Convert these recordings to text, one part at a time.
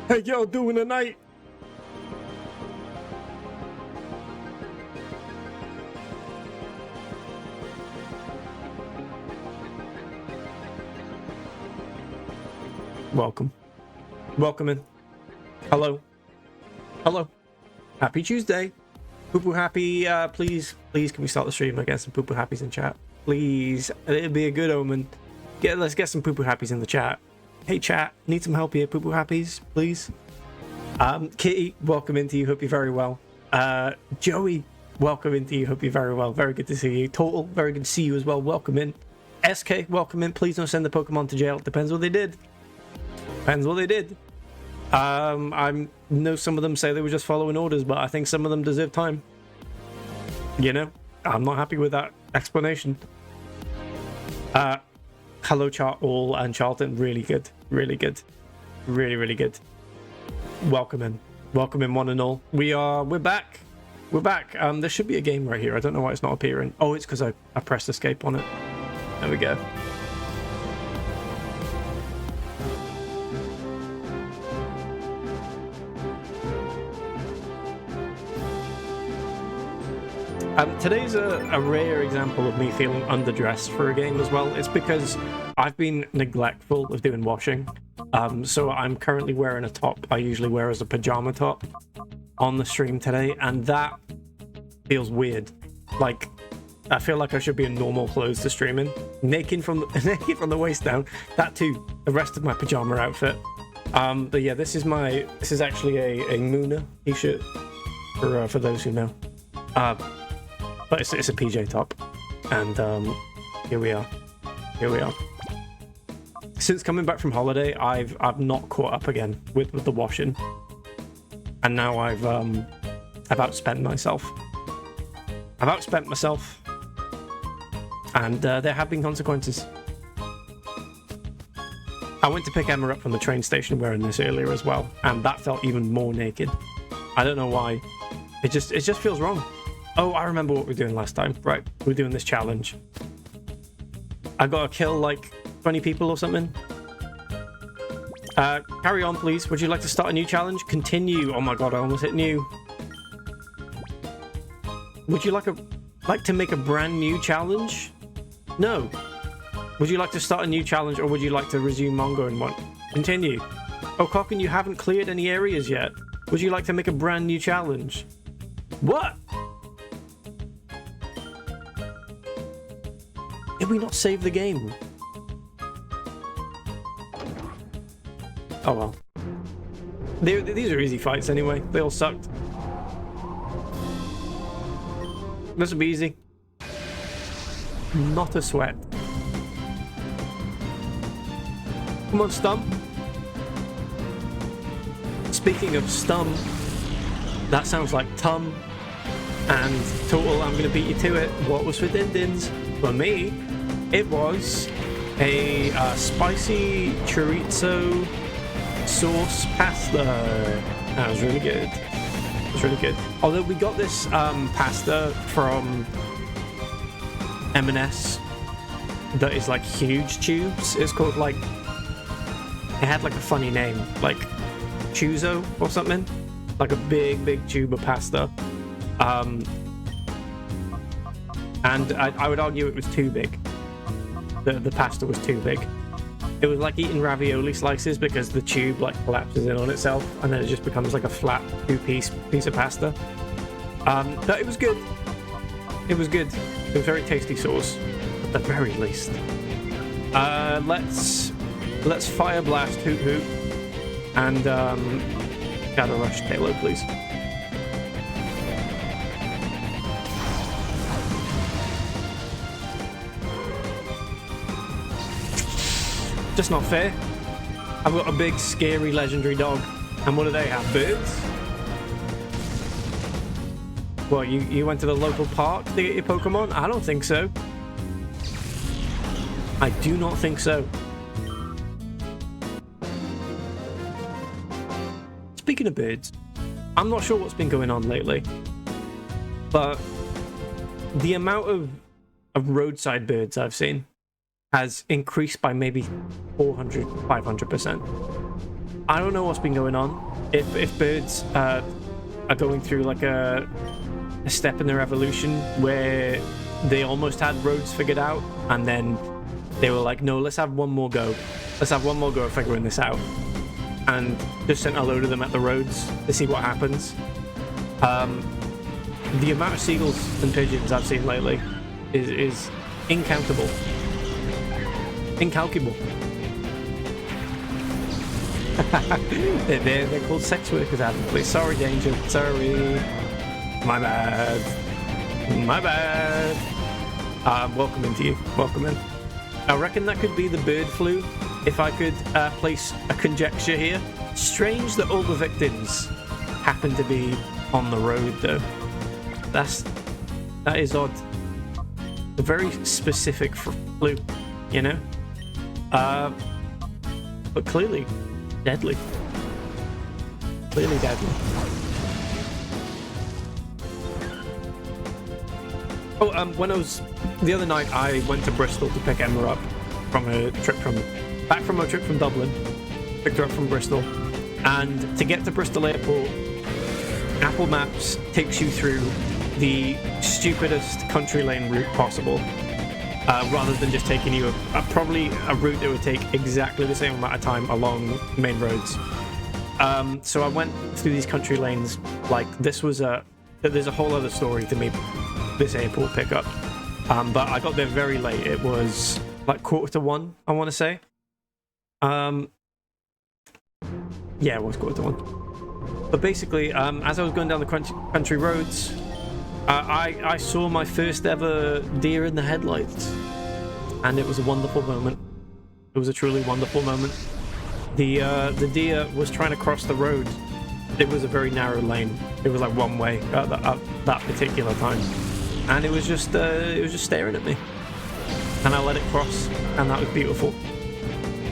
How y'all doing tonight? Welcome. Welcome in. Hello. Hello. Happy Tuesday. Poo-poo happy, please, can we start the stream? I get some poo-poo happies in chat. Please. It'd be a good omen. Let's get some poo-poo happies in the chat. Hey chat, need some help here, poo-poo happies, please. Kitty, welcome into you, hope you're very well. Joey, welcome into you, hope you're very well. Very good to see you. Total, very good to see you as well. Welcome in. SK, welcome in. Please don't send the Pokemon to jail. Depends what they did. Depends what they did. I know some of them say they were just following orders, but I think some of them deserve time. You know, I'm not happy with that explanation. Hello, All and Charlton. Really good. Really good. Really, really good. Welcome in. Welcome in, one and all. We're back. We're back. There should be a game right here. I don't know why it's not appearing. Oh, it's because I pressed escape on it. There we go. Today's a rare example of me feeling underdressed for a game as well. It's because I've been neglectful of doing washing. So I'm currently wearing a top I usually wear as a pajama top on the stream today, and that feels weird. Like, I feel like I should be in normal clothes to stream in. Naked from the waist down. That too. The rest of my pajama outfit. But yeah, this is actually a Moona t-shirt for those who know. But it's a PJ top, and here we are. Since coming back from holiday, I've not caught up again with the washing, and now I've outspent myself. And there have been consequences. I went to pick Emma up from the train station wearing this earlier as well, and that felt even more naked. I don't know why. It just feels wrong. Oh, I remember what we were doing last time. Right, we were doing this challenge. I got to kill like 20 people or something. Carry on, please. Would you like to start a new challenge? Continue. Oh my god, I almost hit new. Would you like to make a brand new challenge? No. Would you like to start a new challenge, or would you like to resume ongoing one? Continue. Oh, Cocken, you haven't cleared any areas yet. Would you like to make a brand new challenge? What? Did we not save the game? Oh well. These are easy fights anyway. They all sucked. This will be easy. Not a sweat. Come on, Stump. Speaking of Stump, that sounds like Tum. And Total, I'm going to beat you to it. What was for Din-Dins? For me, it was a spicy chorizo sauce pasta. That was really good. It was really good. Although we got this pasta from M&S that is like huge tubes. It's called like, it had like a funny name, like Chuzo or something. Like a big tube of pasta. And I would argue it was too big. The pasta was too big. It was like eating ravioli slices because the tube like collapses in on itself and then it just becomes like a flat piece of pasta. But it was good. It was good. It was very tasty sauce, at the very least. Let's fire blast Hoot Hoot and Shadow Rush Halo, please. Just not fair. I've got a big, scary, legendary dog. And what do they have? Birds? Well, you went to the local park to get your Pokemon? I don't think so. I do not think so. Speaking of birds, I'm not sure what's been going on lately, but the amount of roadside birds I've seen has increased by maybe 400, 500%. I don't know what's been going on. If birds are going through like a step in their evolution where they almost had roads figured out, and then they were like, no, let's have one more go. Let's have one more go at figuring this out. And just sent a load of them at the roads to see what happens. The amount of seagulls and pigeons I've seen lately is incountable. Incalculable. they're called sex workers, Adam. Please. Sorry, Danger. Sorry. My bad. My bad. Welcome into you. Welcome in. I reckon that could be the bird flu. If I could place a conjecture here. Strange that all the victims happen to be on the road, though. That is odd. A very specific flu, you know? But clearly deadly. Clearly deadly. Oh, when I was the other night, I went to Bristol to pick Emma up from a trip from Dublin. Picked her up from Bristol, and to get to Bristol Airport, Apple Maps takes you through the stupidest country lane route possible, rather than just taking you probably a route that would take exactly the same amount of time along main roads. So I went through these country lanes. Like, there's a whole other story to me, this airport pickup. But I got there very late. It was like 1:45, I want to say. Yeah, it was 1:45. But basically, as I was going down the country roads, I saw my first ever deer in the headlights, and it was a wonderful moment. It was a truly wonderful moment. The deer was trying to cross the road. It was a very narrow lane. It was like one way at that particular time, and it was just staring at me, and I let it cross, and that was beautiful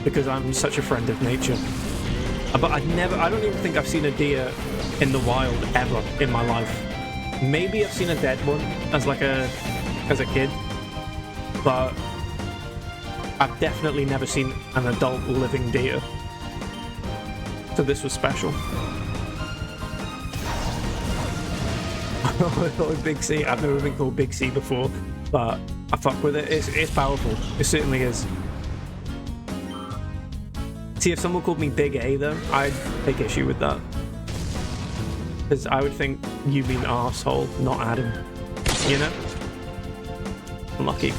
because I'm such a friend of nature. But I don't even think I've seen a deer in the wild ever in my life. Maybe I've seen a dead one as a kid, but I've definitely never seen an adult living deer. So this was special. Big C. I've never been called Big C before, but I fuck with it. It's powerful. It certainly is. See, if someone called me Big A, though, I'd take issue with that. Because I would think you mean arsehole, not Adam. You know? Unlucky.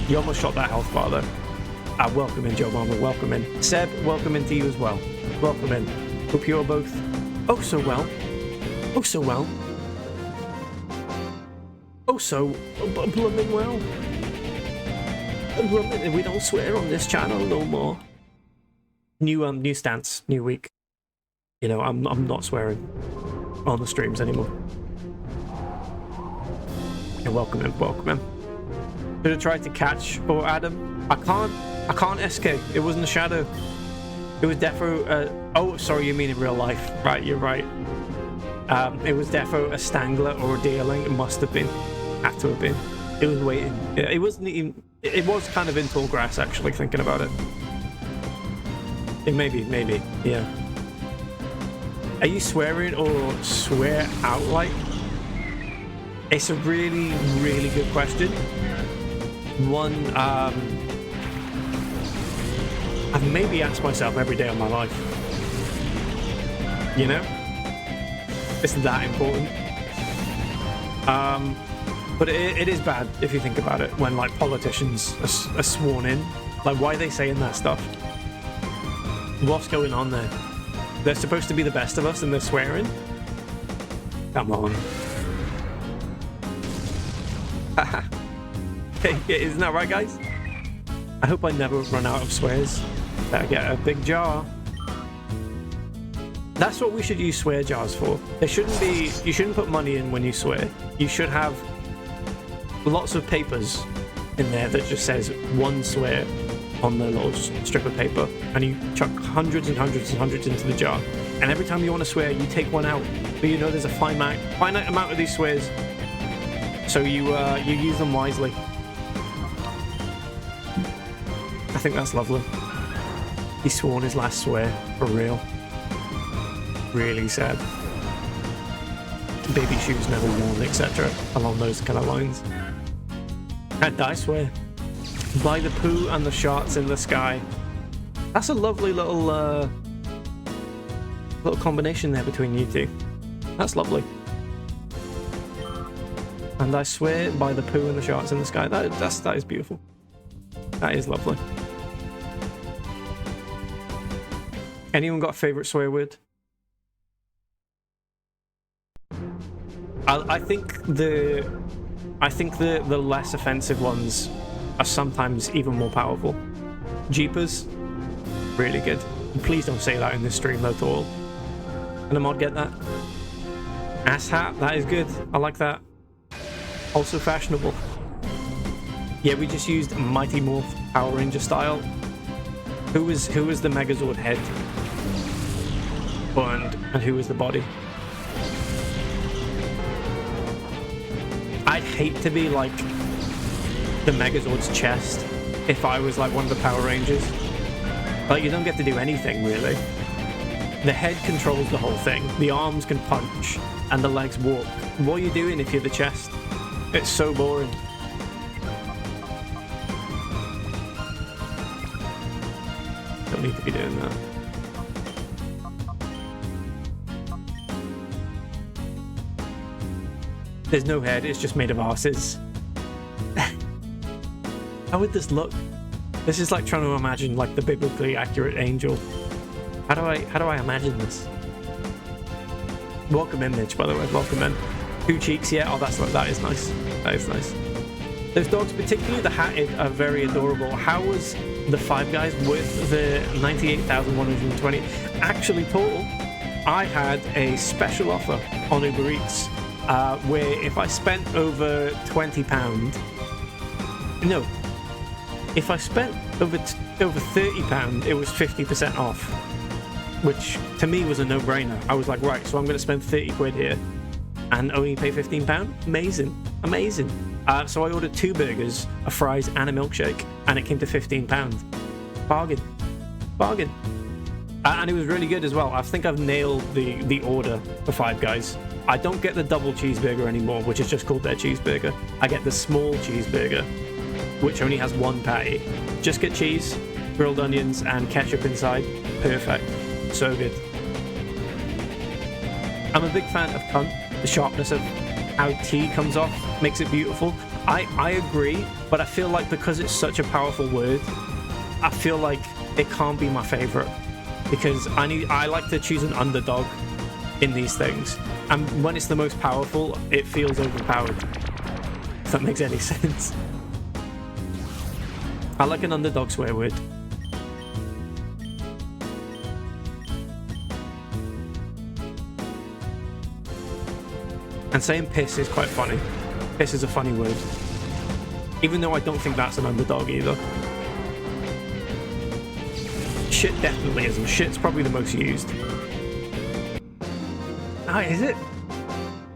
You almost shot that health bar, though. Welcome in, Joe Mama. Welcome in. Seb, welcome into you as well. Welcome in. Hope you're both oh so well. Oh so well. Oh so blooming well. We don't swear on this channel no more. New stance, new week. You know, I'm not swearing on the streams anymore. Yeah, welcome in, welcome in. Should have tried to catch or Adam. I can't escape. It wasn't a shadow. It was defo. Oh, sorry, you mean in real life? Right, you're right. It was defo a stangler or a deerling. It must have been. Had to have been. It was waiting. It wasn't even. It was kind of in tall grass, actually, thinking about it. Maybe, yeah. Are you swearing or swear out like? It's a really, really good question. One, I've maybe asked myself every day of my life. You know? It's that important. But it is bad if you think about it, when like politicians are sworn in. Like, why are they saying that stuff? What's going on there? They're supposed to be the best of us and they're swearing? Come on. Isn't that right, guys? I hope I never run out of swears. Better get a big jar. That's what we should use swear jars for. There shouldn't be... You shouldn't put money in when you swear. You should have lots of papers in there that just says one swear on the little strip of paper, and you chuck hundreds and hundreds and hundreds into the jar, and every time you want to swear you take one out, but you know there's a finite amount of these swears, so you use them wisely. I think that's lovely. He sworn his last swear for real. really sad. Baby shoes never worn, etc. Along those kind of lines. And I swear, by the poo and the sharks in the sky. That's a lovely little combination there between you two. That's lovely. And I swear by the poo and the sharks in the sky. That is beautiful. That is lovely. Anyone got a favorite swear word? I think the less offensive ones are sometimes even more powerful. Jeepers, really good. And please don't say that in this stream at all. Can a mod get that? Ass hat, that is good. I like that. Also fashionable. Yeah, we just used Mighty Morph Power Ranger style. Who was the Megazord head? And who was the body? I'd hate to be like the Megazord's chest if I was like one of the Power Rangers. Like, you don't get to do anything really. The head controls the whole thing. The arms can punch and the legs walk. What are you doing if you're the chest? It's so boring. Don't need to be doing that. There's no head, it's just made of arses. How would this look? This is like trying to imagine like the biblically accurate angel. How do I imagine this? Welcome in, Mitch, by the way. Welcome in. 2 cheeks, yeah. Oh, that is nice. That is nice. Those dogs, particularly the hatted, are very adorable. How was the Five Guys with the 98,120? Actually, Paul, I had a special offer on Uber Eats where if I spent over £20, no, if I spent over £30, it was 50% off, which to me was a no-brainer. I was like, right, so I'm going to spend 30 quid here and only pay £15. Amazing, amazing. So I ordered 2 burgers, a fries, and a milkshake, and it came to £15. Bargain, bargain. And it was really good as well. I think I've nailed the order for Five Guys. I don't get the double cheeseburger anymore, which is just called their cheeseburger. I get the small cheeseburger, which only has 1 patty. Just get cheese, grilled onions, and ketchup inside. Perfect. So good. I'm a big fan of cunt. The sharpness of how T comes off makes it beautiful. I agree, but I feel like because it's such a powerful word, I feel like it can't be my favorite, because I like to choose an underdog in these things, and when it's the most powerful, it feels overpowered, if that makes any sense. I like an underdog swear word. And saying piss is quite funny. Piss is a funny word, even though I don't think that's an underdog either. Shit definitely isn't. Shit's probably the most used. Ah, is it?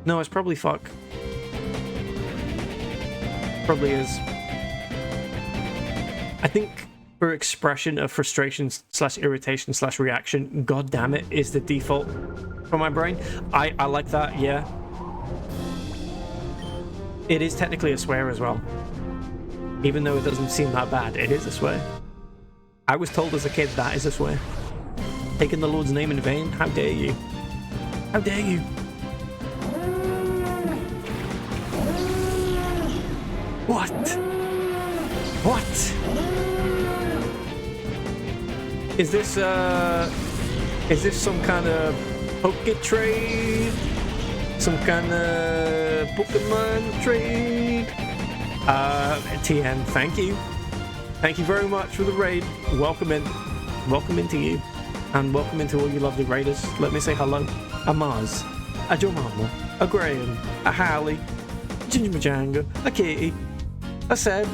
No, it's probably fuck. Probably is. I think for expression of frustration / irritation / reaction, god damn it, is the default for my brain. I like that, yeah. It is technically a swear as well. Even though it doesn't seem that bad, it is a swear. I was told as a kid that is a swear. Taking the Lord's name in vain? How dare you? How dare you? What? What? Is this some kind of Poké trade? Some kind of Pokemon trade? TN, thank you. Thank you very much for the raid. Welcome in. Welcome into you. And welcome into all you lovely raiders. Let me say hello. A Mars, a Jomama, a Graham, a Hallie, a Ginger Majanga, a Katie, a Seb,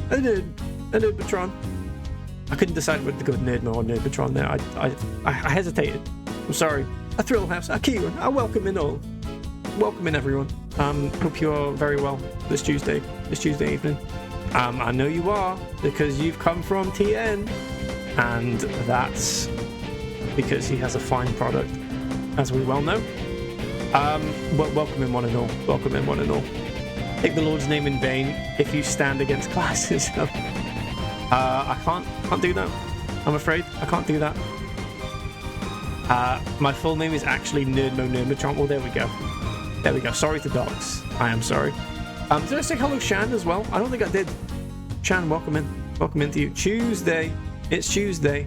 a Nerd Patron. I couldn't decide whether to go with Nerdmo or Nerd Patron there. I hesitated. I'm sorry. A Thrill House, a Kieran. I welcome in all. Welcome in everyone. Hope you are very well this Tuesday evening. I know you are, because you've come from TN, and that's because he has a fine product. as we well know. Welcome in one and all. Welcome in one and all. Take the Lord's name in vain if you stand against classism. I can't do that. I'm afraid I can't do that. My full name is actually Nerdmo Nerdmachomp. Well, there we go. There we go. Sorry to docs. I am sorry. Did I say hello, Shan, as well? I don't think I did. Shan, welcome in. Welcome into you. Tuesday. It's Tuesday.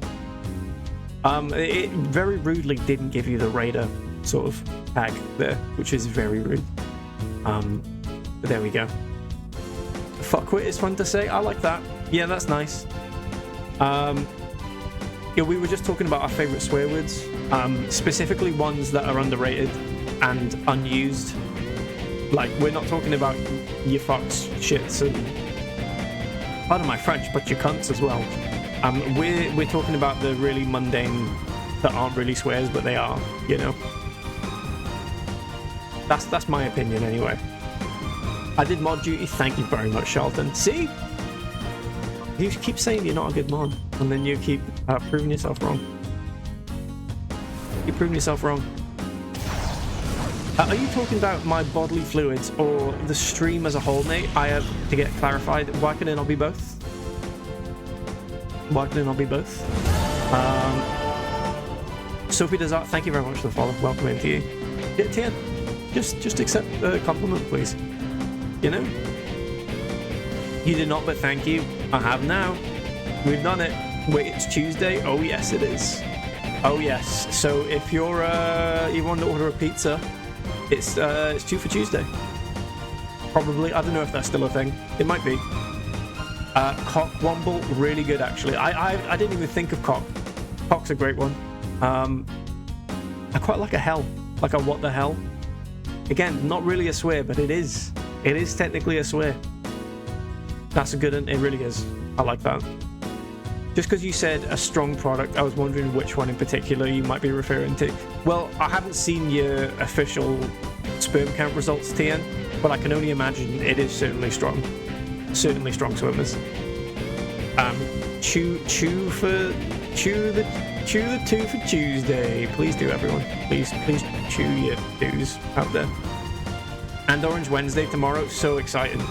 It very rudely didn't give you the Raider sort of tag there, which is very rude. But there we go. Fuckwit is fun to say. I like that. Yeah, that's nice. Yeah, we were just talking about our favorite swear words, specifically ones that are underrated and unused. Like, we're not talking about you fucks, shits, and pardon my French, but you cunts as well. We're talking about the really mundane that aren't really swears, but they are, you know. That's my opinion anyway. I did mod duty. Thank you very much, Charlton. See? You keep saying you're not a good mod, and then you keep proving yourself wrong. You're proving yourself wrong. Are you talking about my bodily fluids or the stream as a whole, Nate? I have to get clarified. Why can it not be both? Why can it not be both? Sophie Does Art, thank you very much for the follow. Welcome into you. Yeah, Tian, just accept the compliment, please. You know? You did not, but thank you. I have now. We've done it. Wait, it's Tuesday? Oh, yes, it is. Oh, yes. So if you're you want to order a pizza, it's 2 for Tuesday. Probably. I don't know if that's still a thing. It might be. Cock Womble, really good, actually. I didn't even think of Cock. Cock's a great one. I quite like a hell. Like a what the hell. Again, not really a swear, but it is. It is technically a swear. That's a good one. It really is. I like that. Just because you said a strong product, I was wondering which one in particular you might be referring to. Well, I haven't seen your official sperm count results, TN, but I can only imagine it is certainly strong. Certainly strong swimmers. Chew the 2 for Tuesday. Please do, everyone. Please chew your twos out there. And Orange Wednesday tomorrow. So exciting.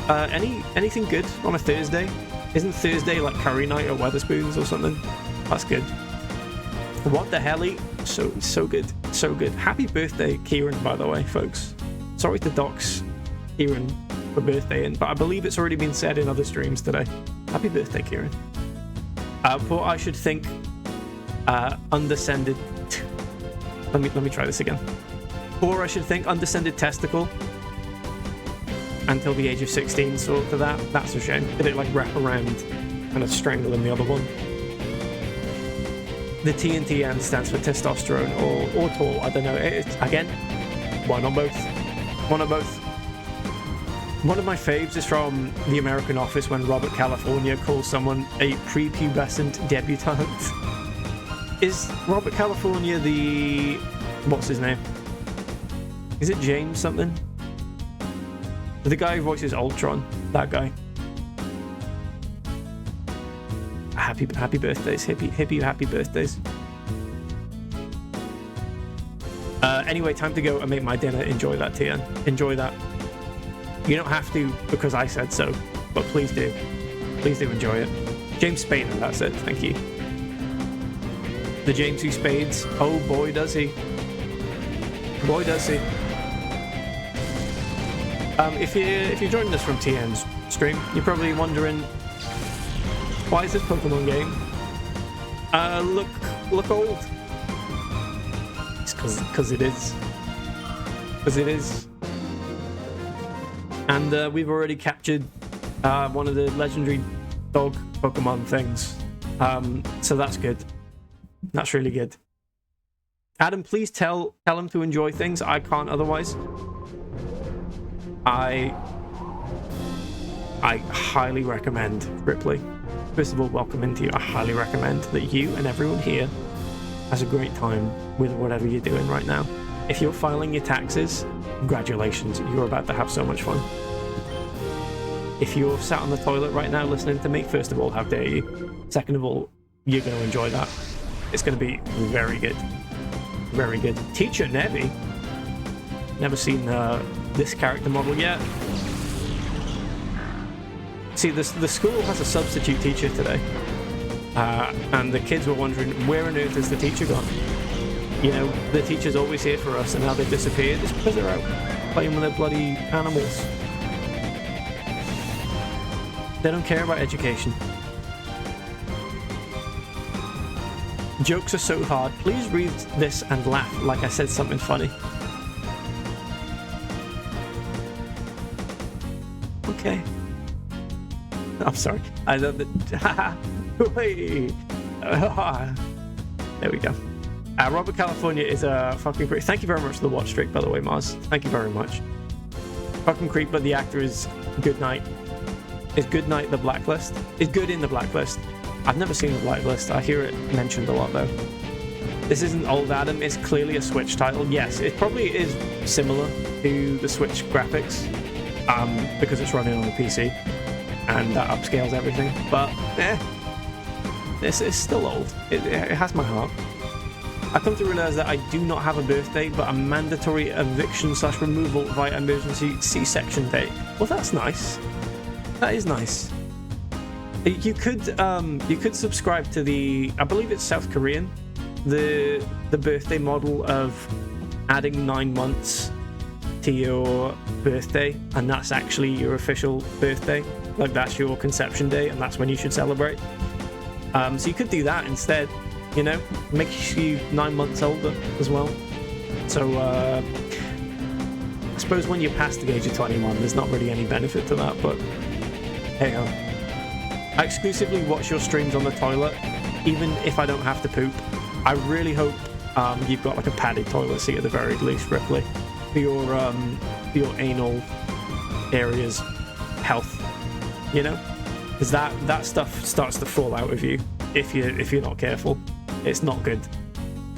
Anything good on a Thursday? Isn't Thursday like curry night or Weatherspoons or something? That's good. What the helly? So good. So good. Happy birthday, Kieran, by the way, folks. Sorry to dox Kieran for birthdaying, but I believe it's already been said in other streams today. Happy birthday, Kieran. For I should think undescended. Let me try this again. For I should think undescended testicle until the age of 16, so for that's a shame. Did it like wrap around kind of strangling the other one? The TNTN stands for testosterone or tall, I don't know. Again, why not both? Why not both? One of my faves is from The American Office when Robert California calls someone a prepubescent debutante. Is Robert California the... what's his name? Is it James something? The guy who voices Ultron, that guy. Happy birthdays, hippie happy birthdays. Anyway, time to go and make my dinner. Enjoy that, TN. Enjoy that. You don't have to because I said so, but please do. Please do enjoy it. James Spader, that's it. Thank you. The James who Spades. Oh boy, does he. Boy, does he. If you're joining us from TN's stream, you're probably wondering, why is this Pokemon game look old? It's because it is. Because it is. And we've already captured one of the legendary dog Pokemon things. So that's good. That's really good. Adam, please tell him to enjoy things. I can't otherwise. I highly recommend, Ripley. First of all, welcome into you. I highly recommend that you and everyone here has a great time with whatever you're doing right now. If you're filing your taxes, congratulations, you're about to have so much fun. If you're sat on the toilet right now listening to me, first of all, how dare you? Second of all, you're going to enjoy that. It's going to be very good. Very good. Teacher Nevi. Never seen this character model yet. See, the school has a substitute teacher today. And the kids were wondering, where on earth is the teacher gone? You know, the teacher's always here for us, and now they've disappeared. It's because they're out playing with their bloody animals. They don't care about education. Jokes are so hard. Please read this and laugh like I said something funny. Okay. I'm sorry. I love it. Wait. There we go. Robert California is a fucking creep. Thank you very much for the watch streak, by the way, Mars. Thank you very much. Fucking creep, but the actor is Goodnight. Is Goodnight the Blacklist? Is Good in the Blacklist? I've never seen the Blacklist. I hear it mentioned a lot, though. This isn't old Adam. It's clearly a Switch title. Yes, it probably is similar to the Switch graphics because it's running on the PC and that upscales everything. But, this is still old. It has my heart. I come to realize that I do not have a birthday, but a mandatory eviction/removal via emergency C-section day. Well, that's nice. That is nice. You could subscribe to the, I believe it's South Korean, the birthday model of adding 9 months to your birthday, and that's actually your official birthday. Like, that's your conception day, and that's when you should celebrate. So you could do that instead. You know, makes you 9 months older as well. So I suppose when you're past the age of 21, there's not really any benefit to that, but hey ho. I exclusively watch your streams on the toilet, even if I don't have to poop. I really hope you've got like a padded toilet seat at the very least, Ripley, for your anal areas health. You know, because that stuff starts to fall out of you if you're not careful. It's not good.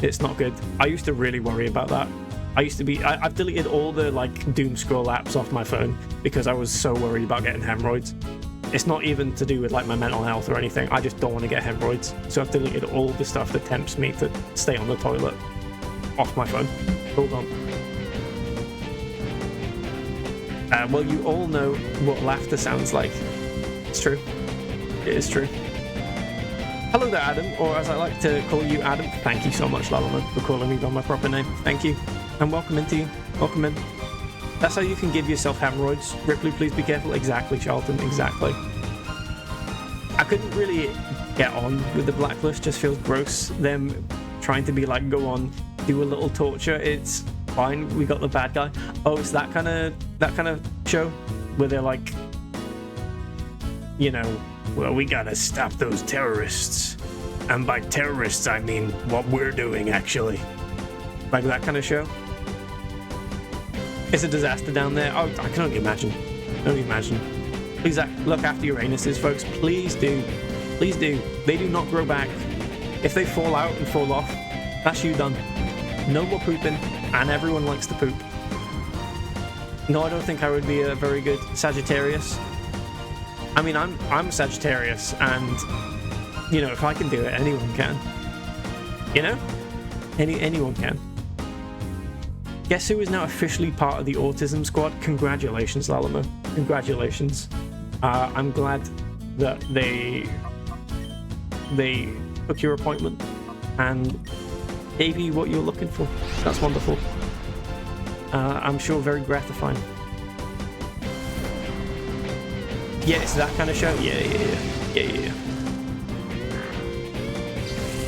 It's not good. I used to really worry about that. I've deleted all the like doom scroll apps off my phone because I was so worried about getting hemorrhoids. It's not even to do with like my mental health or anything. I just don't want to get hemorrhoids. So I've deleted all the stuff that tempts me to stay on the toilet off my phone. Hold on. Well, you all know what laughter sounds like. It's true. It is true. Hello there, Adam, or as I like to call you, Adam. Thank you so much, Lalaman, for calling me by my proper name. Thank you. And welcome into you. Welcome in. That's how you can give yourself hemorrhoids. Ripley, please be careful. Exactly, Charlton. Exactly. I couldn't really get on with the Blacklist. Just feels gross. Them trying to be like, go on, do a little torture. It's fine. We got the bad guy. Oh, it's that kind of show where they're like, you know, well, we gotta stop those terrorists. And by terrorists, I mean what we're doing, actually. Like that kind of show. It's a disaster down there. Oh, I can only imagine. Only imagine. Please look after your anuses, folks. Please do. Please do. They do not grow back. If they fall out and fall off, that's you done. No more pooping, and everyone likes to poop. No, I don't think I would be a very good Sagittarius. I mean, I'm Sagittarius, and you know, if I can do it, anyone can. You know, anyone can. Guess who is now officially part of the autism squad? Congratulations, Lalamo. Congratulations. I'm glad that they took your appointment and gave you what you're looking for. That's wonderful. I'm sure very gratifying. Yeah, it's that kind of show. Yeah.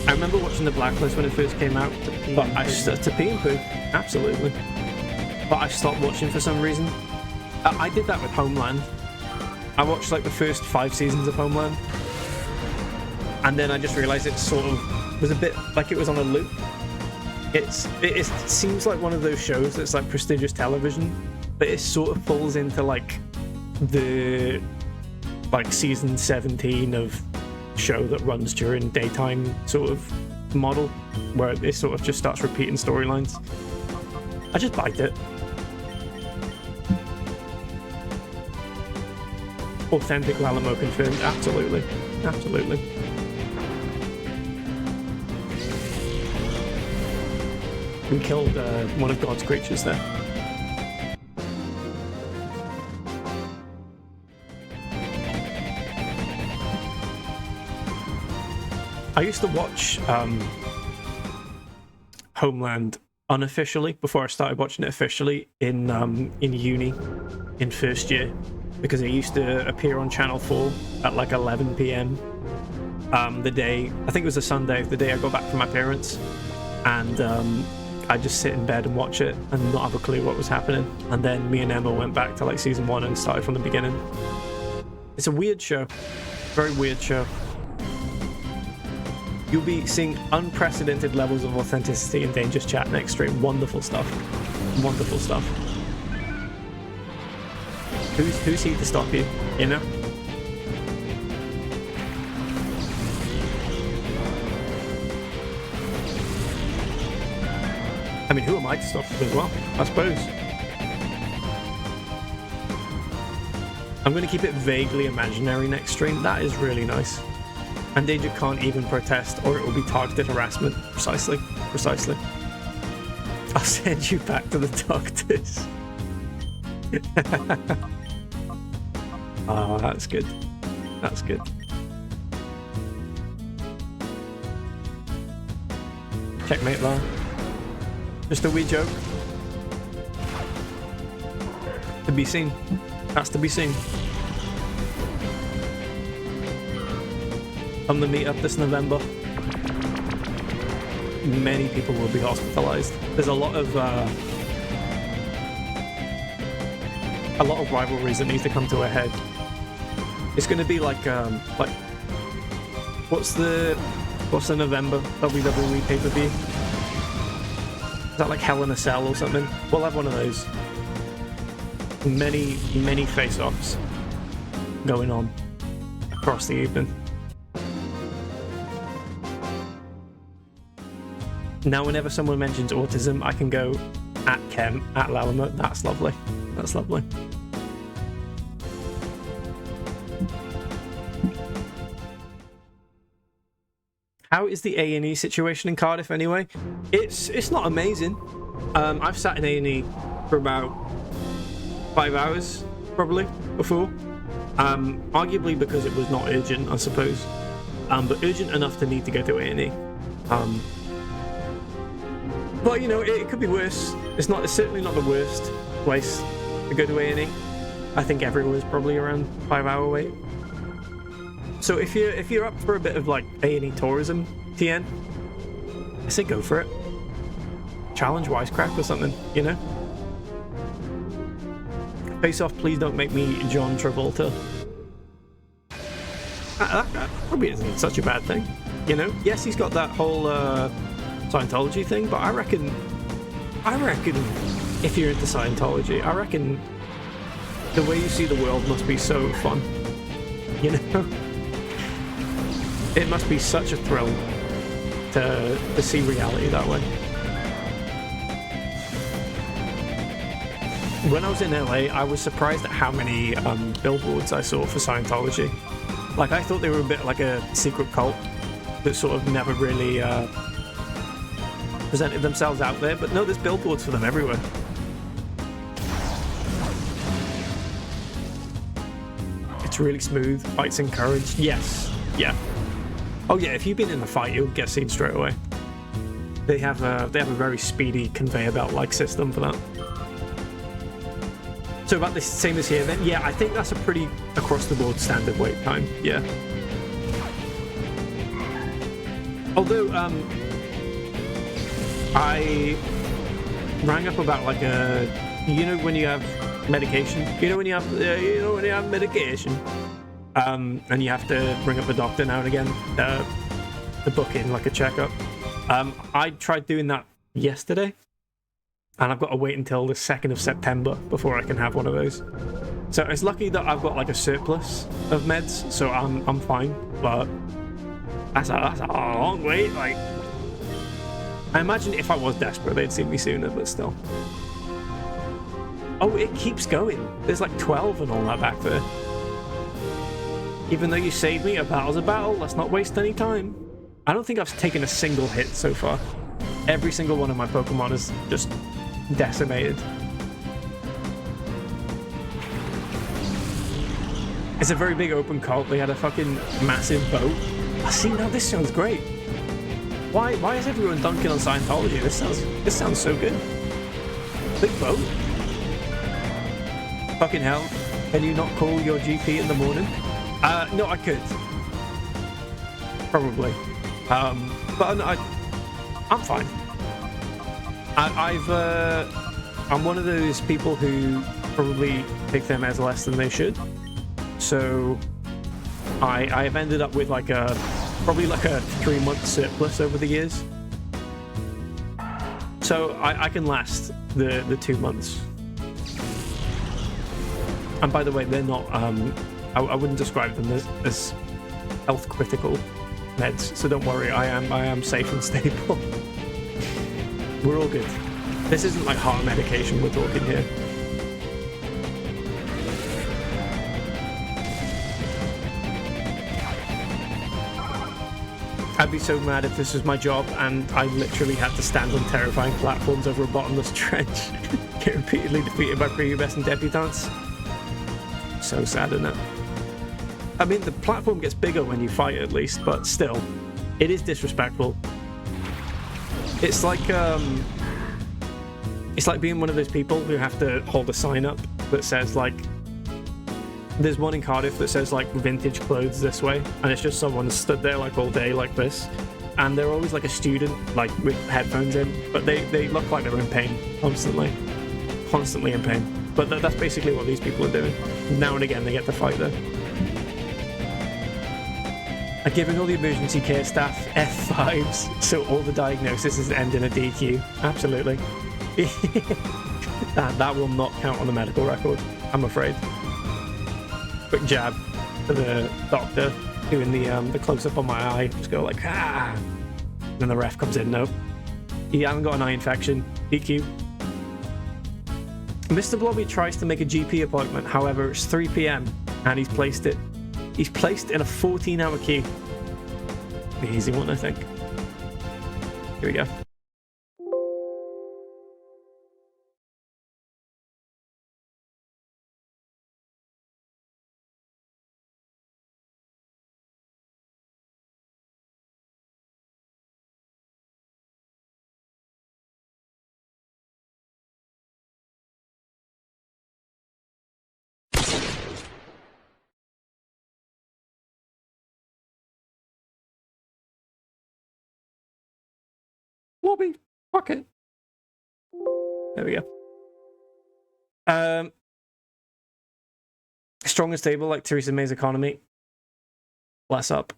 I remember watching The Blacklist when it first came out, but to pee and poo, absolutely. But I stopped watching for some reason. I did that with Homeland. I watched like the first 5 seasons of Homeland, and then I just realized it sort of was a bit like it was on a loop. It seems like one of those shows that's like prestigious television, but it sort of falls into like the season 17 of show that runs during daytime sort of model, where it sort of just starts repeating storylines. I just biked it. Authentic Lalamo confirmed. Absolutely. We killed one of God's creatures there. I used to watch Homeland unofficially before I started watching it officially in uni in first year, because it used to appear on Channel 4 at like 11 p.m. The day, I think it was a Sunday, the day I got back from my parents, and I'd just sit in bed and watch it and not have a clue what was happening. And then me and Emma went back to like season 1 and started from the beginning. It's a weird show, very weird show. You'll be seeing unprecedented levels of authenticity in Danger's chat next stream. Wonderful stuff. Wonderful stuff. Who's he to stop you, you know? I mean, who am I to stop you as well, I suppose? I'm going to keep it vaguely imaginary next stream. That is really nice. And Danger can't even protest, or it will be targeted harassment. Precisely. Precisely. I'll send you back to the doctors. Oh, that's good. That's good. Checkmate there. Just a wee joke. To be seen. That's to be seen. On the meetup this November, many people will be hospitalized. There's a lot of rivalries that needs to come to a head. It's going to be like what's the November WWE pay-per-view? Is that like Hell in a Cell or something? We'll have one of those. Many face-offs going on across the evening. Now, whenever someone mentions autism, I can go at Kem, at Lalama. That's lovely. That's lovely. How is the A&E situation in Cardiff anyway? It's not amazing. I've sat in A&E for about 5 hours, probably, before. Arguably because it was not urgent, I suppose. But urgent enough to need to go to A&E. But, you know, it could be worse. It's certainly not the worst place to go to A&E. I think everywhere's probably around 5 hour wait. So if you're up for a bit of like A&E tourism, TN, I say go for it. Challenge Wisecrack or something, you know? Face off, please don't make me John Travolta. That probably isn't such a bad thing, you know? Yes, he's got that whole Scientology thing, but I reckon if you're into Scientology, I reckon the way you see the world must be so fun, you know? It must be such a thrill to see reality that way. When I was in LA, I was surprised at how many billboards I saw for Scientology. Like, I thought they were a bit like a secret cult that sort of never really presented themselves out there, but no, there's billboards for them everywhere. It's really smooth, fights encouraged. Yes, yeah. Oh yeah, if you've been in a fight, you'll get seen straight away. They have a very speedy conveyor belt-like system for that. So about the same as here then? Yeah, I think that's a pretty across-the-board standard wait time, yeah. Although, I rang up about like you know when you have medication? You know when you have medication? And you have to bring up the doctor now and again to book in like a checkup. I tried doing that yesterday, and I've got to wait until the 2nd of September before I can have one of those. So it's lucky that I've got like a surplus of meds, so I'm fine. But that's a long wait. Like, I imagine if I was desperate, they'd see me sooner, but still. Oh, it keeps going. There's like 12 and all that back there. Even though you saved me, a battle's a battle. Let's not waste any time. I don't think I've taken a single hit so far. Every single one of my Pokemon is just decimated. It's a very big open cult. They had a fucking massive boat. See, now this sounds great. Why is everyone dunking on Scientology? This sounds so good. Big boat. Fucking hell. Can you not call your GP in the morning? No, I could. Probably. But I'm fine. I'm one of those people who probably take their meds less than they should. So I've ended up with probably like a 3-month surplus over the years. So I can last the 2 months. And by the way, they're not I wouldn't describe them as health critical meds, so don't worry, I am safe and stable. We're all good. This isn't like heart medication we're talking here. I'd be so mad if this was my job and I literally had to stand on terrifying platforms over a bottomless trench, get repeatedly defeated by prepubescent debutantes. So sad, isn't it? I mean, the platform gets bigger when you fight, at least, but still, it is disrespectful. It's like being one of those people who have to hold a sign up that says, like, there's one in Cardiff that says, like, vintage clothes this way, and it's just someone stood there, like, all day like this, and they're always, like, a student, like, with headphones in, but they look like they're in pain constantly in pain. But that's basically what these people are doing. Now and again, they get to fight though. Are giving all the emergency care staff F5s so all the diagnoses end in a DQ. Absolutely. that will not count on the medical record, I'm afraid. Quick jab to the doctor doing the close-up on my eye. Just go like, ah! And then the ref comes in, no. You haven't got an eye infection. DQ. Mr. Blobby tries to make a GP appointment, however, it's 3 PM and he's placed in a 14-hour queue. The easy one, I think. Here we go. Blobby, fuck it. There we go. Strong and stable like Theresa May's economy. Bless up.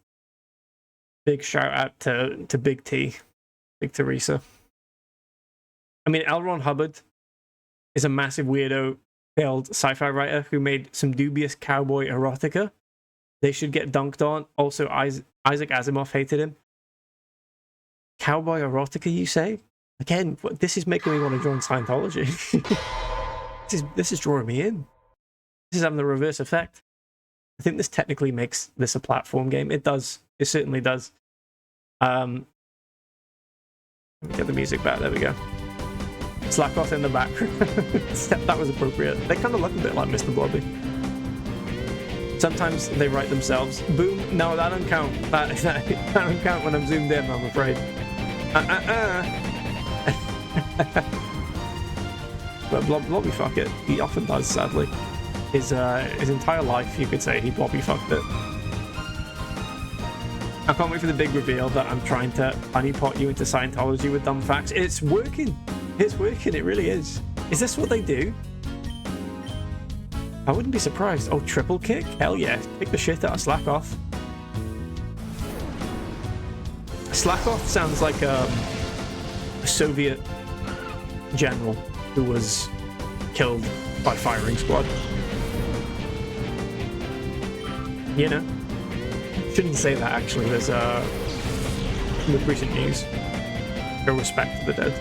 Big shout out to Big T, Big Theresa. I mean, L. Ron Hubbard is a massive weirdo, failed sci-fi writer who made some dubious cowboy erotica. They should get dunked on. Also, Isaac Asimov hated him. Cowboy erotica, you say? Again, this is making me want to join Scientology. This is drawing me in. This is having the reverse effect. I think this technically makes this a platform game. It does. It certainly does. Let me get the music back. There we go. Slack off in the background. That was appropriate. They kind of look a bit like Mr. Blobby. Sometimes they write themselves. Boom. No, that don't count. That don't count when I'm zoomed in, I'm afraid. But Blobby fuck it. He often does, sadly. His entire life, you could say, he Blobby fucked it. I can't wait for the big reveal that I'm trying to honeypot you into Scientology with dumb facts. It's working. It's working. It really is. Is this what they do? I wouldn't be surprised. Oh, triple kick? Hell yeah. Kick the shit out of Slack Off. Slack Off sounds like a Soviet general who was killed by firing squad. You know? Shouldn't say that, actually. There's with recent news, no respect to the dead.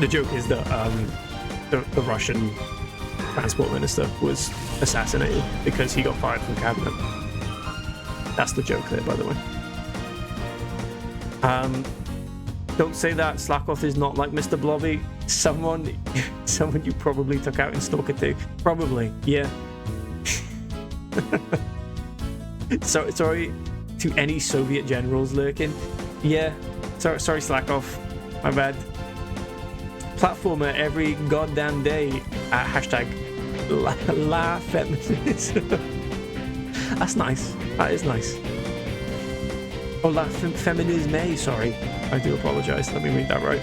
The joke is that the Russian transport minister was assassinated because he got fired from cabinet. That's the joke there, by the way. Don't say that. Slackoff is not like Mr. Blobby. Someone you probably took out in Stalker 2. Probably, yeah. So sorry to any Soviet generals lurking. Yeah, sorry Slackoff. My bad. Platformer every goddamn day. Hashtag la feminist. That's nice. That is nice. Oh, la feminisme. Sorry. I do apologise. Let me read that right.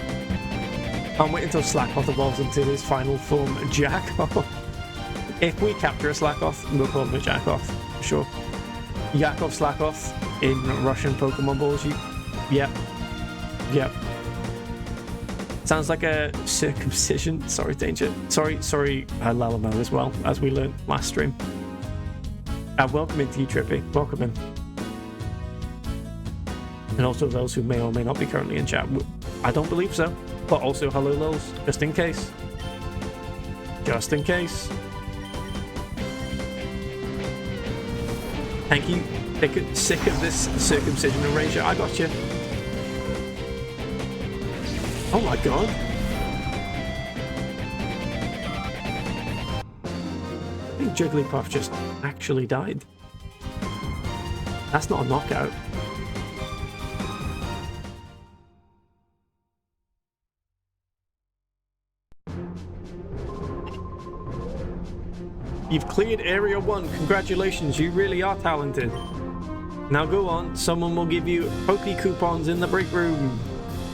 I'll wait until Slackoff evolves into his final form, Jackoff. If we capture a Slackoff, we'll call him a Jackoff, for sure. Yakov Slackoff in Russian Pokemon balls. Yep. Sounds like a circumcision. Sorry, Danger. Sorry, Lalamo as well, as we learned last stream. Welcome into you, Trippy. Welcome in. And also those who may or may not be currently in chat. I don't believe so. But also hello, Lils. Just in case. Just in case. Thank you. Sick of this circumcision erasure. I got you. Oh my god. I think Jigglypuff just actually died. That's not a knockout. You've cleared Area 1. Congratulations, you really are talented. Now go on, someone will give you Poke coupons in the break room.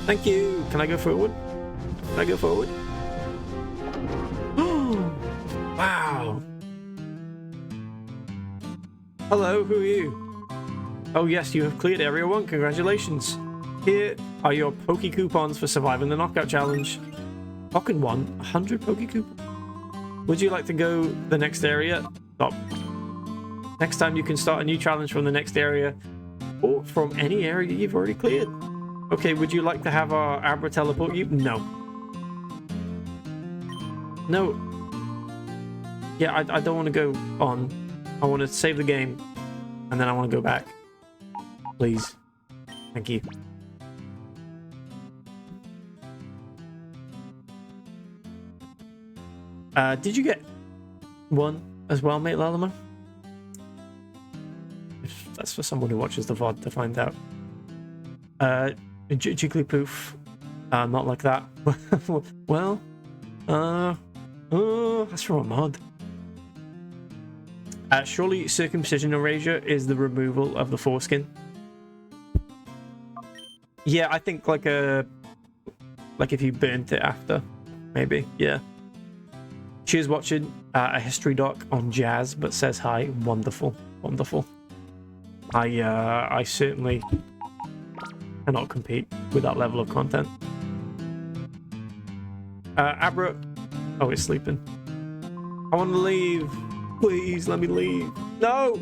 Thank you. Can I go forward? Can I go forward? Wow. Hello, who are you? Oh yes, you have cleared Area 1. Congratulations. Here are your Poke coupons for surviving the knockout challenge. Pokken 1, 100 Poke coupons. Would you like to go the next area? Stop. Next time you can start a new challenge from the next area or from any area you've already cleared. Okay, would you like to have our Abra teleport you? No. No. Yeah, I don't want to go on. I want to save the game and then I want to go back. Please. Thank you. Did you get one as well, mate Lalama? If that's for someone who watches the VOD to find out. Jigglypuff. Not like that. Well, that's from a mod. Surely circumcision erasure is the removal of the foreskin. Yeah, I think like if you burnt it after, maybe. Yeah. She is watching a history doc on jazz, but says hi. Wonderful, wonderful. I certainly cannot compete with that level of content. Abra. Oh, it's sleeping. I want to leave. Please let me leave. No.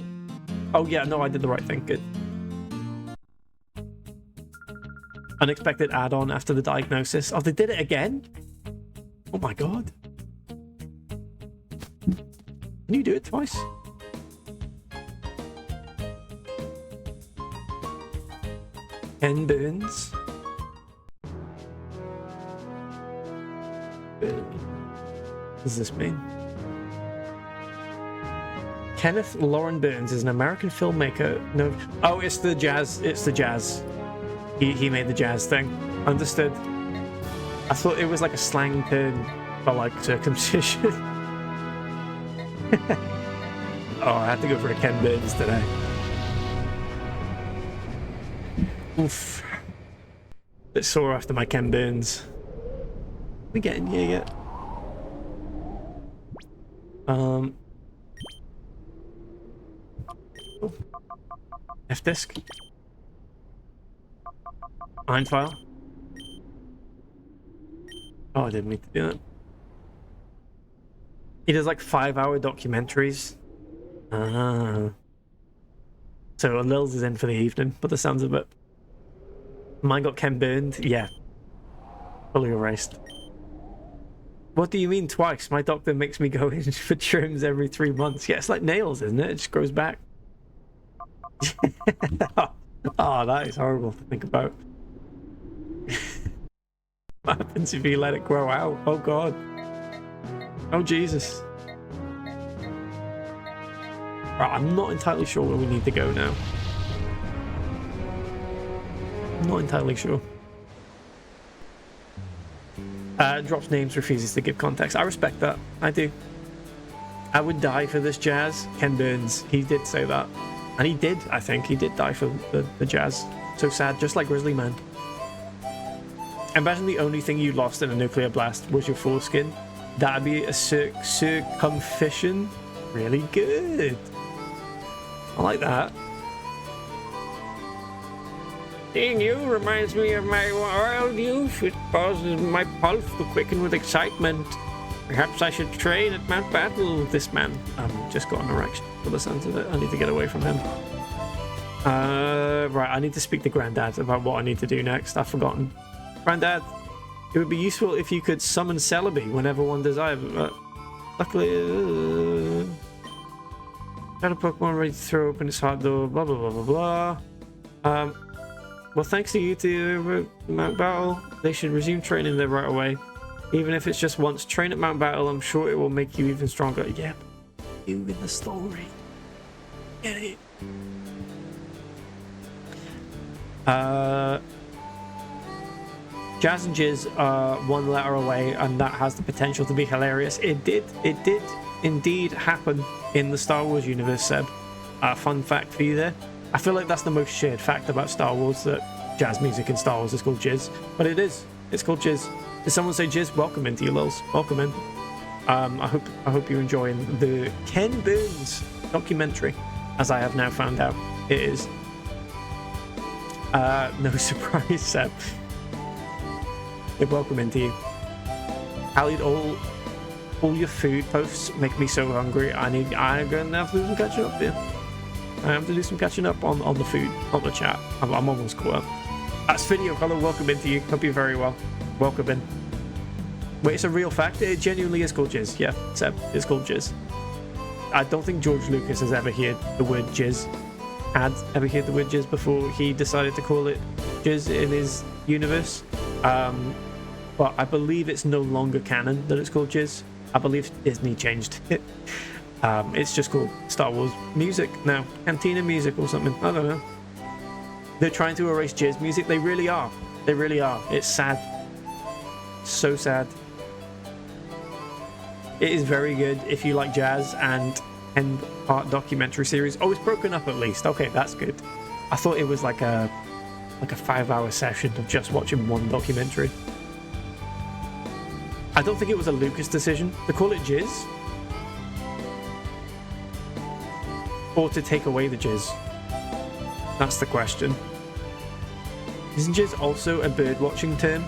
Oh yeah, no, I did the right thing. Good. Unexpected add-on after the diagnosis. Oh, they did it again? Oh my god. Can you do it twice? Ken Burns. What does this mean? Kenneth Lauren Burns is an American filmmaker. No, oh, it's the jazz. It's the jazz. He made the jazz thing. Understood. I thought it was like a slang term for like circumcision. Oh, I had to go for a Ken Burns today. Oof. Bit sore after my Ken Burns. We getting here yet? Oh. F-disc. Iron file. Oh, I didn't mean to do that. He does like 5-hour documentaries. Ah. So Lils is in for the evening, but the sounds of it. Mine got Ken burned. Yeah. Fully erased. What do you mean twice? My doctor makes me go in for trims every 3 months. Yeah, it's like nails, isn't it? It just grows back. Oh, that is horrible to think about. What happens if you let it grow out? Oh god. Oh Jesus. Right, I'm not entirely sure where we need to go now. I'm not entirely sure. Drops names, refuses to give context. I respect that. I do. I would die for this Jazz. Ken Burns, he did say that. And he did, I think. He did die for the Jazz. So sad, just like Grizzly Man. Imagine the only thing you lost in a nuclear blast was your foreskin. That'd be a circumcision. Really good. I like that. Seeing you reminds me of my wild youth. It causes my pulse to quicken with excitement. Perhaps I should train at Mount Battle with this man. Just got an erection for the sounds of it. I need to get away from him. Right, I need to speak to Grandad about what I need to do next. I've forgotten. Grandad, it would be useful if you could summon Celebi whenever one desires. Luckily, got a Pokemon ready to throw open its heart door. Blah blah blah blah blah. Well, thanks to you to Mount Battle, they should resume training there right away. Even if it's just once. Train at Mount Battle, I'm sure it will make you even stronger. Yeah, you in the story. Get it. Jazz and Jizz are one letter away, and that has the potential to be hilarious. It did indeed happen in the Star Wars universe, Seb. Fun fact for you there. I feel like that's the most shared fact about Star Wars, that jazz music in Star Wars is called Jizz. But it is. It's called Jizz. Did someone say Jizz? Welcome into you, lols. Welcome in. I hope you're enjoying the Ken Burns documentary, as I have now found out it is. No surprise, Seb. Welcome into you. Allied, all your food posts make me so hungry. I'm gonna have to do some catching up here. I have to do some catching up on the food, on the chat. I'm almost caught up. That's Video Color. Welcome into you. Hope you're very well. Welcome in. Wait, it's a real fact. It genuinely is called Jizz. Yeah, Seb, it's called Jizz. I don't think George Lucas has ever heard the word Jizz. Had ever heard the word Jizz before he decided to call it Jizz in his universe. But I believe it's no longer canon that it's called Jizz. I believe Disney changed it. It's just called Star Wars music now. Cantina music or something. I don't know. They're trying to erase Jizz music. They really are. They really are. It's sad. So sad. It is very good if you like jazz and 10-part documentary series. Oh, it's broken up at least. Okay, that's good. I thought it was like a 5-hour session of just watching one documentary. I don't think it was a Lucas decision to call it Jizz. Or to take away the Jizz. That's the question. Isn't Jizz also a bird watching term?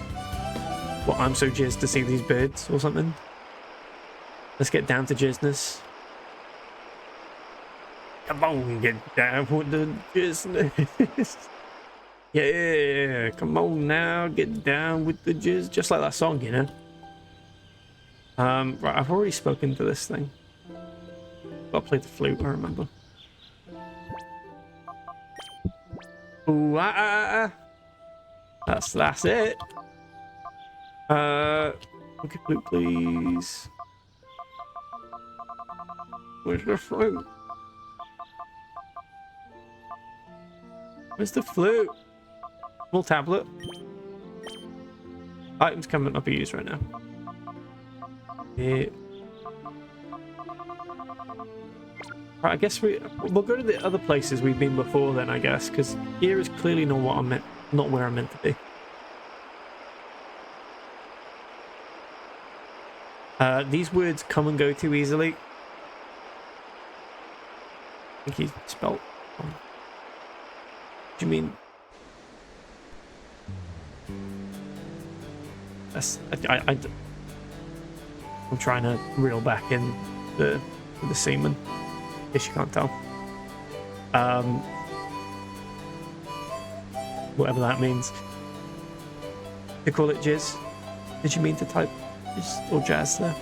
Well, I'm so jizzed to see these birds or something. Let's get down to jizzness. Come on, get down with the jizzness. Yeah, come on now, get down with the jizz. Just like that song, you know. Right, I've already spoken to this thing. I'll play the flute, I remember. Ooh, That's it. Okay, flute, please. Where's the flute? Where's the flute? Small tablet. Items cannot be used right now. Yeah. Right, I guess we'll go to the other places we've been before then, I guess, because here is clearly not where I'm meant to be. These words come and go too easily. I think he spelled wrong. What do you mean? I'm trying to reel back in the semen. Guess you can't tell. Whatever that means. They call it jizz. Did you mean to type jizz or jazz there?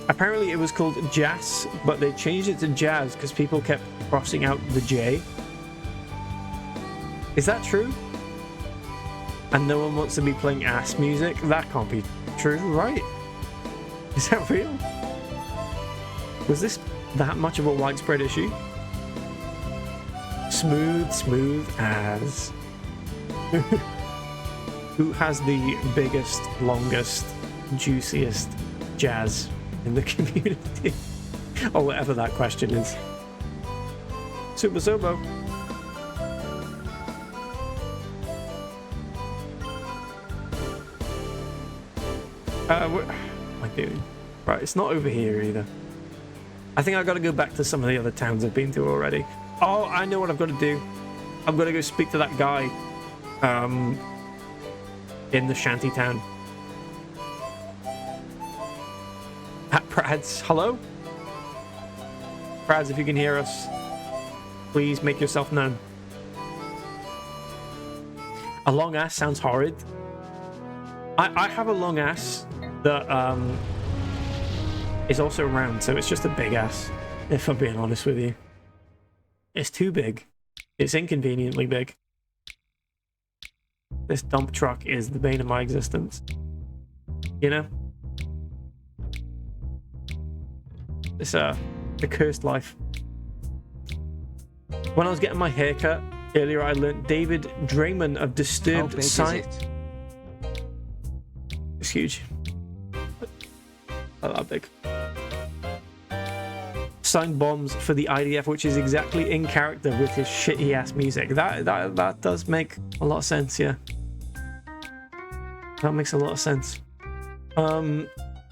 Apparently it was called jazz, but they changed it to jazz because people kept crossing out the J. Is that true? And no one wants to be playing ass music? That can't be true, right? Is that real? Was this that much of a widespread issue? Smooth as. Who has the biggest, longest, juiciest jazz in the community? Or whatever that question is. Super Zobo. What am I doing? Right, it's not over here either. I think I've got to go back to some of the other towns I've been to already. Oh, I know what I've got to do. I've got to go speak to that guy in the shanty town. At Prads. Hello? Prads, if you can hear us, please make yourself known. A long ass sounds horrid. I have a long ass that is also round, so it's just a big ass, if I'm being honest with you. It's too big. It's inconveniently big. This dump truck is the bane of my existence. You know? It's the cursed life. When I was getting my haircut earlier, I learned David Draymond of Disturbed Sight. It's huge. Not that big. Signed bombs for the IDF, which is exactly in character with his shitty ass music. That does make a lot of sense, yeah. That makes a lot of sense.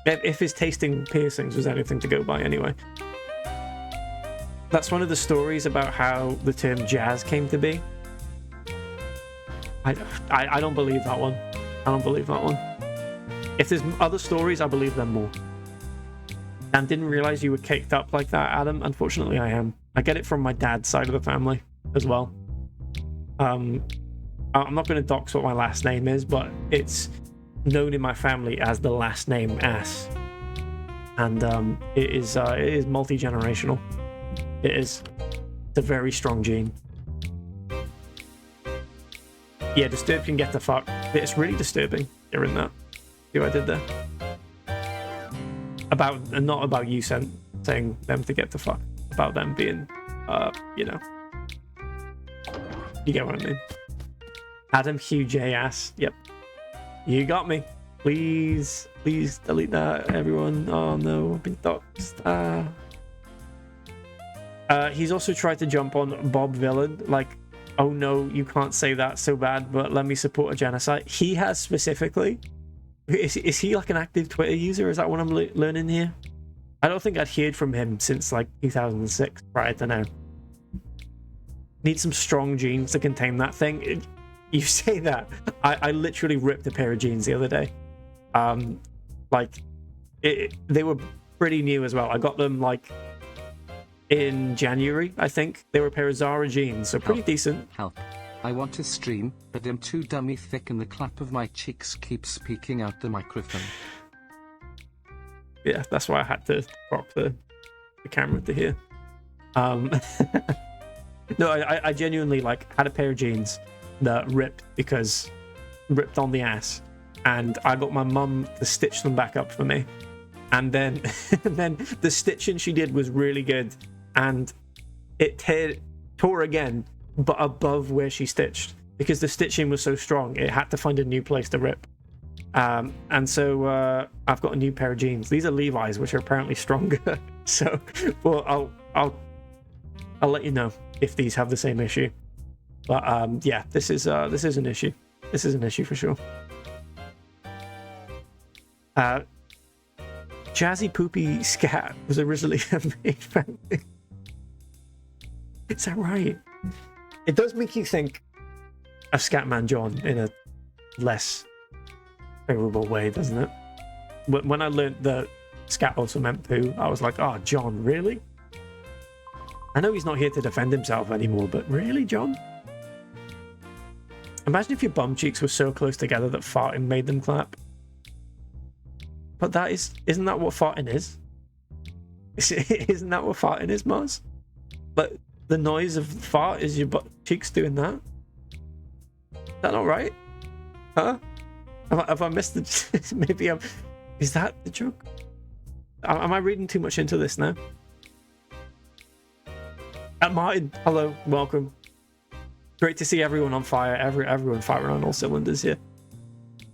If his tasting piercings was anything to go by, anyway. That's one of the stories about how the term jazz came to be. I don't believe that one. I don't believe that one. If there's other stories, I believe them more. And didn't realize you were caked up like that, Adam. Unfortunately, I am. I get it from my dad's side of the family as well. I'm not going to dox what my last name is, but it's known in my family as the last name Ass. And it is multi-generational. It is. It's a very strong gene. Yeah, Disturbed can get the fuck. It's really disturbing hearing that. See what I did there? Not about you saying them to get the fuck. About them being, you know. You get what I mean. Adam Hugh J ass. Yep. You got me. Please delete that, everyone. Oh no, I've been doxed. He's also tried to jump on Bob Villain, like, oh no, you can't say that so bad, but let me support a genocide. He has specifically. Is he like an active Twitter user? Is that what I'm learning here? I don't think I'd heard from him since like 2006, prior to now. Need some strong genes to contain that thing. You say that. I literally ripped a pair of jeans the other day. They were pretty new as well. I got them like in January, I think. They were a pair of Zara jeans, so pretty decent. Help. I want to stream, but I'm too dummy thick and the clap of my cheeks keeps peeking out the microphone. Yeah, that's why I had to prop the camera to here. No, I genuinely like had a pair of jeans that ripped on the ass, and I got my mum to stitch them back up for me, and then the stitching she did was really good, and it tore again, but above where she stitched, because the stitching was so strong it had to find a new place to rip. And so I've got a new pair of jeans. These are Levi's, which are apparently stronger. So, well, I'll let you know if these have the same issue. But yeah, this is an issue. This is an issue for sure. Jazzy Poopy Scat was originally a maid family. Is that right? It does make you think of Scatman John in a less favorable way, doesn't it? When I learned that Scat also meant poo, I was like, oh, John, really? I know he's not here to defend himself anymore, but really, John? Imagine if your bum cheeks were so close together that farting made them clap. But isn't that what farting is? Isn't that what farting is, Mars? But the noise of fart is your butt cheeks doing that? Is that not right? Huh? Have I missed the... Maybe I'm... Is that the joke? Am I reading too much into this now? Martin, hello, welcome. Great to see everyone on fire. Everyone firing on all cylinders here.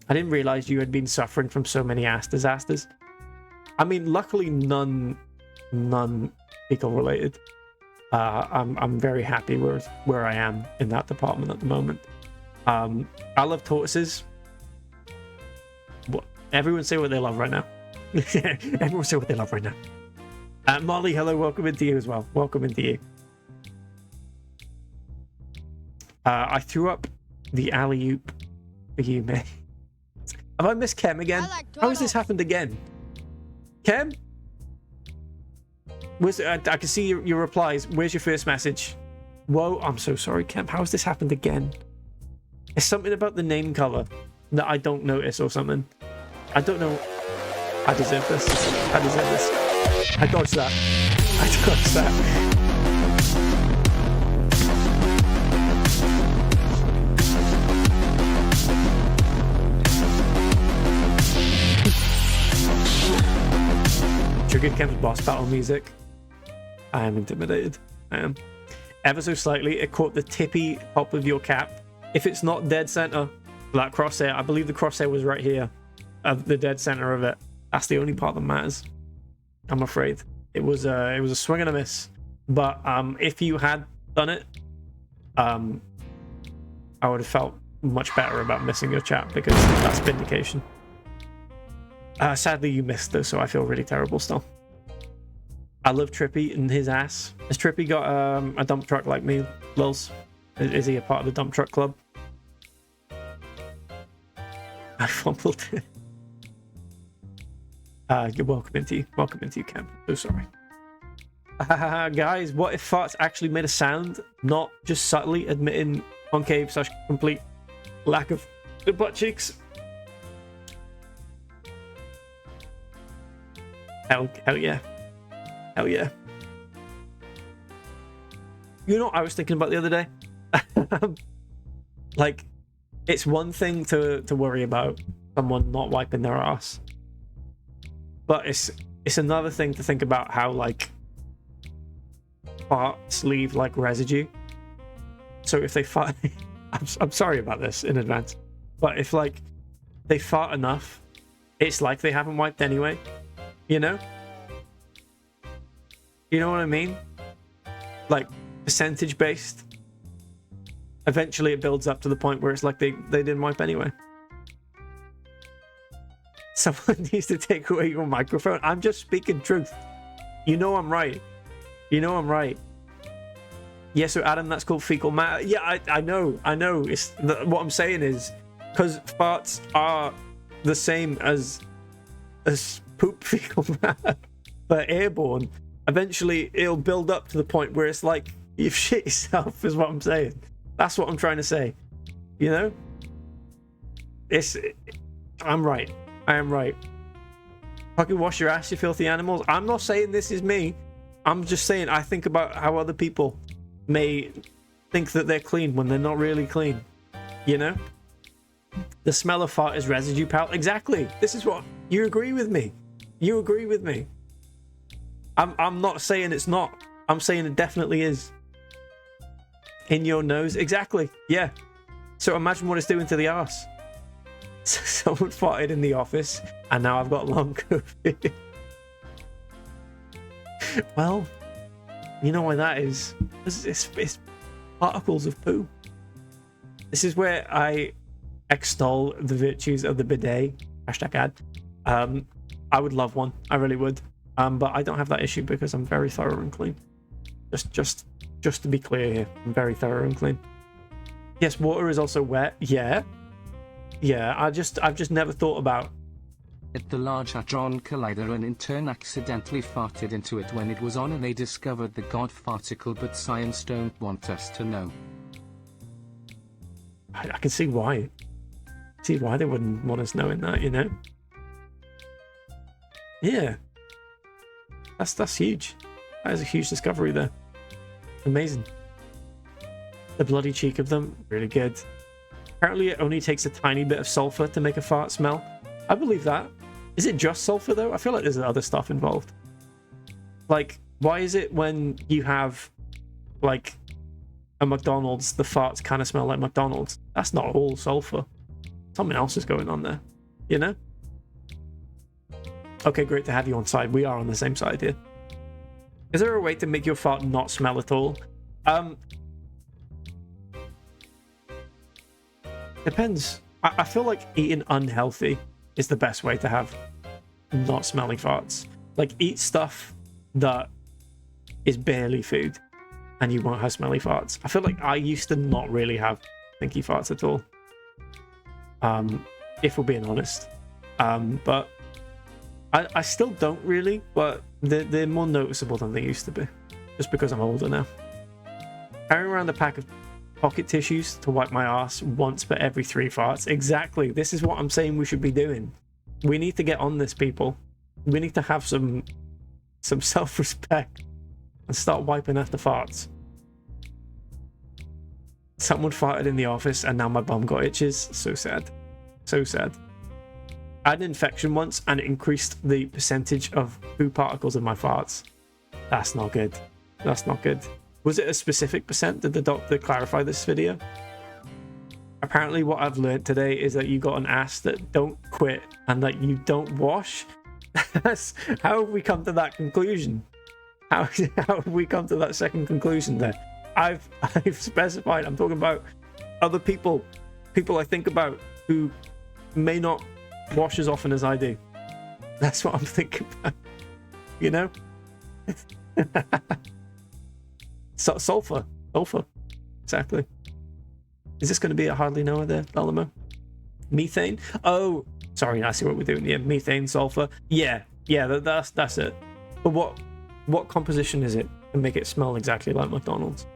I didn't realize you had been suffering from so many ass disasters. I mean, luckily none fecal related. I'm very happy with where I am in that department at the moment. I love tortoises. What? Everyone say what they love right now. Everyone say what they love right now. Molly, hello, welcome into you as well. Welcome into you. I threw up the alley-oop for you, May. Have I missed Kem again? How has this happened again? Kem? I can see your replies. Where's your first message? Whoa, I'm so sorry, Kem. How has this happened again? It's something about the name color that I don't notice or something. I don't know. I deserve this. I deserve this. I dodged that. I dodged that. Triggered Kem's boss battle music. I am intimidated. I am. Ever so slightly, it caught the tippy top of your cap. If it's not dead center, that crosshair, I believe the crosshair was right here. The dead center of it. That's the only part that matters. I'm afraid. It was a swing and a miss. But if you had done it, I would have felt much better about missing your chat because that's vindication. Sadly, you missed though, so I feel really terrible still. I love Trippy and his ass. Has Trippy got a dump truck like me, Lils? Is he a part of the dump truck club? I fumbled it. You're welcome into you. Welcome into you, Cam. So sorry. Guys, what if farts actually made a sound, not just subtly admitting concave / complete lack of the butt cheeks? Hell yeah. Hell yeah. You know what I was thinking about the other day? Like, it's one thing to worry about someone not wiping their ass. But it's another thing to think about how, like, farts leave, like, residue. So if they fart... I'm sorry about this in advance. But if, like, they fart enough, it's like they haven't wiped anyway. You know? You know what I mean? Like, percentage based. Eventually it builds up to the point where it's like they didn't wipe anyway. Someone needs to take away your microphone. I'm just speaking truth. You know I'm right. You know I'm right. Yeah, so Adam, that's called fecal matter. Yeah, I know. It's what I'm saying is, because farts are the same as poop fecal matter, but airborne, eventually it'll build up to the point where it's like you've shit yourself, is what I'm saying. That's what I'm trying to say. You know? I'm right. I am right. Fucking wash your ass, you filthy animals. I'm not saying this is me. I'm just saying I think about how other people may think that they're clean when they're not really clean. You know? The smell of fart is residue, pal. Exactly. This is what... You agree with me. You agree with me. I'm not saying it's not. I'm saying it definitely is. In your nose. Exactly. Yeah. So imagine what it's doing to the arse. Someone farted in the office and now I've got long COVID. Well, you know why that is. It's particles of poo. This is where I extol the virtues of the bidet. Hashtag ad. I would love one. I really would. But I don't have that issue because I'm very thorough and clean. Just to be clear here, I'm very thorough and clean. Yes, water is also wet. Yeah. I've just never thought about. At the Large Hadron Collider, an intern accidentally farted into it when it was on, and they discovered the god farticle, but science don't want us to know. I can see why. See why they wouldn't want us knowing that, you know? Yeah. That's huge. That is a huge discovery there. Amazing. The bloody cheek of them, really good. Apparently it only takes a tiny bit of sulfur to make a fart smell. I believe that. Is it just sulfur though? I feel like there's other stuff involved. Like, why is it when you have like a McDonald's, the farts kind of smell like McDonald's? That's not all sulfur. Something else is going on there, you know? Okay, great to have you on side. We are on the same side here. Is there a way to make your fart not smell at all? Depends. I feel like eating unhealthy is the best way to have not smelling farts. Like, eat stuff that is barely food and you won't have smelly farts. I feel like I used to not really have stinky farts at all. If we're being honest. But I still don't really, but they're more noticeable than they used to be. Just because I'm older now. Carrying around a pack of pocket tissues to wipe my ass once per every 3 farts. Exactly. This is what I'm saying we should be doing. We need to get on this, people. We need to have some self-respect and start wiping after farts. Someone farted in the office and now my bum got itches. So sad. So sad. I had an infection once and it increased the percentage of poo particles in my farts. That's not good. That's not good. Was it a specific percent? Did the doctor clarify this video? Apparently what I've learned today is that you got an ass that don't quit and that you don't wash. How have we come to that conclusion? How have we come to that second conclusion there? I've specified, I'm talking about other people I think about who may not wash as often as I do. That's what I'm thinking about, you know? Sulfur, exactly. Is this going to be a hardly knower there, Alamo? Methane? Oh, sorry, I see what we're doing here. Methane, sulfur. Yeah, that's it. But what composition is it to make it smell exactly like McDonald's?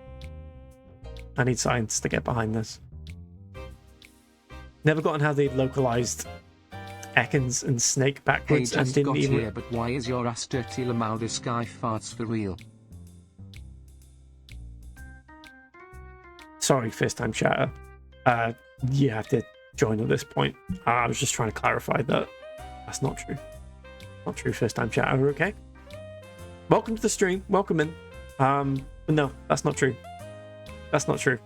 I need science to get behind this. Never gotten how they localized Ekans and Snake backwards and didn't even... Here, but why is your ass dirty, Lamau? This guy farts for real. Sorry, first time chatter. You have to join at this point. I was just trying to clarify that that's not true. Not true, first time chatter, okay? Welcome to the stream. Welcome in. But no, that's not true. That's not true.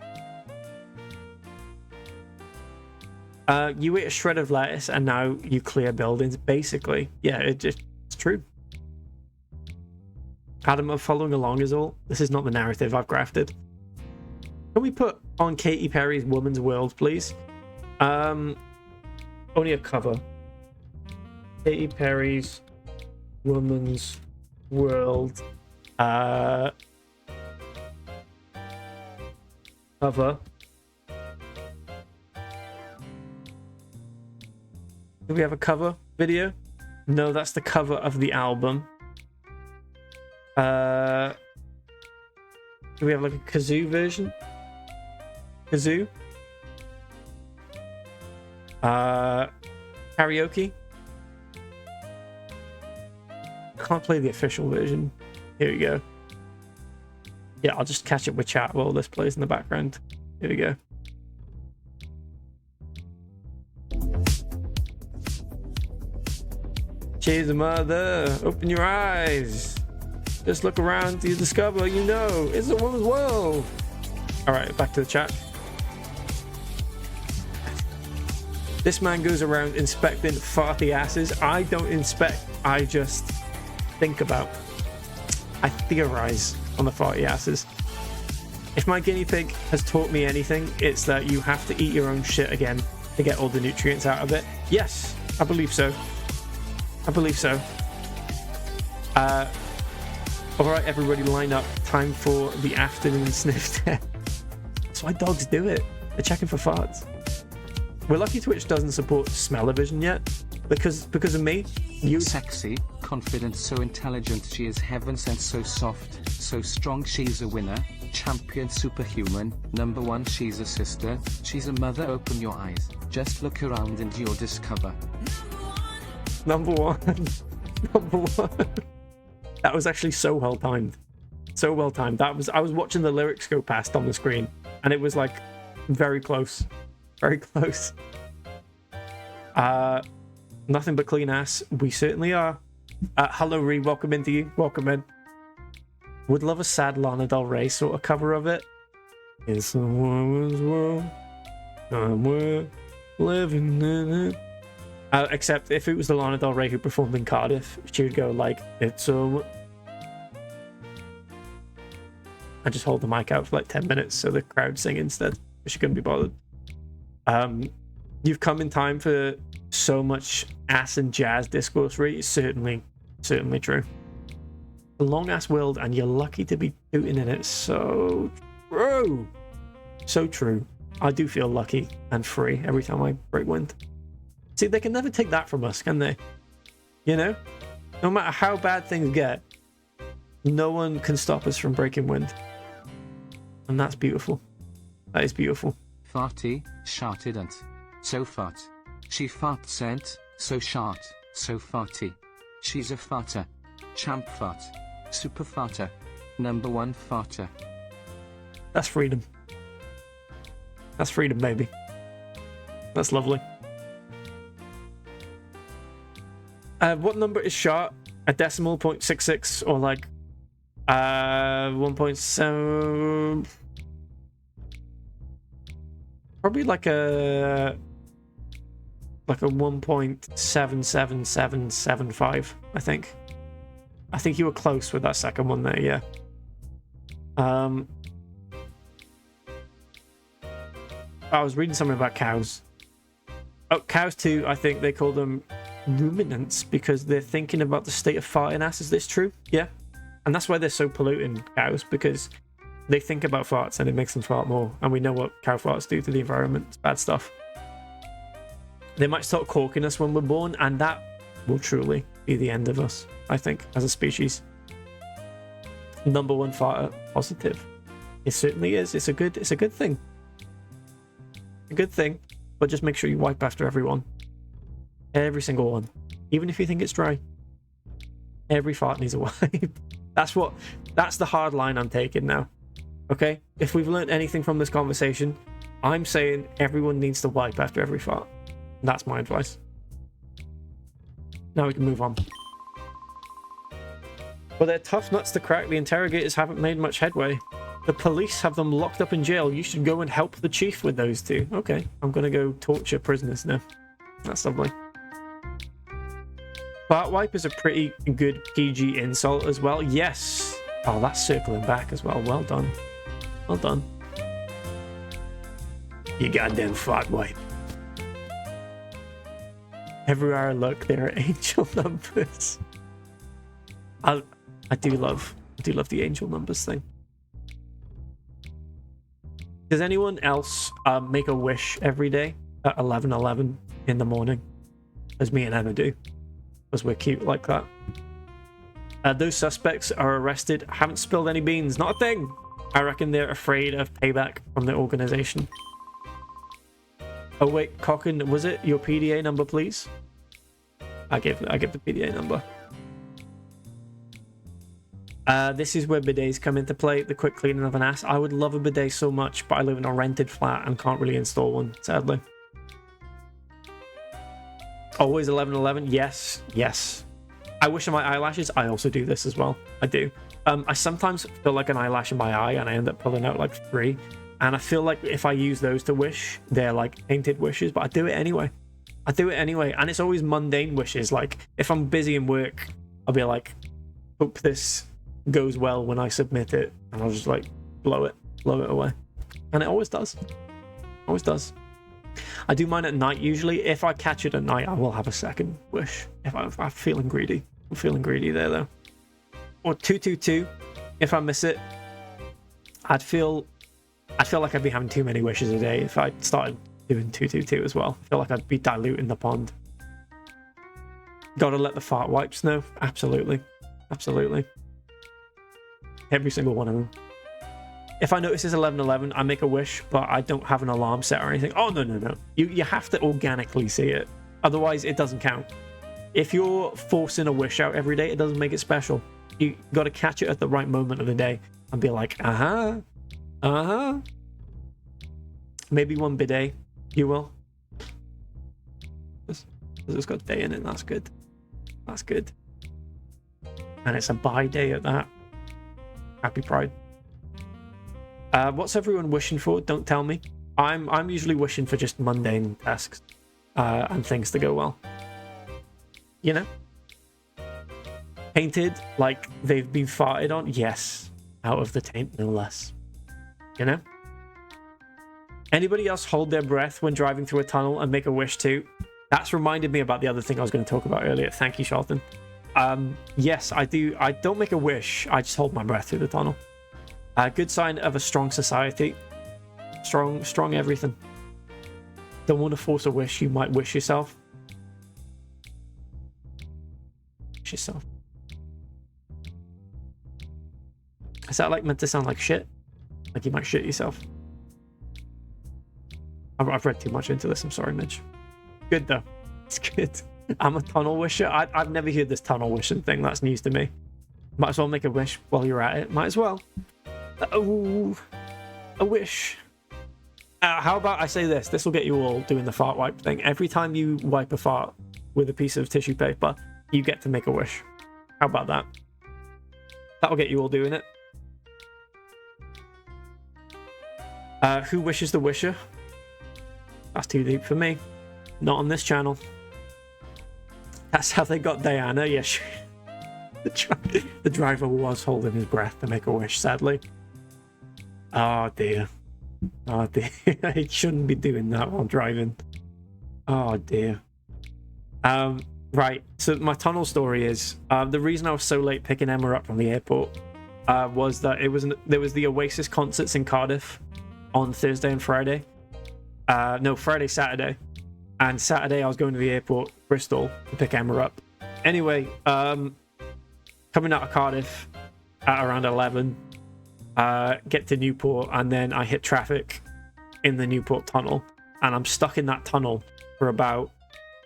You ate a shred of lettuce and now you clear buildings. Basically, yeah, it's true. Adam, I'm following along is all. This is not the narrative I've crafted. Can we put on Katy Perry's Woman's World, please? Only a cover. Katy Perry's Woman's World. Cover. Do we have a cover video? No, that's the cover of the album. Do we have like a kazoo version? Kazoo? Karaoke? Can't play the official version. Here we go. Yeah, I'll just catch up with chat while this plays in the background. Here we go. Cheers, mother. Open your eyes. Just look around, you discover, you know, it's a woman's world. All right, back to the chat. This man goes around inspecting farty asses. I don't inspect, I just think about. I theorize on the farty asses. If my guinea pig has taught me anything, it's that you have to eat your own shit again to get all the nutrients out of it. Yes, I believe so. I believe so. All right, everybody line up. Time for the afternoon sniff test. That's why dogs do it. They're checking for farts. We're lucky Twitch doesn't support smell-o-vision yet. Because of me, you... Sexy, confident, so intelligent, she is heaven sent, so soft, so strong, she's a winner, champion, superhuman, number one, she's a sister, she's a mother, open your eyes, just look around and you'll discover. Number one. Number one. That was actually so well timed. So well timed. I was watching the lyrics go past on the screen and it was like very close. Very close. Nothing but clean ass. We certainly are. Hello, Ree. Welcome into you. Welcome in. Would love a sad Lana Del Rey sort of cover of it. It's a woman's world. We're living in it. Except if it was the Lana Del Rey who performed in Cardiff, she would go like, it's a... I just hold the mic out for like 10 minutes so the crowd sing instead. She couldn't be bothered. You've come in time for so much ass and jazz discourse, right? Certainly true. A long ass world, and you're lucky to be shooting in it. So true. So true. I do feel lucky and free every time I break wind. See, they can never take that from us, can they? You know? No matter how bad things get, no one can stop us from breaking wind. And that's beautiful. That is beautiful. Farty, sharted and so fart. She fart sent, so shart, so farty. She's a farter. Champ fart. Super farter. Number one farter. That's freedom. That's freedom, baby. That's lovely. What number is short? A decimal, 0.66, or like 1.7? Probably like a 1.77775, I think. I think you were close with that second one there, yeah. I was reading something about cows. Oh, cows too, I think they call them ruminants because they're thinking about the state of farting ass. Is this true? Yeah. And that's why they're so polluting, cows, because they think about farts and it makes them fart more. And we know what cow farts do to the environment. It's bad stuff. They might start corking us when we're born, and that will truly be the end of us, I think, as a species. Number one farter, positive. It certainly is. It's a good thing. A good thing, but just make sure you wipe after everyone. Every single one. Even if you think it's dry. Every fart needs a wipe. That's the hard line I'm taking now. Okay? If we've learned anything from this conversation, I'm saying everyone needs to wipe after every fart. That's my advice. Now we can move on. But they're tough nuts to crack. The interrogators haven't made much headway. The police have them locked up in jail. You should go and help the chief with those two. Okay, I'm gonna go torture prisoners now. That's lovely. Fart wipe is a pretty good PG insult as well. Yes. Oh, that's circling back as well. Well done. Well done. You goddamn fart wipe. Everywhere I look, there are angel numbers. I do love the angel numbers thing. Does anyone else make a wish every day at 11:11 in the morning, as me and Emma do, because we're cute like that? Those suspects are arrested. Haven't spilled any beans. Not a thing. I reckon they're afraid of payback from the organization. Oh wait, Cocken, was it your PDA number, please? I give the PDA number. This is where bidets come into play, the quick cleaning of an ass. I would love a bidet so much, but I live in a rented flat and can't really install one, sadly. Always 11:11. Yes, yes. I wish on my eyelashes. I also do this as well. I do. I sometimes feel like an eyelash in my eye and I end up pulling out like 3. And I feel like if I use those to wish, they're like painted wishes, but I do it anyway. I do it anyway. And it's always mundane wishes. Like if I'm busy in work, I'll be like, hope this goes well when I submit it. And I'll just like blow it away. And it always does. Always does. I do mine at night usually. If I catch it at night, I will have a second wish. If I'm feeling greedy. I'm feeling greedy there though. Or 222. If I miss it, I'd feel like I'd be having too many wishes a day if I started doing 222 as well. I feel like I'd be diluting the pond. Gotta let the fart wipes know. Absolutely. Absolutely. Every single one of them. If I notice it's 11:11, I make a wish, but I don't have an alarm set or anything. Oh, no. You have to organically see it. Otherwise, it doesn't count. If you're forcing a wish out every day, it doesn't make it special. You got to catch it at the right moment of the day and be like, maybe one bidet. You will. It's got day in it. That's good. That's good. And it's a buy day at that. Happy Pride. What's everyone wishing for? Don't tell me. I'm usually wishing for just mundane tasks and things to go well. You know? Painted like they've been farted on? Yes. Out of the taint, no less. You know? Anybody else hold their breath when driving through a tunnel and make a wish too? That's reminded me about the other thing I was going to talk about earlier. Thank you, Charlton. Yes, I do. I don't make a wish. I just hold my breath through the tunnel. A good sign of a strong society. Strong everything. Don't want to force a wish. You might wish yourself. Wish yourself. Is that like meant to sound like shit? Like you might shit yourself? I've read too much into this. I'm sorry, Midge. Good though. It's good. I'm a tunnel wisher. I've never heard this tunnel wishing thing. That's news to me. Might as well make a wish while you're at it. Might as well. Oh, a wish. How about I say this? This will get you all doing the fart wipe thing. Every time you wipe a fart with a piece of tissue paper, you get to make a wish. How about that? That'll get you all doing it. Who wishes the wisher? That's too deep for me. Not on this channel. That's how they got Diana. Yes. The driver was holding his breath to make a wish, sadly. Oh dear. Oh dear. He shouldn't be doing that while driving. Oh dear. Right. So my tunnel story is the reason I was so late picking Emma up from the airport was that there was the Oasis concerts in Cardiff on Thursday and Friday. No, Friday, Saturday. And Saturday I was going to the airport, Bristol, to pick Emma up. Anyway, coming out of Cardiff at around 11, get to Newport, and then I hit traffic in the Newport tunnel, and I'm stuck in that tunnel for about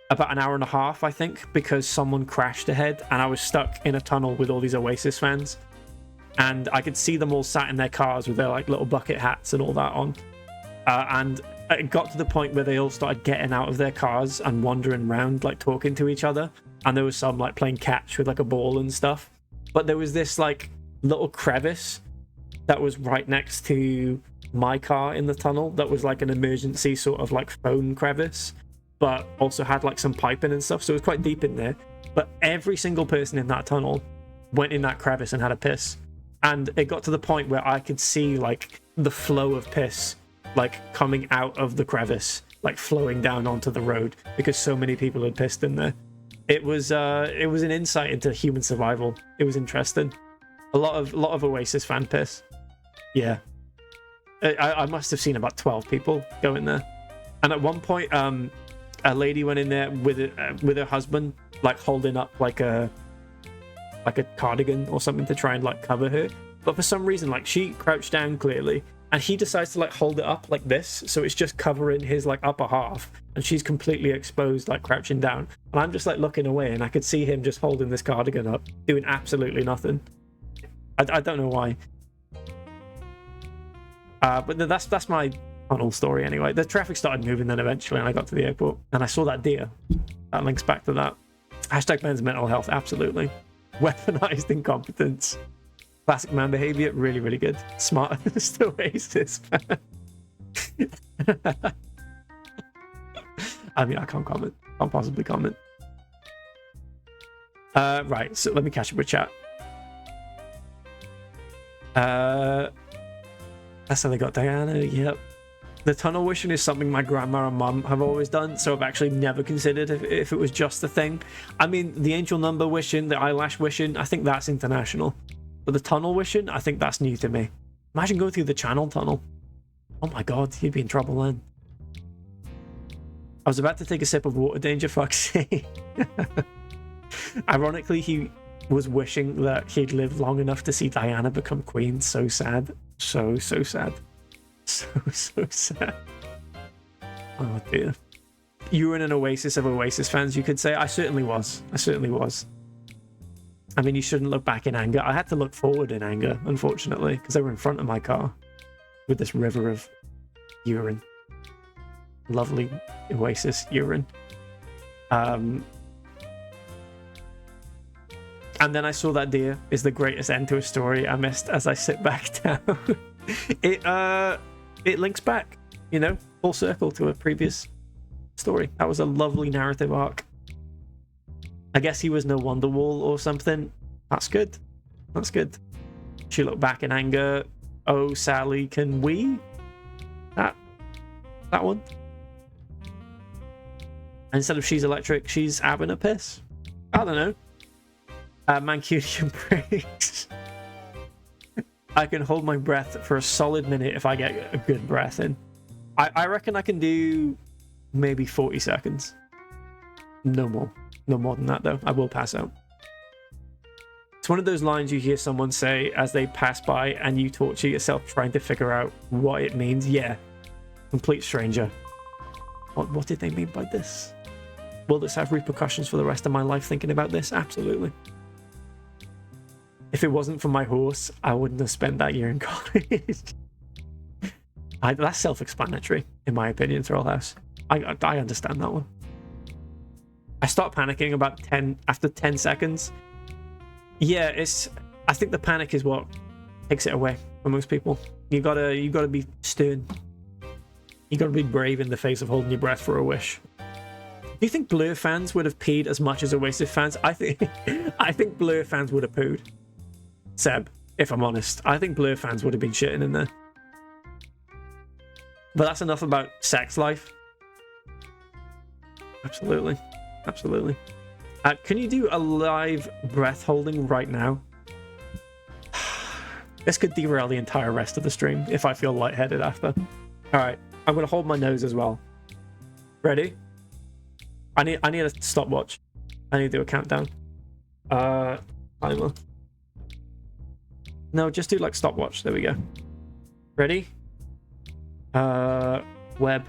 an hour and a half, I think, because someone crashed ahead, and I was stuck in a tunnel with all these Oasis fans, and I could see them all sat in their cars with their like little bucket hats and all that on, and it got to the point where they all started getting out of their cars and wandering around, like talking to each other, and there was some like playing catch with like a ball and stuff, but there was this like little crevice that was right next to my car in the tunnel that was like an emergency sort of like phone crevice, but also had like some piping and stuff, so it was quite deep in there. But every single person in that tunnel went in that crevice and had a piss, and it got to the point where I could see like the flow of piss like coming out of the crevice, like flowing down onto the road, because so many people had pissed in there. It was an insight into human survival. It was interesting. A lot of Oasis fan piss. Yeah, I must have seen about 12 people go in there, and at one point a lady went in there with her husband, like holding up like a cardigan or something to try and like cover her, but for some reason like she crouched down clearly, and he decides to like hold it up like this, so it's just covering his like upper half, and she's completely exposed, like crouching down, and I'm just like looking away, and I could see him just holding this cardigan up, doing absolutely nothing. I don't know why. But that's my tunnel story anyway. The traffic started moving then eventually, and I got to the airport, and I saw that deer. That links back to that. Hashtag men's mental health, absolutely. Weaponized incompetence. Classic man behavior, really, really good. Smartest Oasis fan. I mean, I can't comment. Can't possibly comment. Right, so let me catch up with chat. That's how they got Diana. Yep. The tunnel wishing is something my grandma and mum have always done, so I've actually never considered if it was just a thing. I mean, the angel number wishing, the eyelash wishing, I think that's international. But the tunnel wishing, I think that's new to me. Imagine going through the channel tunnel. Oh my god, you'd be in trouble then. I was about to take a sip of water, danger, fuck's sake. Ironically, he was wishing that he'd lived long enough to see Diana become queen. So sad. So sad. So sad. Oh dear. You were in an oasis of Oasis fans, you could say. I certainly was. I mean, you shouldn't look back in anger. I had to look forward in anger, unfortunately, because they were in front of my car with this river of urine. lovely Oasis urine. And then I saw that deer is the greatest end to a story I missed as I sit back down. It links back, you know, full circle to a previous story. That was a lovely narrative arc. I guess he was no Wonderwall or something. That's good. That's good. She looked back in anger. Oh, Sally, can we? That one. Instead of she's electric, she's having a piss. I don't know. Mancunian breaks. I can hold my breath for a solid minute if I get a good breath in. I reckon I can do maybe 40 seconds. No more. No more than that, though. I will pass out. It's one of those lines you hear someone say as they pass by and you torture yourself trying to figure out what it means. Yeah. Complete stranger. What did they mean by this? Will this have repercussions for the rest of my life thinking about this? Absolutely. If it wasn't for my horse, I wouldn't have spent that year in college. That's self-explanatory, in my opinion, Trollhouse. I understand that one. I start panicking about after 10 seconds. Yeah, I think the panic is what takes it away for most people. You gotta be stern. You gotta be brave in the face of holding your breath for a wish. Do you think Blur fans would have peed as much as Oasis fans? I think Blur fans would have pooed. Seb, if I'm honest, I think Blur fans would have been shitting in there. But that's enough about sex life. Absolutely. Absolutely. Can you do a live breath holding right now? This could derail the entire rest of the stream if I feel lightheaded after. Alright, I'm going to hold my nose as well. Ready? I need a stopwatch. I need to do a countdown. Timer. No, just do like stopwatch. There we go. Ready? Web.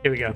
Here we go.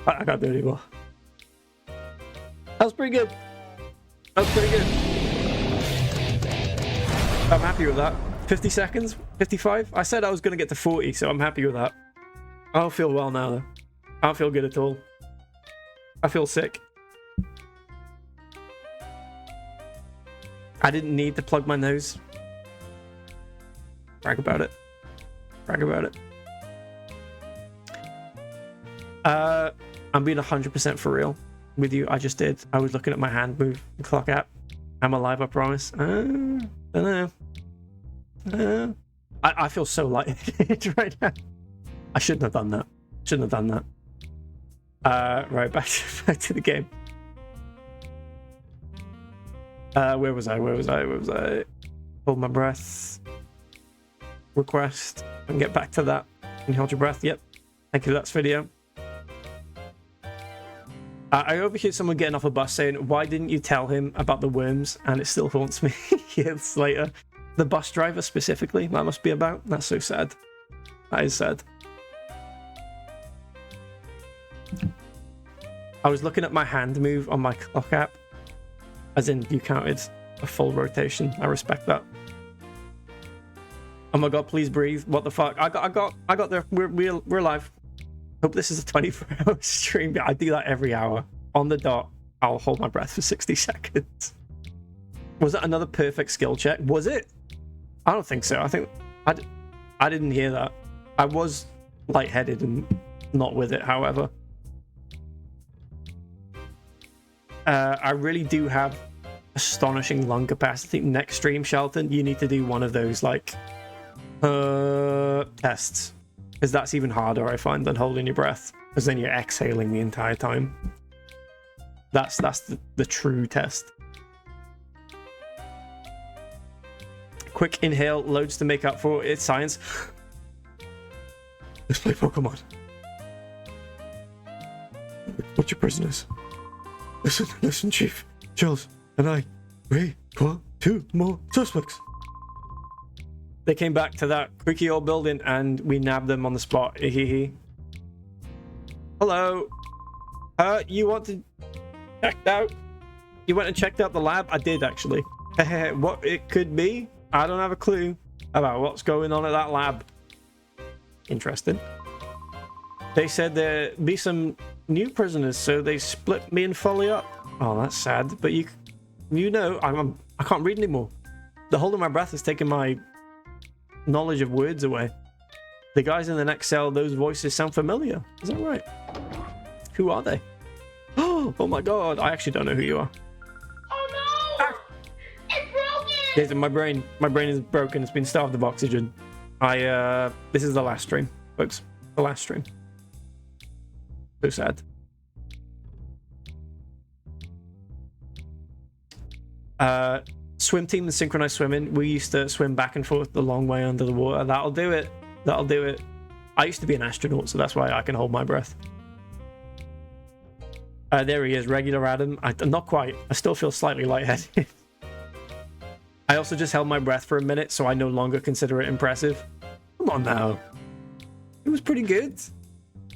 I can't do it anymore. That was pretty good. That was pretty good. I'm happy with that. 50 seconds? 55? I said I was going to get to 40, so I'm happy with that. I don't feel well now, though. I don't feel good at all. I feel sick. I didn't need to plug my nose. Brag about it. Brag about it. I'm being 100% for real with you. I just did. I was looking at my hand move the clock app. I'm alive, I promise. I don't know. I feel so lightheaded right now. I shouldn't have done that. Shouldn't have done that. Right, back to the game. Where was I? Hold my breath. Request. And get back to that. Can you hold your breath? Yep. Thank you, that's video. I overheard someone getting off a bus saying, why didn't you tell him about the worms? And it still haunts me years later. The bus driver specifically, that must be about. That's so sad. That is sad. I was looking at my hand move on my clock app. As in, you counted a full rotation. I respect that. Oh my god, please breathe. What the fuck? I got there. We're live. Hope this is a 24-hour stream. I do that every hour. On the dot, I'll hold my breath for 60 seconds. Was that another perfect skill check? Was it? I don't think so. I think I didn't hear that. I was lightheaded and not with it, however. I really do have astonishing lung capacity. Next stream, Shelton, you need to do one of those like tests, because that's even harder, I find, than holding your breath, because then you're exhaling the entire time. That's the true test. Quick inhale, loads to make up for its science. Let's play Pokemon. What's your prisoners? Listen, Chief. Chills and I caught 2 more suspects. They came back to that creaky old building and we nabbed them on the spot. Hello. You want to check out? You went and checked out the lab? I did, actually. What it could be? I don't have a clue about what's going on at that lab. Interesting. They said there'd be some new prisoners, so they split me and Folly up. Oh, that's sad. But you know, I can't read anymore. The holding my breath has taken my knowledge of words away. The guys in the next cell, those voices sound familiar. Is that right? Who are they? Oh my god, I actually don't know who you are. Oh no! Ah. It's broken! Yes, my brain is broken. It's been starved of oxygen. This is the last stream, folks. The last stream. So sad. Swim team and synchronized swimming. We used to swim back and forth the long way under the water. That'll do it. That'll do it. I used to be an astronaut, so that's why I can hold my breath. There he is, regular Adam. Not quite. I still feel slightly lightheaded. I also just held my breath for a minute, so I no longer consider it impressive. Come on now. It was pretty good.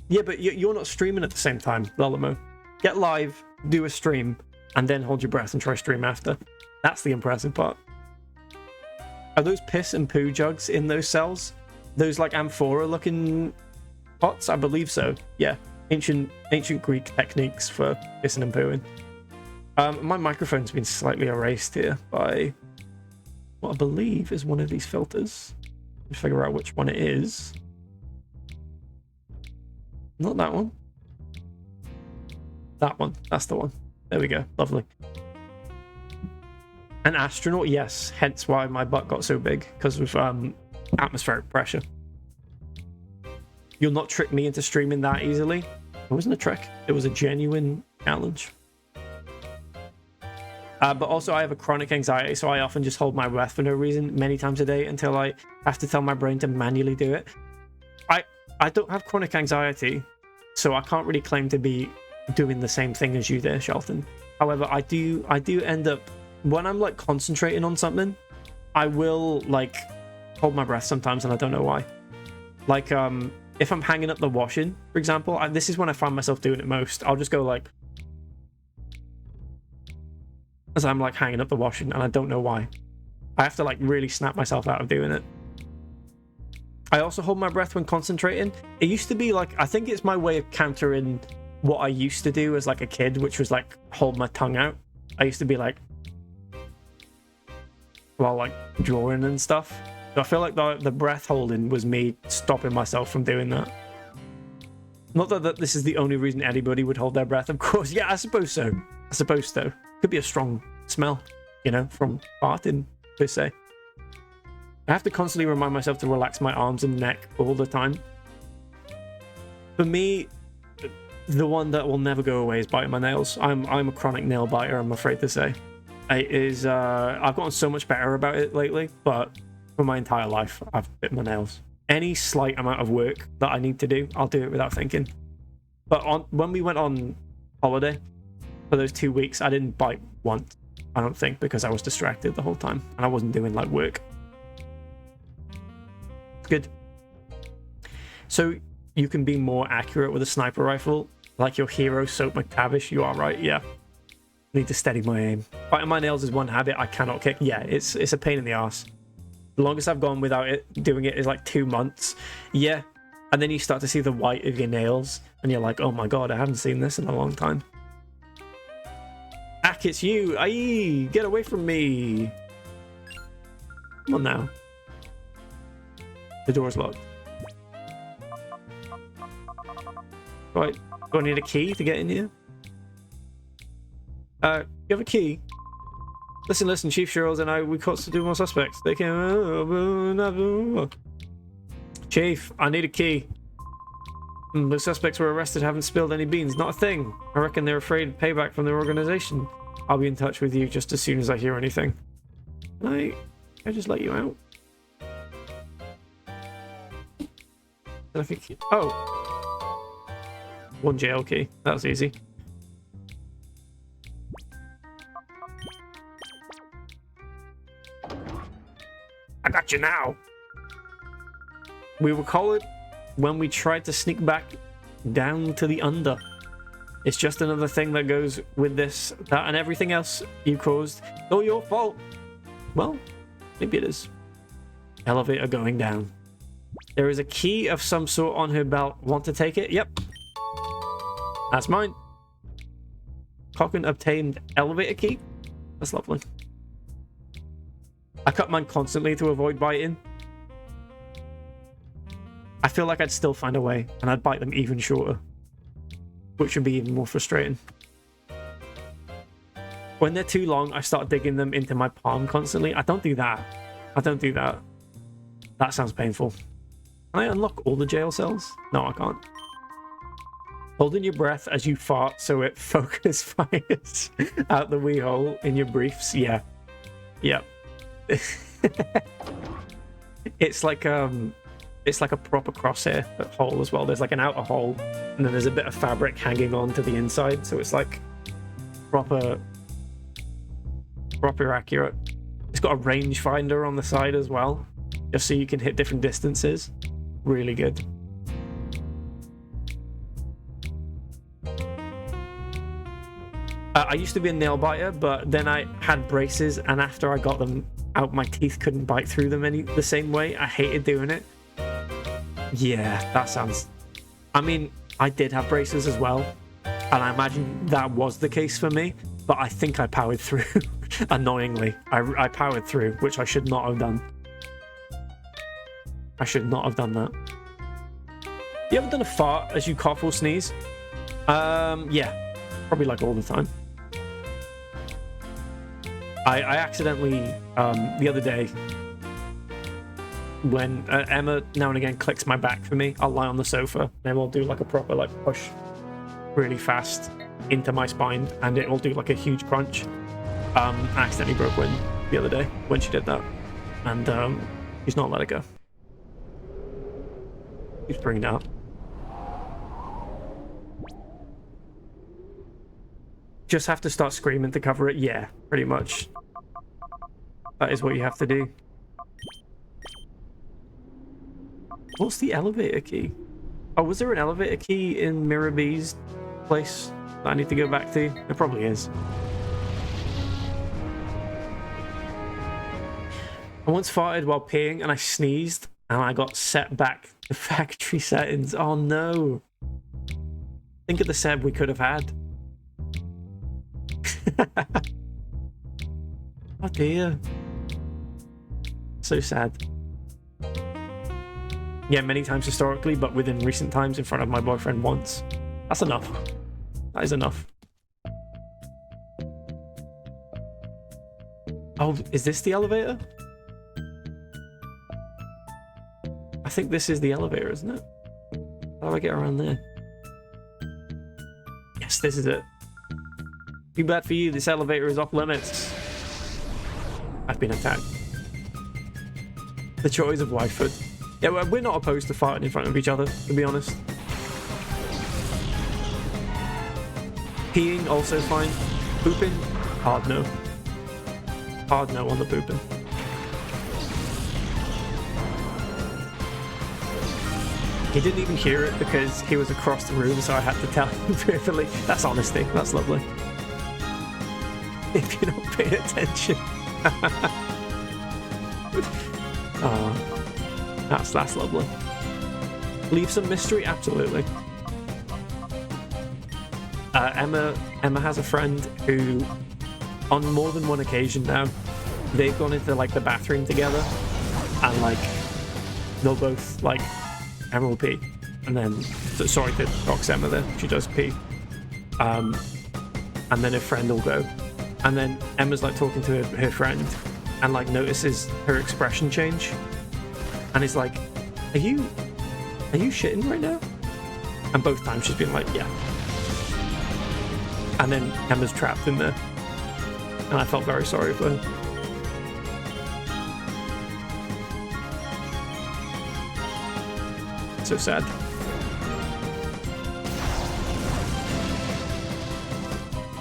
Yeah, but you're not streaming at the same time, Lolamo. Get live, do a stream, and then hold your breath and try stream after. That's the impressive part. Are those piss and poo jugs in those cells? Those like amphora looking pots? I believe so. Yeah. Ancient Greek techniques for pissing and pooing. My microphone's been slightly erased here by what I believe is one of these filters. Let's figure out which one it is. Not that one. That one. That's the one. There we go. Lovely. An astronaut, yes. Hence why my butt got so big, because of atmospheric pressure. You'll not trick me into streaming that easily. It wasn't a trick. It was a genuine challenge. But also I have a chronic anxiety, so I often just hold my breath for no reason many times a day until I have to tell my brain to manually do it. I don't have chronic anxiety, so I can't really claim to be doing the same thing as you there, Shelton. However, I do end up, when I'm like concentrating on something, I will like hold my breath sometimes, and I don't know why. Like if I'm hanging up the washing, for example, this is when I find myself doing it most. I'll just go like, as I'm like hanging up the washing, and I don't know why. I have to like really snap myself out of doing it. I also hold my breath when concentrating. It used to be like, I think it's my way of countering what I used to do as like a kid, which was like hold my tongue out. I used to be like, while like drawing and stuff. So I feel like the breath holding was me stopping myself from doing that. Not that this is the only reason anybody would hold their breath, of course. Yeah, I suppose so. I suppose so. Could be a strong smell, you know, from farting, per se. I have to constantly remind myself to relax my arms and neck all the time. For me, the one that will never go away is biting my nails. I'm a chronic nail biter, I'm afraid to say. I've gotten so much better about it lately, but for my entire life, I've bit my nails. Any slight amount of work that I need to do, I'll do it without thinking. But when we went on holiday for those 2 weeks, I didn't bite once, I don't think, because I was distracted the whole time and I wasn't doing like work. It's good. So you can be more accurate with a sniper rifle, like your hero Soap McTavish. You are right, yeah. Need to steady my aim. Biting my nails is one habit I cannot kick. Yeah, it's a pain in the ass. The longest I've gone without doing it is like 2 months. Yeah, and then you start to see the white of your nails, and you're like, oh my god, I haven't seen this in a long time. Ack, it's you! Aye, get away from me! Come on now. The door's locked. Right, do I need a key to get in here? You have a key? Listen, Chief Shirls and I, we caught two more suspects. They came... Chief, I need a key. The suspects were arrested, haven't spilled any beans. Not a thing. I reckon they're afraid of payback from their organization. I'll be in touch with you just as soon as I hear anything. Can I just let you out? I think... Oh. One jail key. That was easy. I got you now. We will call it when we tried to sneak back down to the under. It's just another thing that goes with this, that, and everything else you caused. All your fault. Well, maybe it is. Elevator going down. There is a key of some sort on her belt. Want to take it? Yep. That's mine. Cochrane obtained elevator key. That's lovely. I cut mine constantly to avoid biting. I feel like I'd still find a way, and I'd bite them even shorter, which would be even more frustrating. When they're too long, I start digging them into my palm constantly. I don't do that. I don't do that. That sounds painful. Can I unlock all the jail cells? No, I can't. Holding your breath as you fart so it focus fires out the wee hole in your briefs. Yeah. Yep. It's like a proper crosshair hole as well. There's like an outer hole, and then there's a bit of fabric hanging on to the inside, so it's like proper accurate. It's got a rangefinder on the side as well, just so you can hit different distances. Really good. I used to be a nail biter, but then I had braces, and after I got them out, my teeth couldn't bite through them the same way. I hated doing it. Yeah, that sounds... I mean, I did have braces as well, and I imagine that was the case for me, but I think I powered through. Annoyingly. I powered through, which I should not have done. I should not have done that. You ever done a fart as you cough or sneeze? Yeah. Probably like all the time. I accidentally, the other day, when Emma now and again clicks my back for me, I'll lie on the sofa, and I'll do like a proper like push really fast into my spine, and it will do like a huge crunch. I accidentally broke wind the other day when she did that, and she's not let it go. Keeps bringing it up. Just have to start screaming to cover it. Yeah, pretty much. That is what you have to do. What's the elevator key? Oh, was there an elevator key in Mirror B's place that I need to go back to? There probably is. I once farted while peeing and I sneezed and I got set back to factory settings. Oh no. Think of the Seb we could have had. Oh dear. So sad. Yeah, many times historically, but within recent times in front of my boyfriend once. That's enough. That is enough. Oh, is this the elevator? I think this is the elevator, isn't it? How do I get around there? Yes, this is it. Too bad for you, this elevator is off limits. I've been attacked. The joys of wifehood. Yeah, we're not opposed to farting in front of each other, to be honest. Peeing, also fine. Pooping, hard no. Hard no on the pooping. He didn't even hear it because he was across the room, so I had to tell him verbally. That's honesty. That's lovely. If you don't pay attention. Oh, that's lovely. Leave some mystery, absolutely. Emma has a friend who, on more than one occasion now, they've gone into like the bathroom together, and like they'll both like Emma will pee, and then sorry to box Emma there, she does pee. and then her friend will go, and then Emma's like talking to her friend, and like notices her expression change, and is like, are you shitting right now? And both times she's been like, yeah. And then Emma's trapped in there, and I felt very sorry for her. So sad.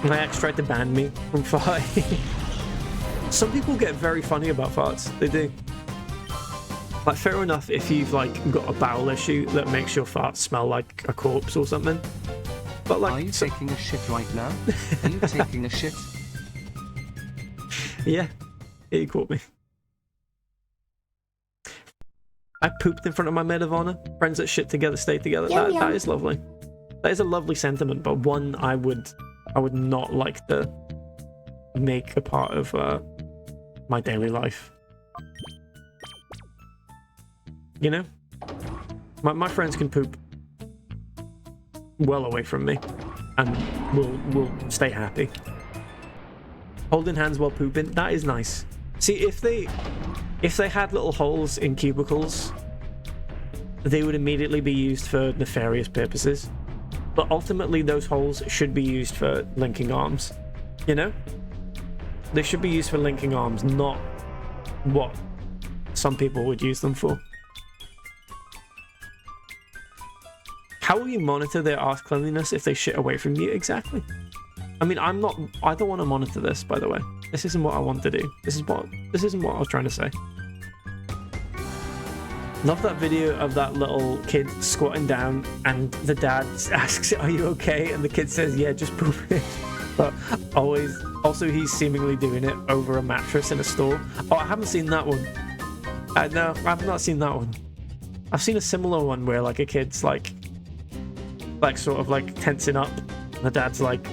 My ex tried to ban me from farting. Some people get very funny about farts. They do. Like, fair enough if you've like got a bowel issue that makes your farts smell like a corpse or something. But like, are you taking a shit right now? Are you taking a shit? Yeah, you caught me. I pooped in front of my maid of honor. Friends that shit together stay together. That is lovely. That is a lovely sentiment, but one I would not like to make a part of my daily life. You know, my friends can poop well away from me, and we'll stay happy. Holding hands while pooping, that is nice. See, if they had little holes in cubicles, they would immediately be used for nefarious purposes. But ultimately, those holes should be used for linking arms. You know? They should be used for linking arms, not what some people would use them for. How will you monitor their arse cleanliness if they shit away from you? Exactly. I mean, I don't want to monitor this, by the way. This isn't what I want to do. This isn't what I was trying to say. Love that video of that little kid squatting down and the dad asks, are you okay? And the kid says, yeah, just poop it. But also he's seemingly doing it over a mattress in a store. Oh, I haven't seen that one. No, I've not seen that one. I've seen a similar one where like a kid's like sort of like tensing up. And the dad's like,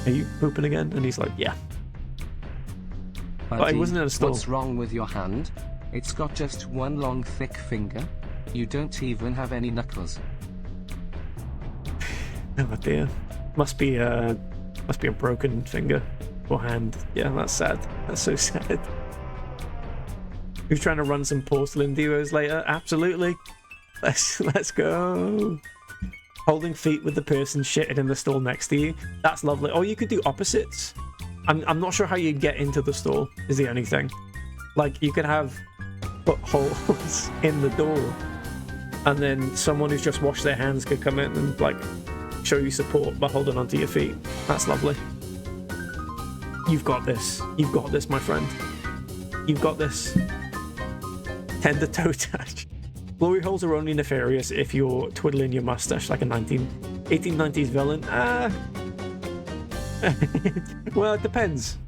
are you pooping again? And he's like, yeah. But it wasn't in a store. What's wrong with your hand? It's got just one long thick finger. You don't even have any knuckles. Oh dear. Must be a broken finger or hand. Yeah, that's sad. That's so sad. Who's trying to run some porcelain duos later? Absolutely. Let's go. Holding feet with the person shitting in the stall next to you. That's lovely. Or you could do opposites. I'm not sure how you get into the stall is the only thing. Like, you could have put holes in the door, and then someone who's just washed their hands could come in and like show you support by holding onto your feet. That's lovely. You've got this. You've got this, my friend. You've got this. Tender toe touch. Glory holes are only nefarious if you're twiddling your mustache like a 1890s villain. Well, it depends.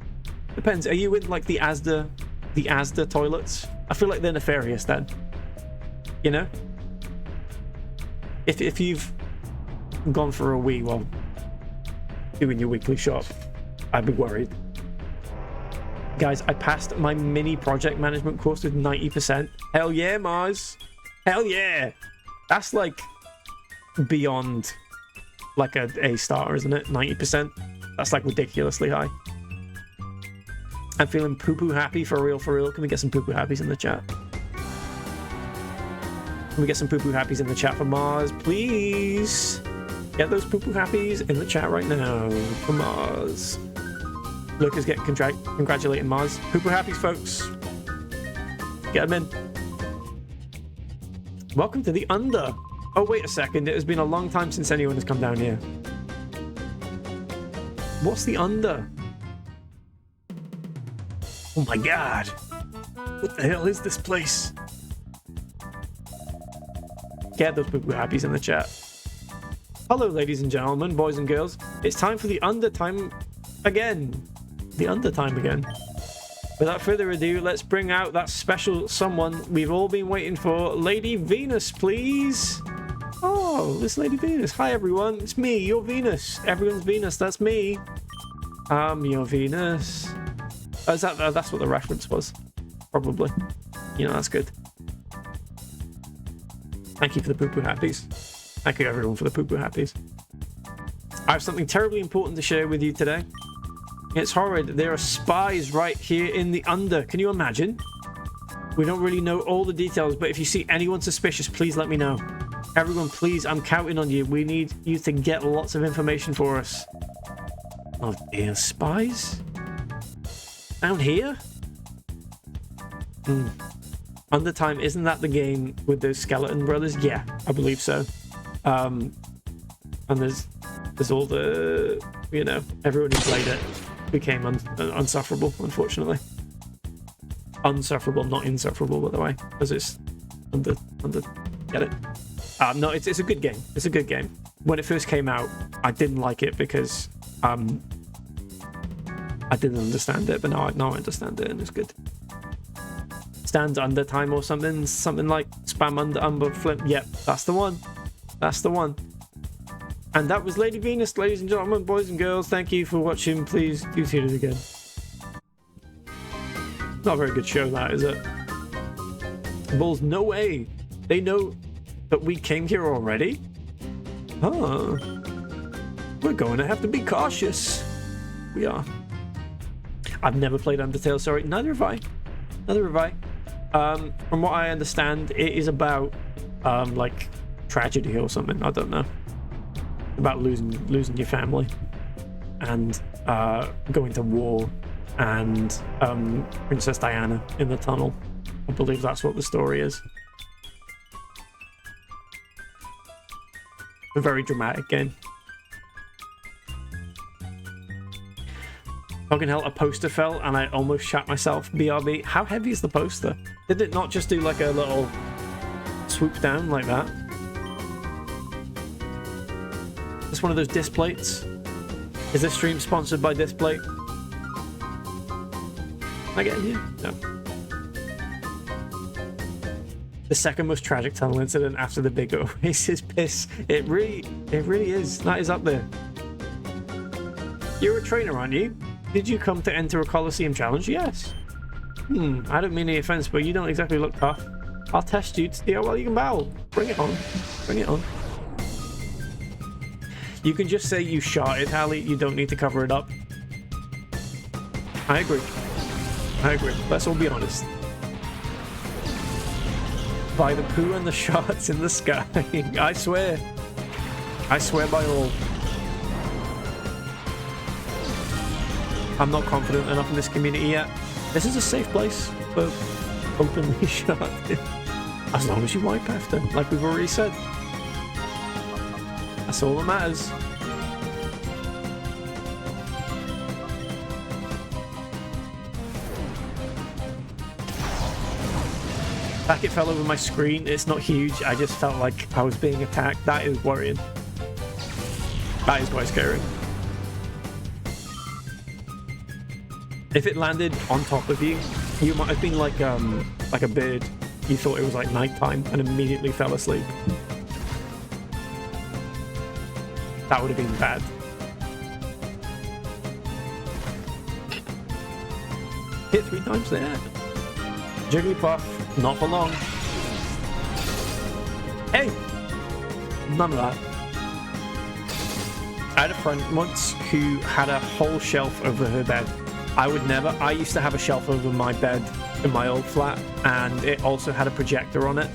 Depends. Are you in like the Asda toilets? I feel like they're nefarious then. You know? If you've gone for a wee while doing your weekly shop, I'd be worried. Guys, I passed my mini project management course with 90%. Hell yeah, Mars. Hell yeah. That's like beyond like a A-star, isn't it? 90%. That's like ridiculously high. I'm feeling poo-poo happy for real, for real. Can we get some poo-poo happies in the chat? Can we get some poo-poo happies in the chat for Mars, please? Get those poo-poo happies in the chat right now for Mars. Lucas getting congratulating Mars. Poo-poo happies, folks. Get them in. Welcome to the Under. Oh, wait a second. It has been a long time since anyone has come down here. What's the Under? Oh my god. What the hell is this place? Get those poo-poo happies in the chat. Hello, ladies and gentlemen, boys and girls. It's time for the Under time again. The Under time again. Without further ado, let's bring out that special someone we've all been waiting for. Lady Venus, please. Oh, this Lady Venus. Hi, everyone. It's me, your Venus. Everyone's Venus. That's me. I'm your Venus. Oh, that's what the reference was. Probably. You know, that's good. Thank you for the poo-poo happies. Thank you, everyone, for the poo-poo happies. I have something terribly important to share with you today. It's horrid. There are spies right here in the Under. Can you imagine? We don't really know all the details, but if you see anyone suspicious, please let me know. Everyone, please, I'm counting on you. We need you to get lots of information for us. Oh dear, spies? Down here? Under Time, isn't that the game with those skeleton brothers? Yeah, I believe so. And there's all the, you know, everyone who played it became unsufferable, unfortunately. Unsufferable, not insufferable, by the way, because it's under. Get it? No, it's a good game. It's a good game. When it first came out, I didn't like it because I didn't understand it, but now I understand it and it's good. Stands Under Time or something like spam under flip. Yep, that's the one. That's the one. And that was Lady Venus, ladies and gentlemen, boys and girls. Thank you for watching. Please do tune in again. Not a very good show, that, is it? Bulls, no way. They know that we came here already? Huh. We're going to have to be cautious. We are. I've never played Undertale, sorry. Neither have I. Neither have I. From what I understand, it is about, like, tragedy or something. I don't know. About losing your family and going to war and Princess Diana in the tunnel. I believe that's what the story is. A very dramatic game. Fucking hell, a poster fell and I almost shat myself. BRB. How heavy is the poster? Did it not just do like a little swoop down like that? It's one of those disc plates. Is this stream sponsored by disc plate? Can I get in here? No. The second most tragic tunnel incident after the big Oasis piss. It really is. That is up there. You're a trainer, aren't you? Did you come to enter a Colosseum challenge? Yes. I don't mean any offense, but you don't exactly look tough. I'll test you to see how well you can battle. Bring it on. Bring it on. You can just say you shot it, Hallie. You don't need to cover it up. I agree. I agree. Let's all be honest. By the poo and the shots in the sky. I swear. I swear by all. I'm not confident enough in this community yet. This is a safe place for openly shot. As long as you wipe after, like we've already said. That's all that matters. Packet fell over my screen. It's not huge. I just felt like I was being attacked. That is worrying. That is quite scary. If it landed on top of you, you might have been like a bird. You thought it was like nighttime and immediately fell asleep. That would have been bad. Hit 3 times there. Jigglypuff, not for long. Hey! None of that. I had a friend once who had a whole shelf over her bed. I would never. I used to have a shelf over my bed in my old flat, and it also had a projector on it.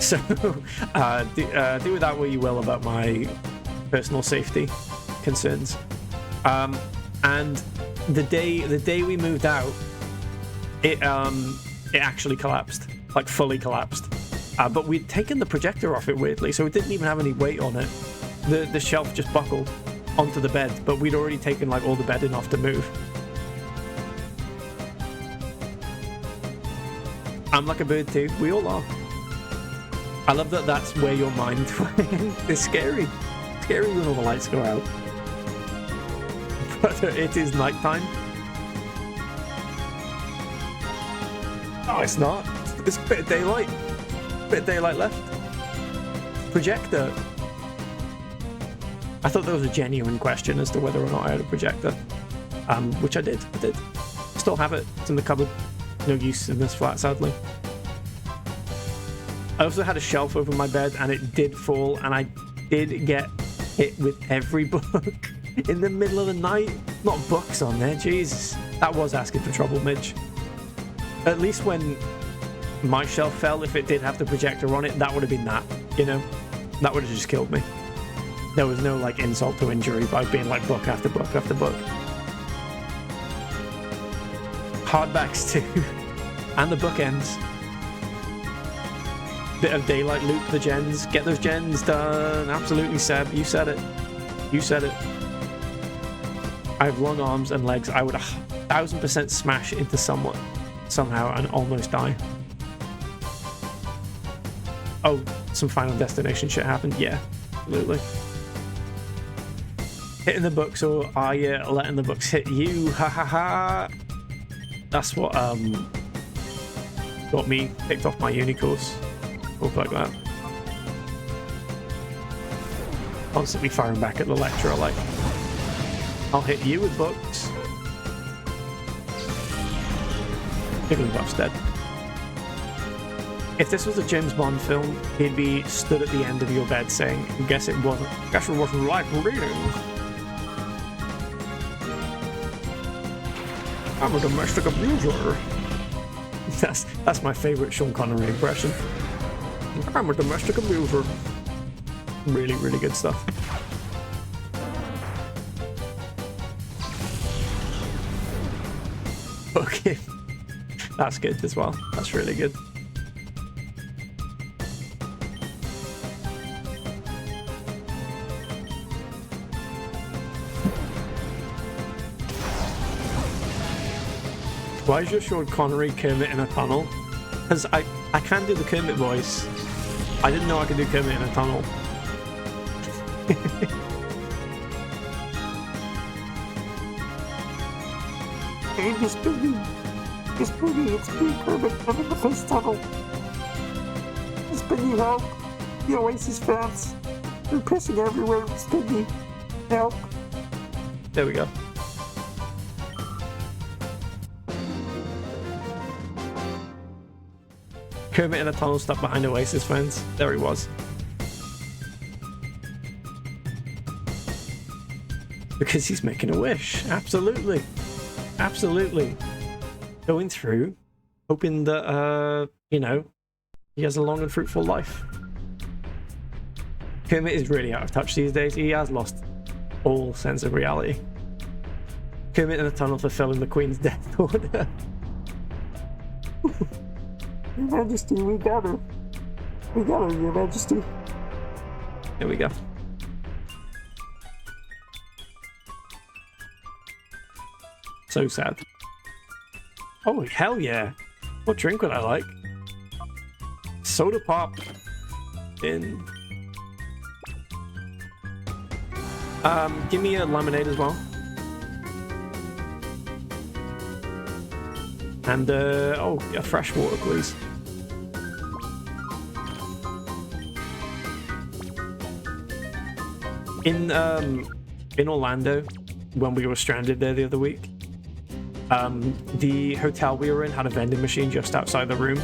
So do with that what you will about my personal safety concerns. And the day we moved out, it actually collapsed, like fully collapsed. But we'd taken the projector off it weirdly, so it didn't even have any weight on it. The shelf just buckled onto the bed, but we'd already taken like all the bedding off to move. I'm like a bird too. We all are. I love that that's where your mind went. It's scary. Scary when all the lights go out. But it is nighttime. Oh, it's not. There's a bit of daylight. Bit of daylight left. Projector. I thought that was a genuine question as to whether or not I had a projector. Which I did. I did. Still have it. It's in the cupboard. No use in this flat, sadly. I also had a shelf over my bed and it did fall, and I did get hit with every book in the middle of the night. Not books on there, Jesus. That was asking for trouble, Midge. At least when my shelf fell, if it did have the projector on it, that would have been that, you know? That would have just killed me. There was no, like, insult to injury by being, like, book after book after book. Hardbacks, too. And the bookends. Bit of daylight loop the gens. Get those gens done. Absolutely, Seb. You said it. You said it. I have long arms and legs. I would 1000% smash into someone somehow and almost die. Oh, some Final Destination shit happened. Yeah, absolutely. Hitting the books, or are you letting the books hit you? Ha ha ha. That's what got me kicked off my uni course. Talk like that. Constantly firing back at the lecturer like, I'll hit you with books. Jigglypuff's dead. If this was a James Bond film, he'd be stood at the end of your bed saying, guess it wasn't like reading. I'm a domestic abuser. That's my favourite Sean Connery impression. I'm a domestic abuser. Really, really good stuff. Okay. That's good as well. That's really good. Why is your Sean Connery Kermit in a tunnel? Because I can do the Kermit voice. I didn't know I could do Kermit in a tunnel. Hey, Miss Piggy. Miss Piggy, it's me, Kermit. I'm in the face tunnel. Miss Piggy, help. The Oasis fans. They're pissing everywhere, Miss Piggy. Help. There we go. Kermit in a tunnel stuck behind Oasis fans. There he was. Because he's making a wish. Absolutely. Absolutely. Going through, hoping that, you know, he has a long and fruitful life. Kermit is really out of touch these days. He has lost all sense of reality. Kermit in a tunnel fulfilling the Queen's death order. Your Majesty, we got her. We got her, Your Majesty. Here we go. So sad. Oh, hell yeah. What drink would I like? Soda pop. In. Give me a lemonade as well. And, oh, a fresh water, please. In Orlando, when we were stranded there the other week, the hotel we were in had a vending machine just outside the room,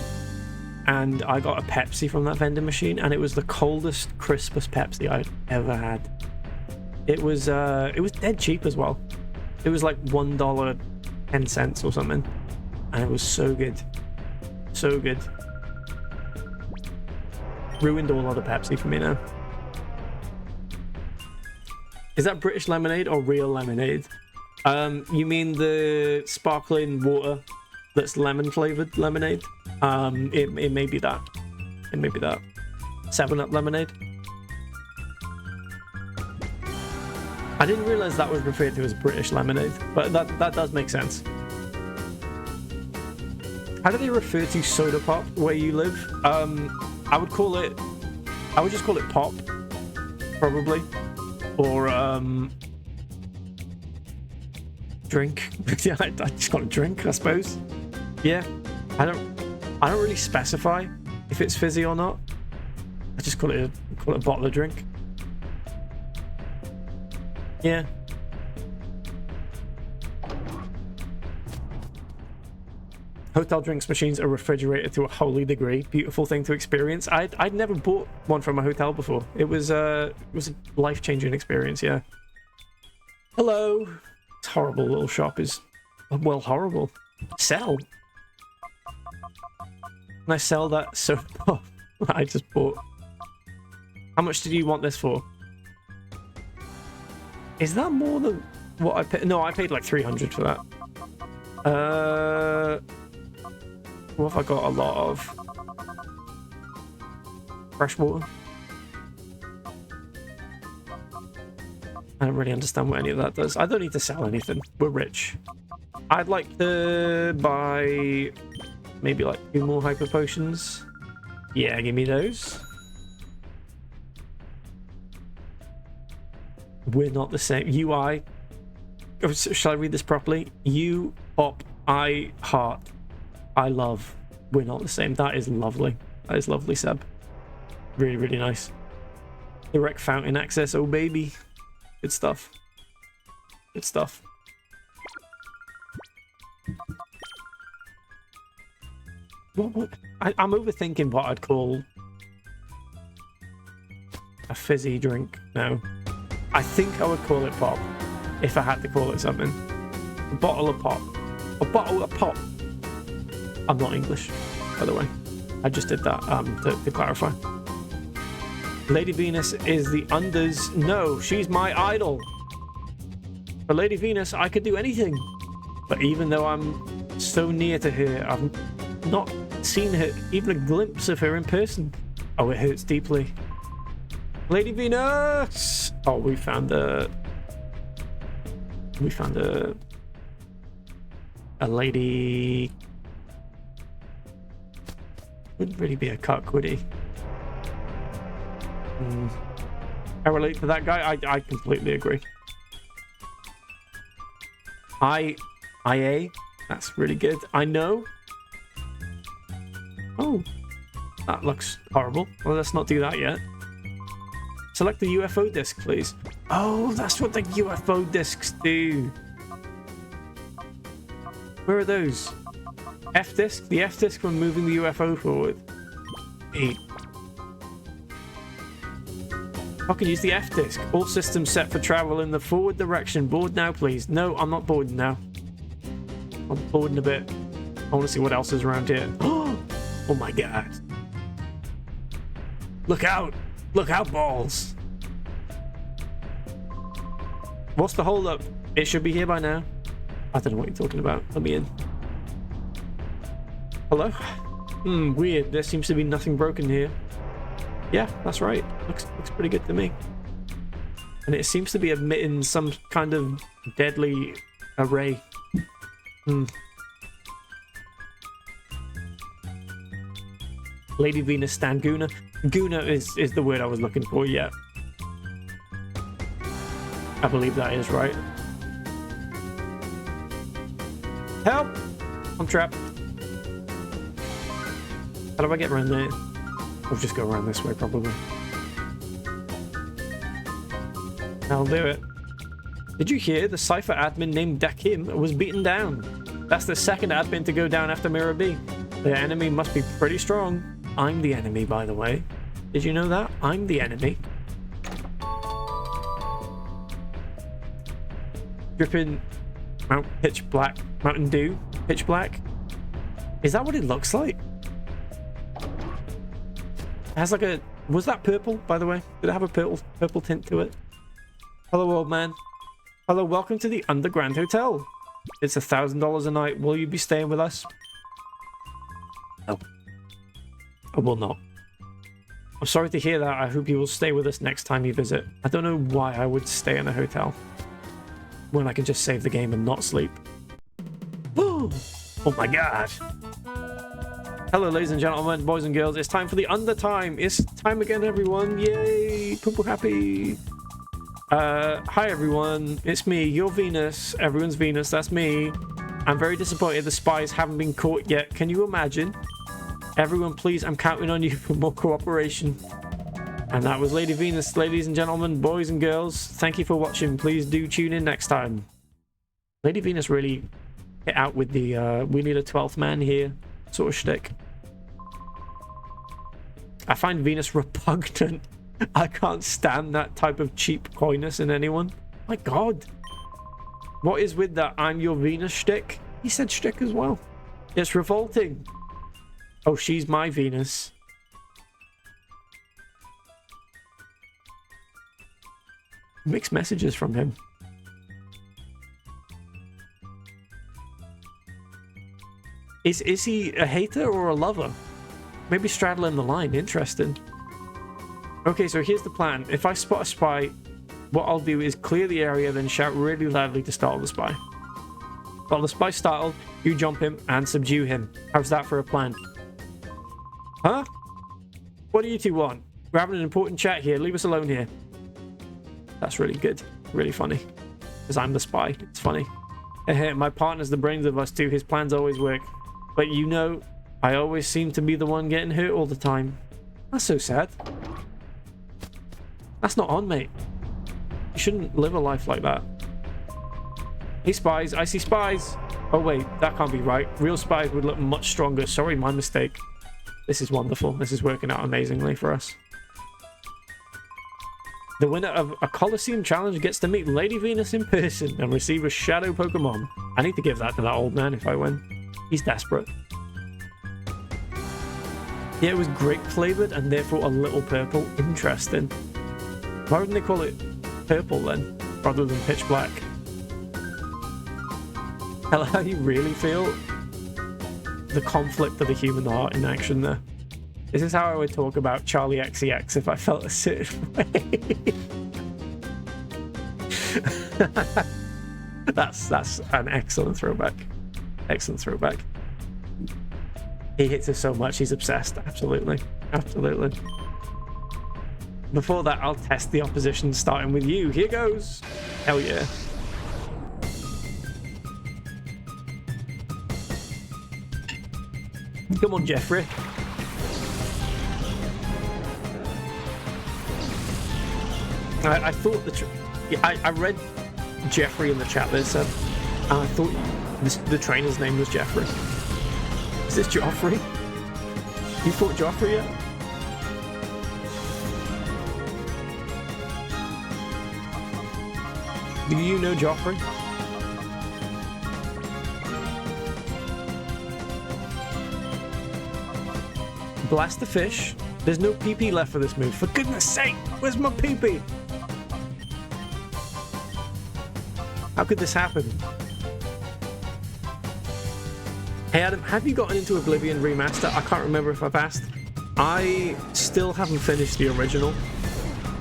and I got a Pepsi from that vending machine, and it was the coldest, crispest Pepsi I've ever had. It was dead cheap as well. It was like $1.10 or something. And it was so good. So good. Ruined all other Pepsi for me now. Is that British lemonade or real lemonade? You mean the sparkling water that's lemon flavored lemonade? It may be that. It may be that. 7-Up lemonade. I didn't realize that was referred to as British lemonade, but that does make sense. How do they refer to soda pop where you live? I would just call it pop, probably, or drink. Yeah, I just call it drink, I suppose. Yeah, I don't really specify if it's fizzy or not. I just call it a bottle of drink. Yeah. Hotel drinks machines are refrigerated to a holy degree. Beautiful thing to experience. I'd never bought one from a hotel before. It was a life-changing experience, yeah. Hello. This horrible little shop is, well, horrible. Sell. Can I sell that soap pop that I just bought? How much did you want this for? Is that more than what I paid? No, I paid like 300 for that. What have I got? A lot of fresh water. I don't really understand what any of that does. I don't need to sell anything. We're rich. I'd like to buy maybe like 2 more hyper potions. Yeah, give me those. We're not the same. UI. Oh, shall I read this properly? You, op, I, heart. I love. We're not the same. That is lovely. That is lovely, Seb. Really, really nice. Direct fountain access. Oh, baby. Good stuff. Good stuff. What? I'm overthinking what I'd call a fizzy drink now. I think I would call it pop if I had to call it something. A bottle of pop. A bottle of pop. I'm not English, by the way. I just did that to clarify. Lady Venus is the unders. No, she's my idol. For Lady Venus, I could do anything. But even though I'm so near to her, I've not seen her, even a glimpse of her in person. Oh, it hurts deeply. Lady Venus! Oh, we found a lady. Wouldn't really be a cuck, would he? I relate to that guy. I completely agree. IA. That's really good. I know. Oh, that looks horrible. Well, let's not do that yet. Select the UFO disc, please. Oh, that's what the UFO discs do. Where are those? F disc? The F disc when moving the UFO forward. E. I can use the F disc. All systems set for travel in the forward direction. Board now, please. No, I'm not boarding now. I'm boarding a bit. I want to see what else is around here. Oh my god. Look out. Look out, balls. What's the hold up? It should be here by now. I don't know what you're talking about. Let me in. Hello? Weird. There seems to be nothing broken here. Yeah, that's right. Looks pretty good to me. And it seems to be emitting some kind of deadly array. Lady Venus stand Guna. Guna is the word I was looking for, yeah. I believe that is right. Help! I'm trapped. How do I get around there? We'll just go around this way, probably. I'll do it. Did you hear the Cypher admin named Dakim was beaten down? That's the second admin to go down after Mirror B. The enemy must be pretty strong. I'm the enemy, by the way. Did you know that? I'm the enemy. Dripping pitch black. Mountain Dew. Pitch black. Is that what it looks like? It has like a... Was that purple, by the way? Did it have a purple tint to it? Hello, old man. Hello, welcome to the Underground Hotel. It's $1,000 a night. Will you be staying with us? No. I will not. I'm sorry to hear that. I hope you will stay with us next time you visit. I don't know why I would stay in a hotel when I can just save the game and not sleep. Woo! Oh my god. Hello, ladies and gentlemen, boys and girls. It's time for the Undertime. It's time again, everyone. Yay! Purple happy. Hi, everyone. It's me, your Venus. Everyone's Venus. That's me. I'm very disappointed the spies haven't been caught yet. Can you imagine? Everyone, please, I'm counting on you for more cooperation. And that was Lady Venus, ladies and gentlemen, boys and girls. Thank you for watching. Please do tune in next time. Lady Venus really hit out with the we need a 12th man here sort of shtick. I find Venus repugnant. I can't stand that type of cheap coyness in anyone. My God. What is with that I'm your Venus shtick? He said shtick as well. It's revolting. Oh, she's my Venus. Mixed messages from him. Is he a hater or a lover? Maybe straddling the line. Interesting. Okay, so here's the plan. If I spot a spy, what I'll do is clear the area, then shout really loudly to startle the spy. While the spy's startled, you jump him and subdue him. How's that for a plan? Huh? What do you two want? We're having an important chat here. Leave us alone here. That's really good. Really funny. Because I'm the spy. It's funny. My partner's the brains of us two. His plans always work. But you know, I always seem to be the one getting hurt all the time. That's so sad. That's not on, mate. You shouldn't live a life like that. Hey, spies. I see spies. Oh, wait. That can't be right. Real spies would look much stronger. Sorry, my mistake. This is wonderful. This is working out amazingly for us. The winner of a Colosseum challenge gets to meet Lady Venus in person and receive a shadow Pokemon. I need to give that to that old man if I win. He's desperate. Yeah, it was grape flavored and therefore a little purple. Interesting. Why wouldn't they call it purple then, rather than pitch black? Hell, how you really feel the conflict of the human heart in action there. This is how I would talk about Charlie XCX if I felt a certain way. That's an excellent throwback. Excellent throwback. He hits us so much, he's obsessed. Absolutely. Absolutely. Before that, I'll test the opposition, starting with you. Here goes. Hell yeah. Come on, Jeffrey. I thought I read Jeffrey in the chat there, so I thought the trainer's name was Jeffrey. Is this Joffrey? You fought Joffrey yet? Do you know Joffrey? Blast the fish. There's no PP left for this move. For goodness sake, where's my PP? How could this happen? Hey Adam, have you gotten into Oblivion Remaster? I can't remember if I've asked. I still haven't finished the original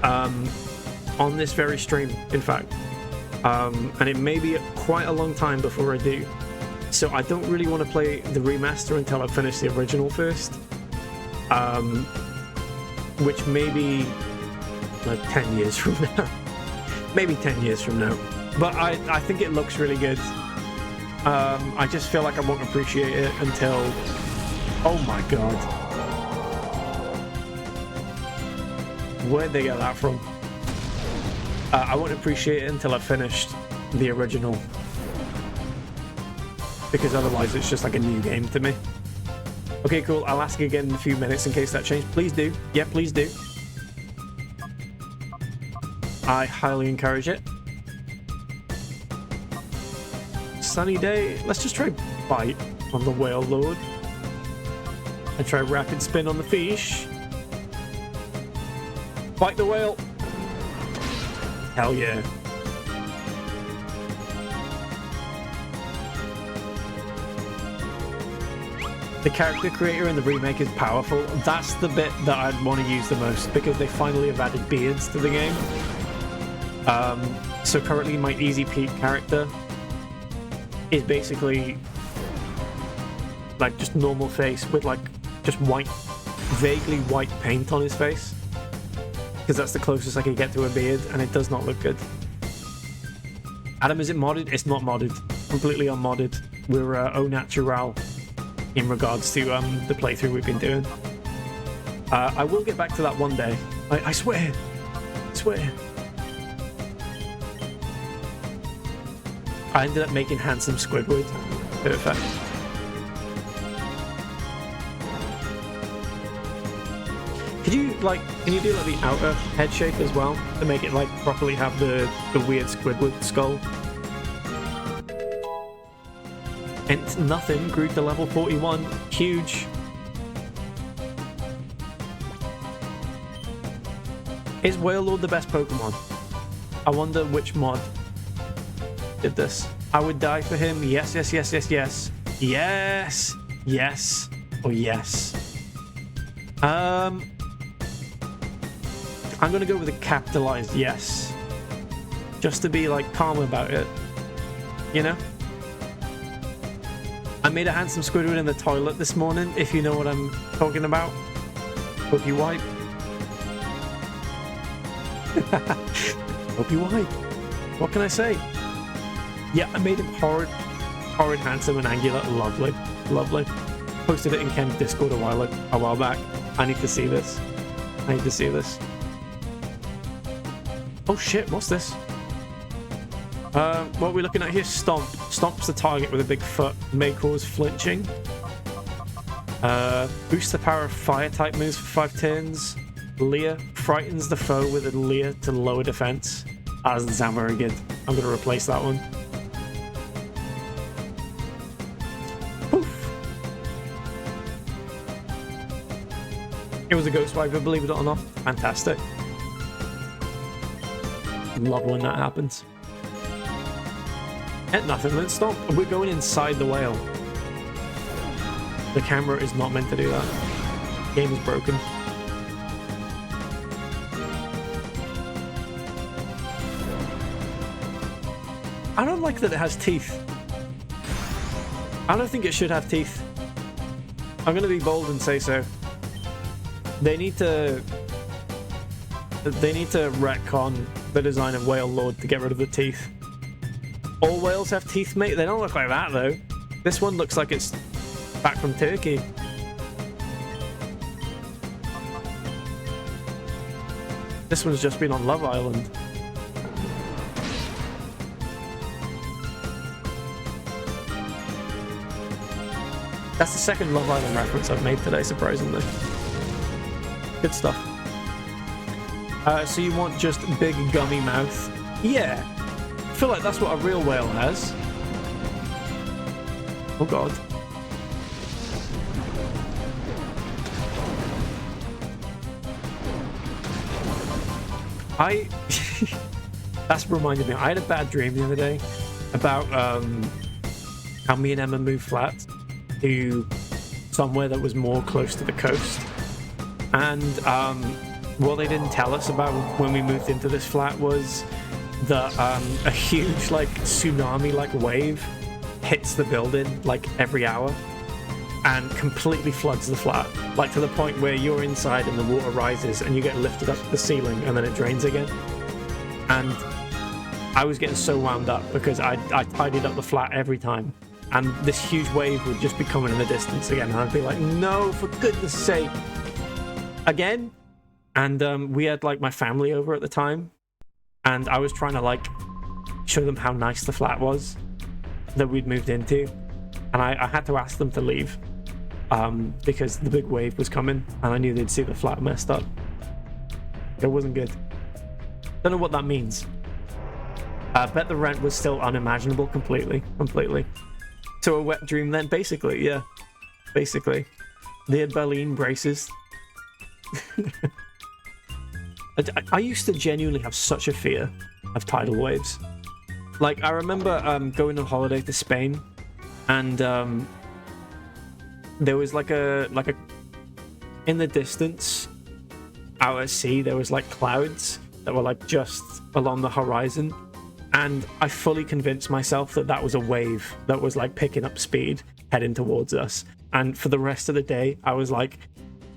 on this very stream, in fact. And it may be quite a long time before I do. So I don't really want to play the remaster until I've finished the original first. Which may be like 10 years from now. Maybe 10 years from now. But I think it looks really good. I just feel like I won't appreciate it until... Oh my god. Where'd they get that from? I won't appreciate it until I've finished the original. Because otherwise it's just like a new game to me. Okay, cool. I'll ask again in a few minutes in case that changed. Please do. Yeah, please do. I highly encourage it. Sunny day. Let's just try bite on the whale lord. And try rapid spin on the fish. Bite the whale. Hell yeah. The character creator in the remake is powerful. That's the bit that I'd want to use the most because they finally have added beards to the game. So currently my Easy Pete character is basically like just normal face with like just white, vaguely white paint on his face. Because that's the closest I can get to a beard and it does not look good. Adam, is it modded? It's not modded. Completely unmodded. We're au natural in regards to the playthrough we've been doing. I will get back to that one day. I swear. I swear. I ended up making handsome Squidward. Perfect. Can you do like the outer head shape as well to make it like properly have the weird Squidward skull? And nothing grew to level 41. Huge. Is Wailord the best Pokemon? I wonder which mod did this. I would die for him. Yes, yes, yes, yes, yes. Yes. Yes. Oh, yes. I'm gonna go with a capitalized yes. Just to be like calm about it. You know? I made a handsome Squidward in the toilet this morning, if you know what I'm talking about. Hope you wipe. Hope you wipe. What can I say? Yeah, I made him horrid, handsome, and angular. Lovely, lovely. Posted it in Ken's Discord a while back. I need to see this. I need to see this. Oh shit! What's this? What are we looking at here? Stomp. Stomp's the target with a big foot. May cause flinching. Boosts the power of fire type moves for 5 turns. Leer frightens the foe with a leer to lower defense. That doesn't sound very good. I'm going to replace that one. Poof. It was a Ghost Wiper, believe it or not. Fantastic. Love when that happens. And nothing, let's stop. We're going inside the whale. The camera is not meant to do that. Game is broken. I don't like that it has teeth. I don't think it should have teeth. I'm gonna be bold and say so. They need to retcon the design of Wailord to get rid of the teeth. All whales have teeth, mate. They don't look like that though. This one looks like it's back from Turkey. This one's just been on Love Island. That's the second Love Island reference I've made today, surprisingly. Good stuff. So you want just big gummy mouth? Yeah. I feel like that's what a real whale has. Oh god. That's reminded me. I had a bad dream the other day about how me and Emma moved flat to somewhere that was more close to the coast. And what they didn't tell us about when we moved into this flat was that a huge like tsunami like wave hits the building like every hour and completely floods the flat, like to the point where you're inside and the water rises and you get lifted up to the ceiling and then it drains again. And I was getting so wound up because I tidied up the flat every time, and this huge wave would just be coming in the distance again, and I'd be like, no, for goodness sake, again. And we had like my family over at the time, and I was trying to like show them how nice the flat was that we'd moved into, and I had to ask them to leave because the big wave was coming and I knew they'd see the flat messed up. It wasn't good. Don't know what that means. I bet the rent was still unimaginable completely. So a wet dream then, basically, yeah. Basically. They had baleen braces. I used to genuinely have such a fear of tidal waves. Like, I remember going on holiday to Spain, and there was like a in the distance out at sea there was like clouds that were like just along the horizon, and I fully convinced myself that that was a wave that was like picking up speed heading towards us. And for the rest of the day I was like,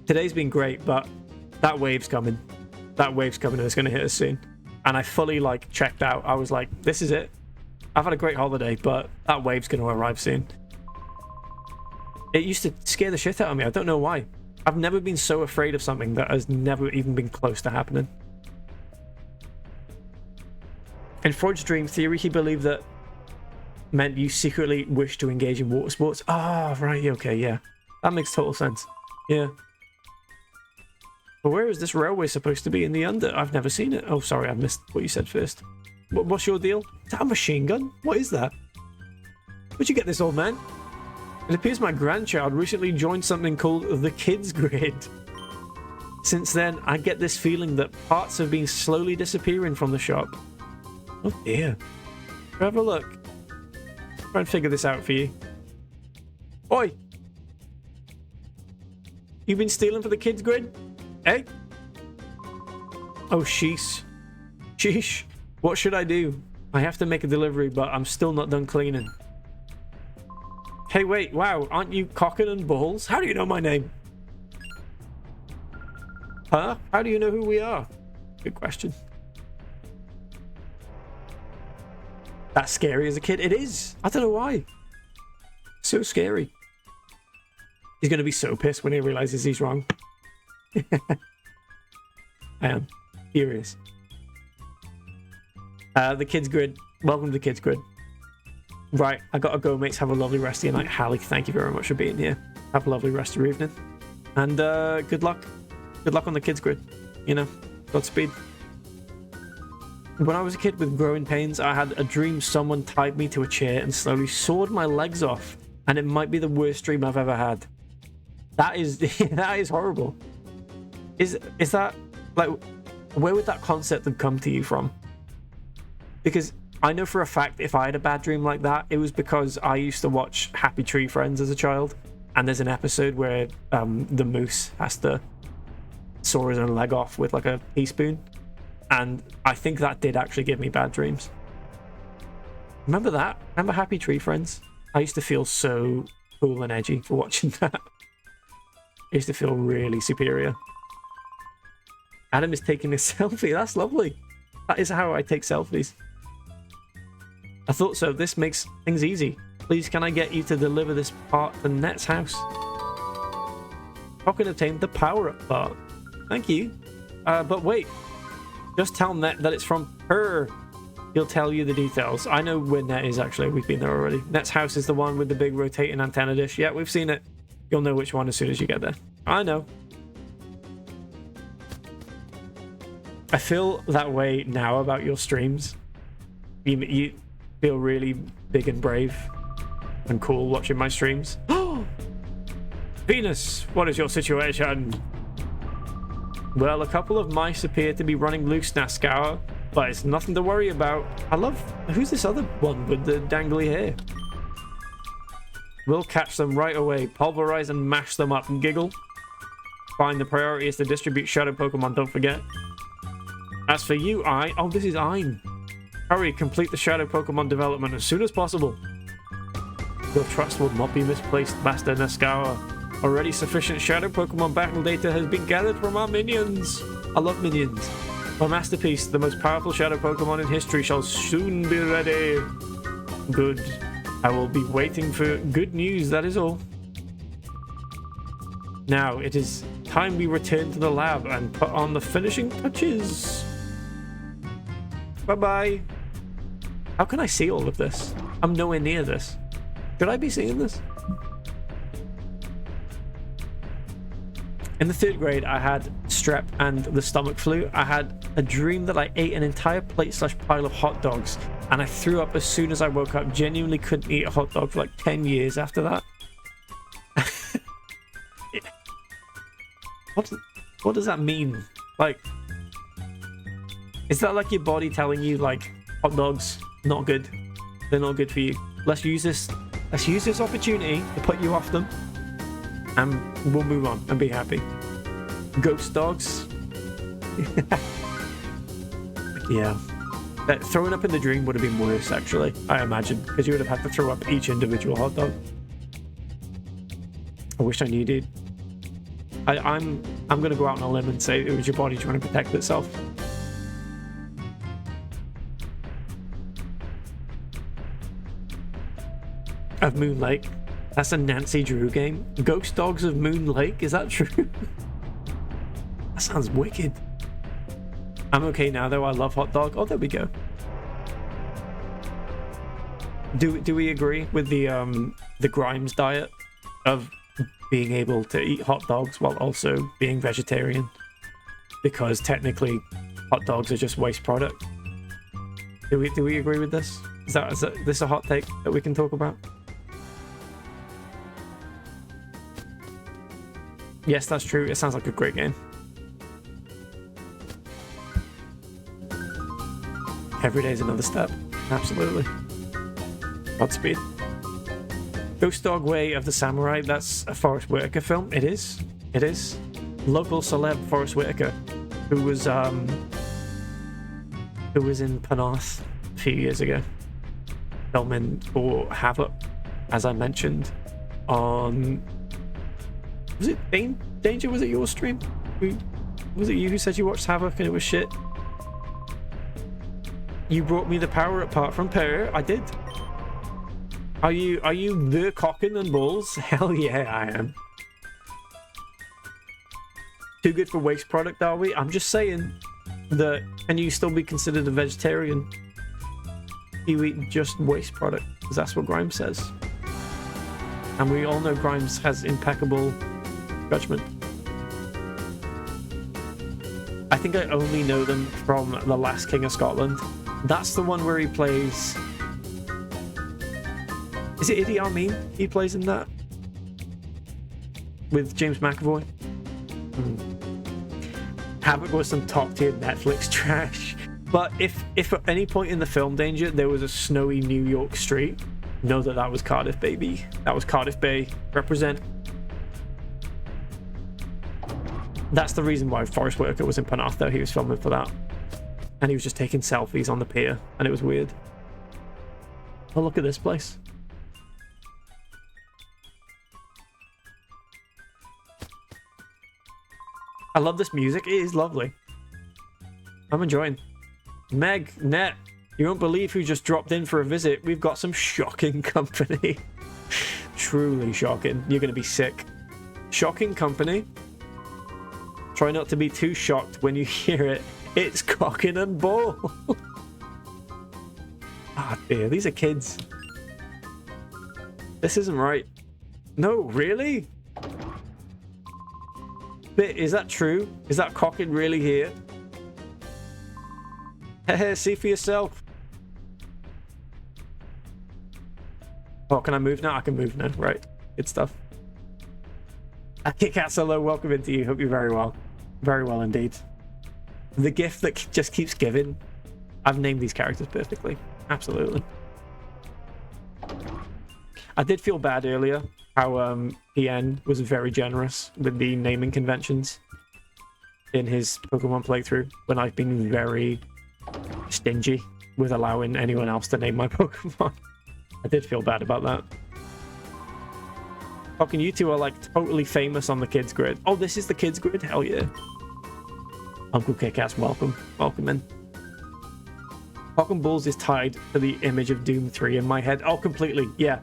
today's been great, but that wave's coming and it's going to hit us soon. And I fully like checked out. I was like, this is it. I've had a great holiday, but that wave's going to arrive soon. It used to scare the shit out of me. I don't know why. I've never been so afraid of something that has never even been close to happening. In Freud's dream theory, he believed that meant you secretly wish to engage in water sports. Ah, right, okay, yeah. That makes total sense. Yeah. But where is this railway supposed to be in the under? I've never seen it. Oh, sorry, I missed what you said first. What's your deal? Is that a machine gun? What is that? Where'd you get this, old man? It appears my grandchild recently joined something called the Kids Grid. Since then, I get this feeling that parts have been slowly disappearing from the shop. Oh dear. Have a look. Try and figure this out for you. Oi! You been stealing for the Kids Grid? Eh? Oh, sheesh. Sheesh. What should I do? I have to make a delivery, but I'm still not done cleaning. Hey, wait, wow, aren't you Cocken and Balls? How do you know my name? Huh? How do you know who we are? Good question. That's scary as a kid. It is. I don't know why. So scary. He's going to be so pissed when he realizes he's wrong. I am furious. The Kids Grid. Welcome to the Kids Grid. Right, I gotta go, mates. Have a lovely rest of your night. Hallie, thank you very much for being here. Have a lovely rest of your evening. And good luck. Good luck on the Kids Grid. You know, Godspeed. When I was a kid with growing pains, I had a dream someone tied me to a chair and slowly sawed my legs off. And it might be the worst dream I've ever had. That is that is horrible. Is that, like, where would that concept have come to you from? Because I know for a fact if I had a bad dream like that, it was because I used to watch Happy Tree Friends as a child. And there's an episode where the moose has to saw his own leg off with like a teaspoon. And I think that did actually give me bad dreams. Remember that? Remember Happy Tree Friends? I used to feel so cool and edgy for watching that. I used to feel really superior. Adam is taking a selfie. That's lovely. That is how I take selfies. I thought so. This makes things easy. Please, can I get you to deliver this part to Net's house? How can I obtain the power-up part? Thank you. But wait. Just tell Net that it's from her. He'll tell you the details. I know where Net is, actually. We've been there already. Net's house is the one with the big rotating antenna dish. Yeah, we've seen it. You'll know which one as soon as you get there. I know. I feel that way now about your streams. You feel really big and brave and cool watching my streams. Venus, what is your situation? Well, a couple of mice appear to be running loose, Nascour, but it's nothing to worry about. I love... Who's this other one with the dangly hair? We'll catch them right away, pulverize and mash them up and giggle. Fine, the priority is to distribute shadow Pokemon, don't forget. As for you, oh, this is Ein. Hurry, complete the shadow Pokemon development as soon as possible. Your trust will not be misplaced, Master Nascour. Already sufficient shadow Pokemon battle data has been gathered from our minions. I love minions. My masterpiece, the most powerful shadow Pokemon in history, shall soon be ready. Good. I will be waiting for good news, that is all. Now, it is time we return to the lab and put on the finishing touches. Bye-bye. How can I see all of this? I'm nowhere near this. Should I be seeing this? In the 3rd grade, I had strep and the stomach flu. I had a dream that I ate an entire plate/pile of hot dogs, and I threw up as soon as I woke up. Genuinely couldn't eat a hot dog for like 10 years after that. What does that mean? Like, is that like your body telling you like hot dogs not good? They're not good for you. Let's use this opportunity to put you off them, and we'll move on and be happy. Ghost dogs. Yeah. Throwing up in the dream would have been worse, actually, I imagine, because you would have had to throw up each individual hot dog. I wish I knew, dude. I'm gonna go out on a limb and say it was your body trying to protect itself. Of Moon Lake. That's a Nancy Drew game. Ghost Dogs of Moon Lake, is that true? That sounds wicked. I'm okay now though, I love hot dog. Oh, there we go. Do we agree with the Grimes diet of being able to eat hot dogs while also being vegetarian? Because technically, hot dogs are just waste product. Do we agree with this? Is this a hot take that we can talk about? Yes, that's true. It sounds like a great game. Every day is another step. Absolutely. Godspeed. Ghost Dog Way of the Samurai. That's a Forrest Whitaker film. It is. It is. Local celeb Forrest Whitaker, who was in Penarth a few years ago, filming for Havoc, as I mentioned on. Was it Danger? Was it your stream? Was it you who said you watched Havoc and it was shit? You brought me the power apart from Pear. I did. Are you the cocking and balls? Hell yeah, I am. Too good for waste product, are we? I'm just saying that. Can you still be considered a vegetarian? You eat just waste product, because that's what Grimes says. And we all know Grimes has impeccable judgment. I think I only know them from The Last King of Scotland. That's the one where he plays... Is it Idi Amin he plays in that? With James McAvoy? Havoc was some top-tier Netflix trash. But if at any point in the film, Danger, there was a snowy New York street, know that that was Cardiff, baby. That was Cardiff Bay. Represent. That's the reason why Forrest Whitaker was in Penarth, though. He was filming for that. And he was just taking selfies on the pier, and it was weird. Oh, look at this place. I love this music. It is lovely. I'm enjoying. Meg, Net, you won't believe who just dropped in for a visit. We've got some shocking company. Truly shocking. You're going to be sick. Shocking company. Try not to be too shocked when you hear it. It's Cocking and Ball. Ah, dear. These are kids. This isn't right. No, really? Bit, is that true? Is that Cocking really here? Hey, see for yourself. Oh, can I move now? I can move now. Right. Good stuff. Kick-Cat Solo, welcome into you. Hope you're very well. Very well indeed. The gift that just keeps giving. I've named these characters perfectly. Absolutely. I did feel bad earlier how PN was very generous with the naming conventions in his Pokemon playthrough, when I've been very stingy with allowing anyone else to name my Pokemon. I did feel bad about that. Fucking you two are like totally famous on the kids grid. Oh, this is the kids grid? Hell yeah. Uncle Kick-Ass, welcome. Welcome in. Pokken Balls is tied to the image of Doom 3 in my head. Oh, completely. Yeah.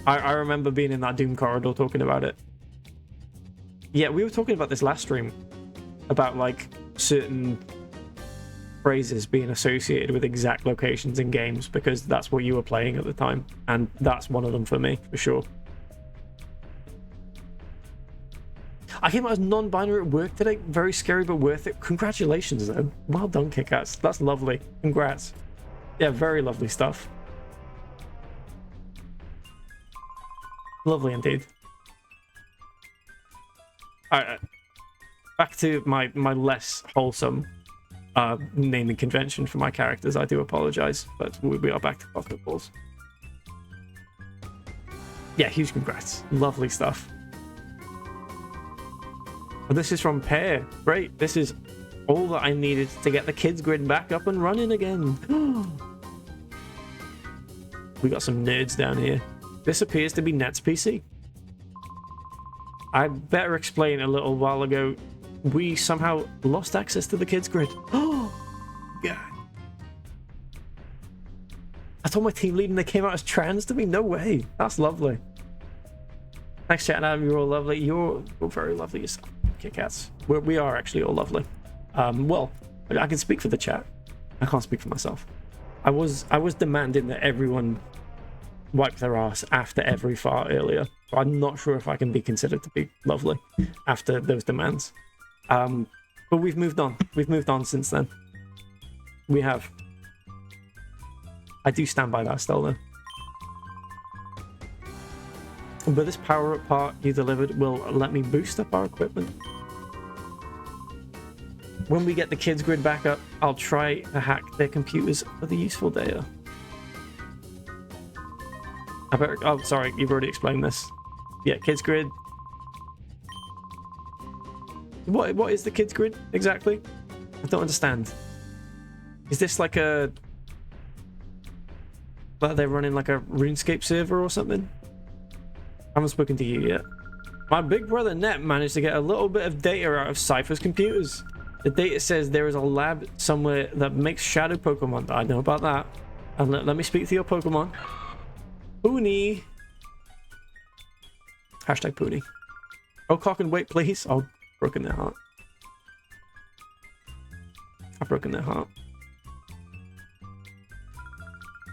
I remember being in that Doom corridor talking about it. Yeah, we were talking about this last stream. About, like, certain phrases being associated with exact locations in games, because that's what you were playing at the time. And that's one of them for me, for sure. I came out as non-binary at work today. Very scary, but worth it. Congratulations, though. Well done, Kick-Ass. That's lovely. Congrats. Yeah, very lovely stuff. Lovely indeed. Alright, back to my less wholesome naming convention for my characters. I do apologize, but we are back to Pocket Balls. Yeah, huge congrats. Lovely stuff. Well, this is from Pear. Great. This is all that I needed to get the kids grid back up and running again. We got some nerds down here. This appears to be Net's PC. I better explain. A little while ago, we somehow lost access to the kids grid. Oh, God. I told my team lead and they came out as trans to me. No way. That's lovely. Thanks, chat. Adam, you're all lovely. You're very lovely yourself. Kick-Cats. We are actually all lovely. Well, I can speak for the chat. I can't speak for myself. I was demanding that everyone wipe their ass after every fart earlier. So I'm not sure if I can be considered to be lovely after those demands. But we've moved on. We've moved on since then. We have. I do stand by that still, though. But this power-up part you delivered will let me boost up our equipment. When we get the kids' grid back up, I'll try to hack their computers for the useful data. Oh, sorry, you've already explained this. Yeah, kids' grid. What is the kids' grid exactly? I don't understand. Is this like a... Like they're running like a RuneScape server or something? I haven't spoken to you yet. My big brother Net managed to get a little bit of data out of Cypher's computers. The data says there is a lab somewhere that makes shadow Pokemon. I know about that. And let me speak to your Pokemon. Poonie. Hashtag Poonie. Oh, cock and wait, please. Oh, broken their heart. I've broken their heart.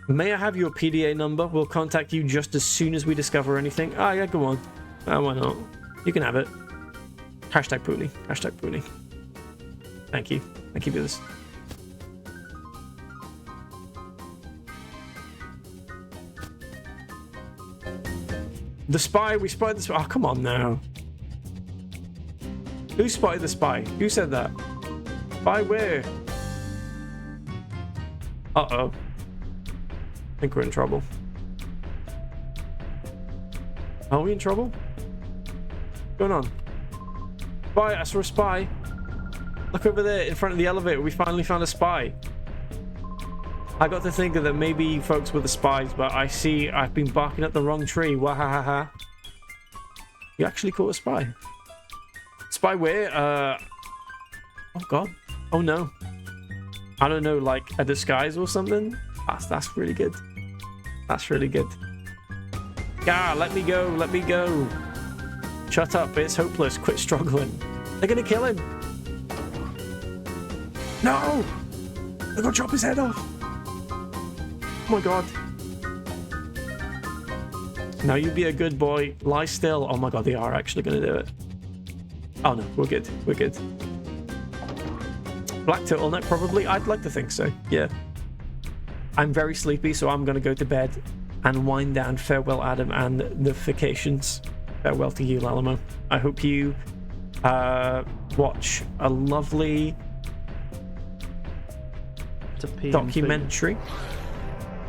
May I have your PDA number? We'll contact you just as soon as we discover anything. Ah, yeah, go on. Why not? You can have it. Hashtag Poonie. Hashtag Poonie. Thank you. Thank you for this. The spy. We spotted the spy. Oh, come on now. Who spotted the spy? Who said that? Spy where? Uh-oh. I think we're in trouble. Are we in trouble? What's going on? Spy, I saw a spy. Look over there in front of the elevator. We finally found a spy. I got to think that maybe folks were the spies, but I see I've been barking at the wrong tree. Wahahaha. You actually caught a spy. Spy where? Oh god. Oh no. I don't know, like a disguise or something? That's really good. That's really good. Yeah, let me go. Let me go. Shut up. It's hopeless. Quit struggling. They're gonna kill him. No! They're gonna chop his head off. Oh my god. Now you be a good boy. Lie still. Oh my god, they are actually gonna do it. Oh no, we're good. We're good. Black turtleneck, probably. I'd like to think so. Yeah. I'm very sleepy, so I'm gonna go to bed and wind down. Farewell, Adam, and the vacations. Farewell to you, Lalamo. I hope you watch a lovely documentary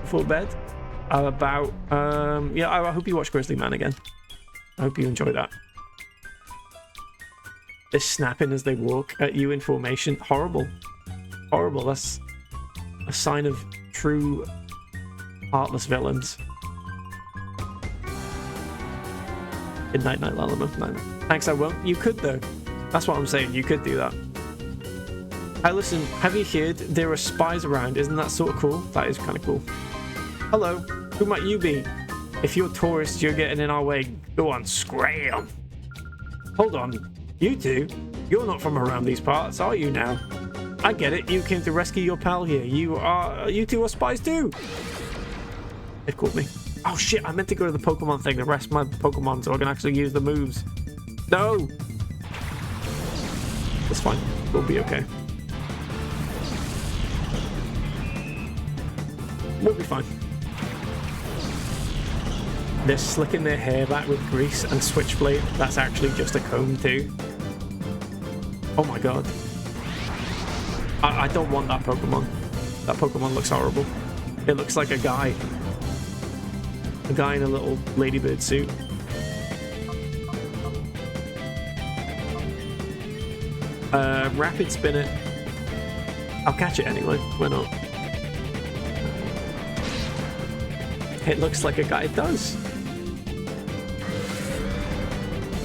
before bed about yeah, I hope you watch Grizzly Man again. I hope you enjoy that. They're snapping as they walk at you in formation. Horrible. Horrible. That's a sign of true heartless villains. Good night, night, Lalamo. Night. Thanks, I won't. You could, though. That's what I'm saying. You could do that. Hey, listen, have you heard there are spies around? Isn't that sort of cool? That is kind of cool. Hello. Who might you be? If you're tourists, you're getting in our way. Go on, scram. Hold on. You two? You're not from around these parts, are you now? I get it. You came to rescue your pal here. You two are spies too. They've caught me. Oh shit, I meant to go to the Pokemon thing to rest my Pokemon so I can actually use the moves. No! It's fine. We'll be okay. We'll be fine. They're slicking their hair back with grease and switchblade. That's actually just a comb too. Oh my god. I don't want that Pokemon. That Pokemon looks horrible. It looks like a guy. A guy in a little ladybird suit. Rapid spin it. I'll catch it anyway. Why not? It looks like a guy. It does.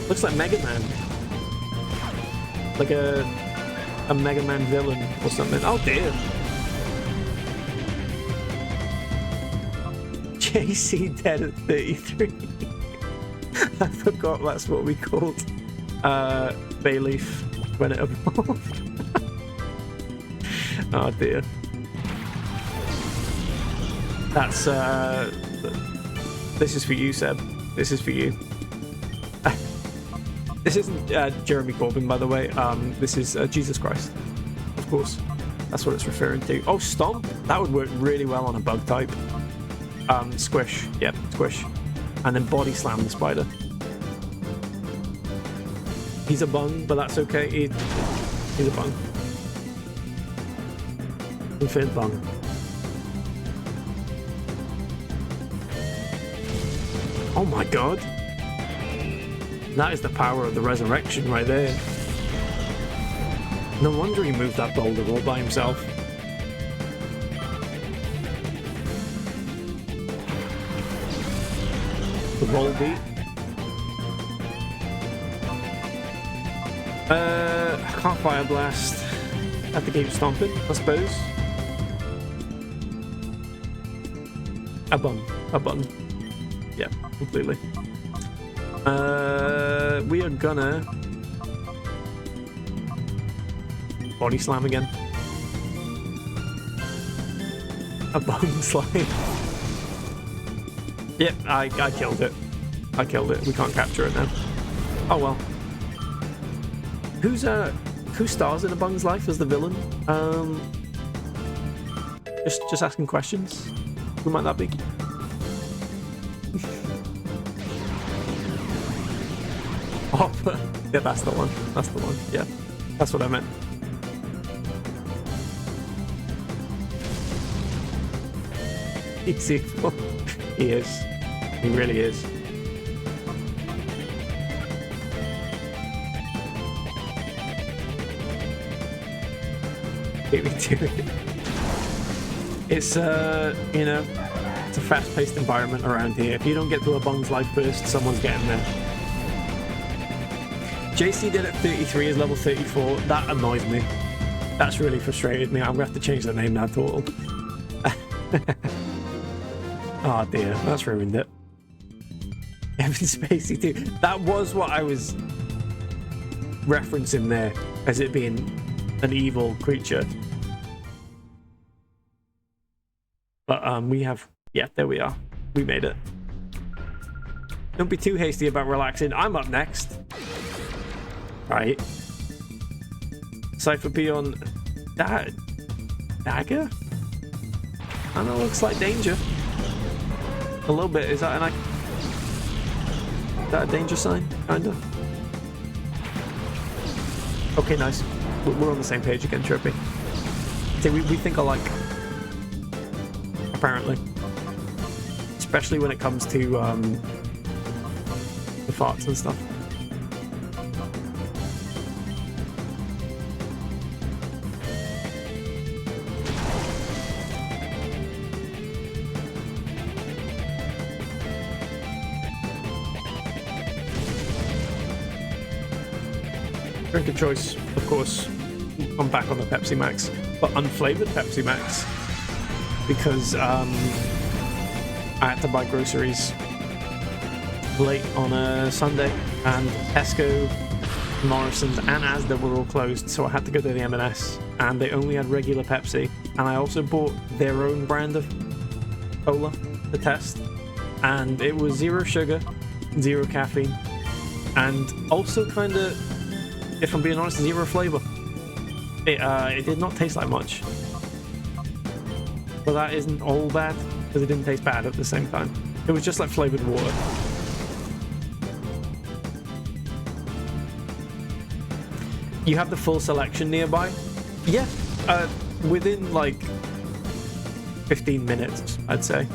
Looks like Mega Man. Like a Mega Man villain or something. Oh dear. JC dead at 33. I forgot that's what we called Bayleaf when it evolved. Oh dear. That's This is for you, Seb. This is for you. This isn't Jeremy Corbyn, by the way. This is Jesus Christ. Of course. That's what it's referring to. Oh, Stomp. That would work really well on a bug type. Squish. Yep, Squish. And then Body Slam the spider. He's a bung, but that's okay. He's a bung. Infinite bung. Oh my god. That is the power of the resurrection right there. No wonder he moved that boulder all by himself. The roll beat. I can't Fire Blast. Have to keep stomping, I suppose. A bun. Yeah, completely. We are gonna Body Slam again. A bone slide. Yep, I killed it. I killed it. We can't capture it now. Oh well. Who stars in A Bung's Life as the villain? Just asking questions. Who might that be? Oh, yeah, that's the one. That's the one. Yeah, that's what I meant. He's evil. He is. He really is. Beat me to it. It's you know, it's a fast-paced environment around here. If you don't get to A Bung's Life first, someone's getting there. JC did at 33 is level 34. That annoys me. That's really frustrated me. I'm gonna have to change the name now, total. Oh dear, that's ruined it. Kevin Spacey too. That was what I was referencing there, as it being an evil creature. But we have, yeah, there we are. We made it. Don't be too hasty about relaxing. I'm up next. Right. Cypher Beyond Dagger? I know, looks like danger. A little bit. Is that a danger sign? Kinda. Okay, nice. We're on the same page again, Chirpy. See, we think alike. Apparently. Especially when it comes to the farts and stuff. Drink of choice, of course. I'm back on the Pepsi Max, but unflavored Pepsi Max, because I had to buy groceries late on a Sunday, and Tesco, Morrison's, and Asda were all closed, so I had to go to the M&S, and they only had regular Pepsi, and I also bought their own brand of cola to test, and it was 0 sugar, 0 caffeine, and also kind of, if I'm being honest, 0 flavor. It did not taste like much. But that isn't all bad, because it didn't taste bad at the same time. It was just like flavored water. You have the full selection nearby? Yeah, within like 15 minutes, I'd say.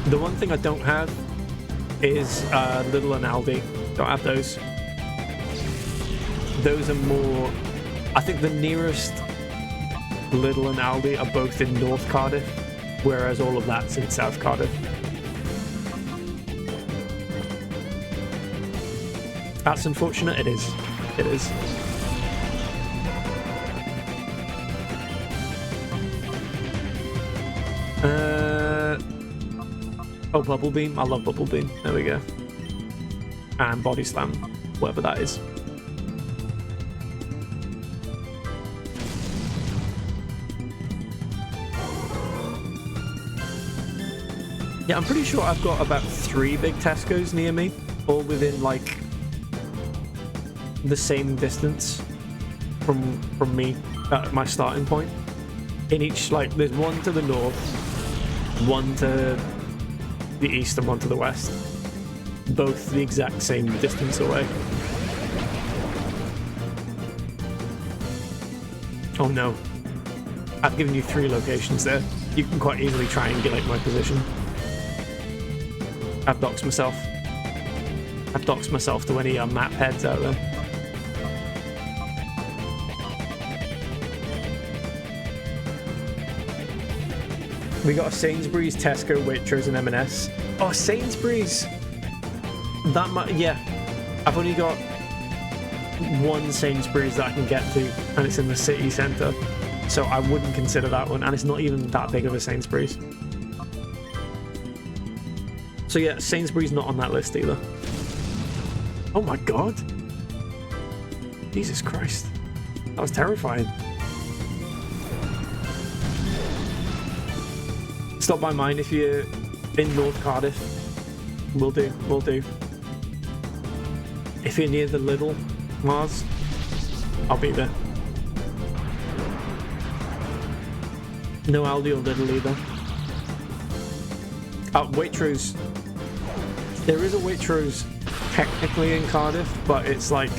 The one thing I don't have is Lidl and Aldi. Don't have those. Those are more... I think the nearest Lidl and Aldi are both in North Cardiff, whereas all of that's in South Cardiff. That's unfortunate. It is. It is. Oh, Bubble Beam. I love Bubble Beam. There we go. And Body Slam, whatever that is. Yeah, I'm pretty sure I've got about 3 big Tesco's near me, all within like the same distance from me at my starting point. In each, like, there's one to the north, one to the east, and one to the west. Both the exact same distance away. Oh no. I've given you 3 locations there. You can quite easily triangulate my position. I've doxed myself. I've doxed myself to any map heads out there. We got a Sainsbury's, Tesco, Waitrose, and M&S. Oh, Sainsbury's! That might... yeah. I've only got 1 Sainsbury's that I can get to, and it's in the city centre. So I wouldn't consider that one, and it's not even that big of a Sainsbury's. So yeah, Sainsbury's not on that list either. Oh my god! Jesus Christ. That was terrifying. Stop by mine if you're in North Cardiff. Will do, will do. If you're near the Lidl, Mars, I'll be there. No Aldi or Lidl either. Waitrose. There is a Waitrose technically in Cardiff, but it's like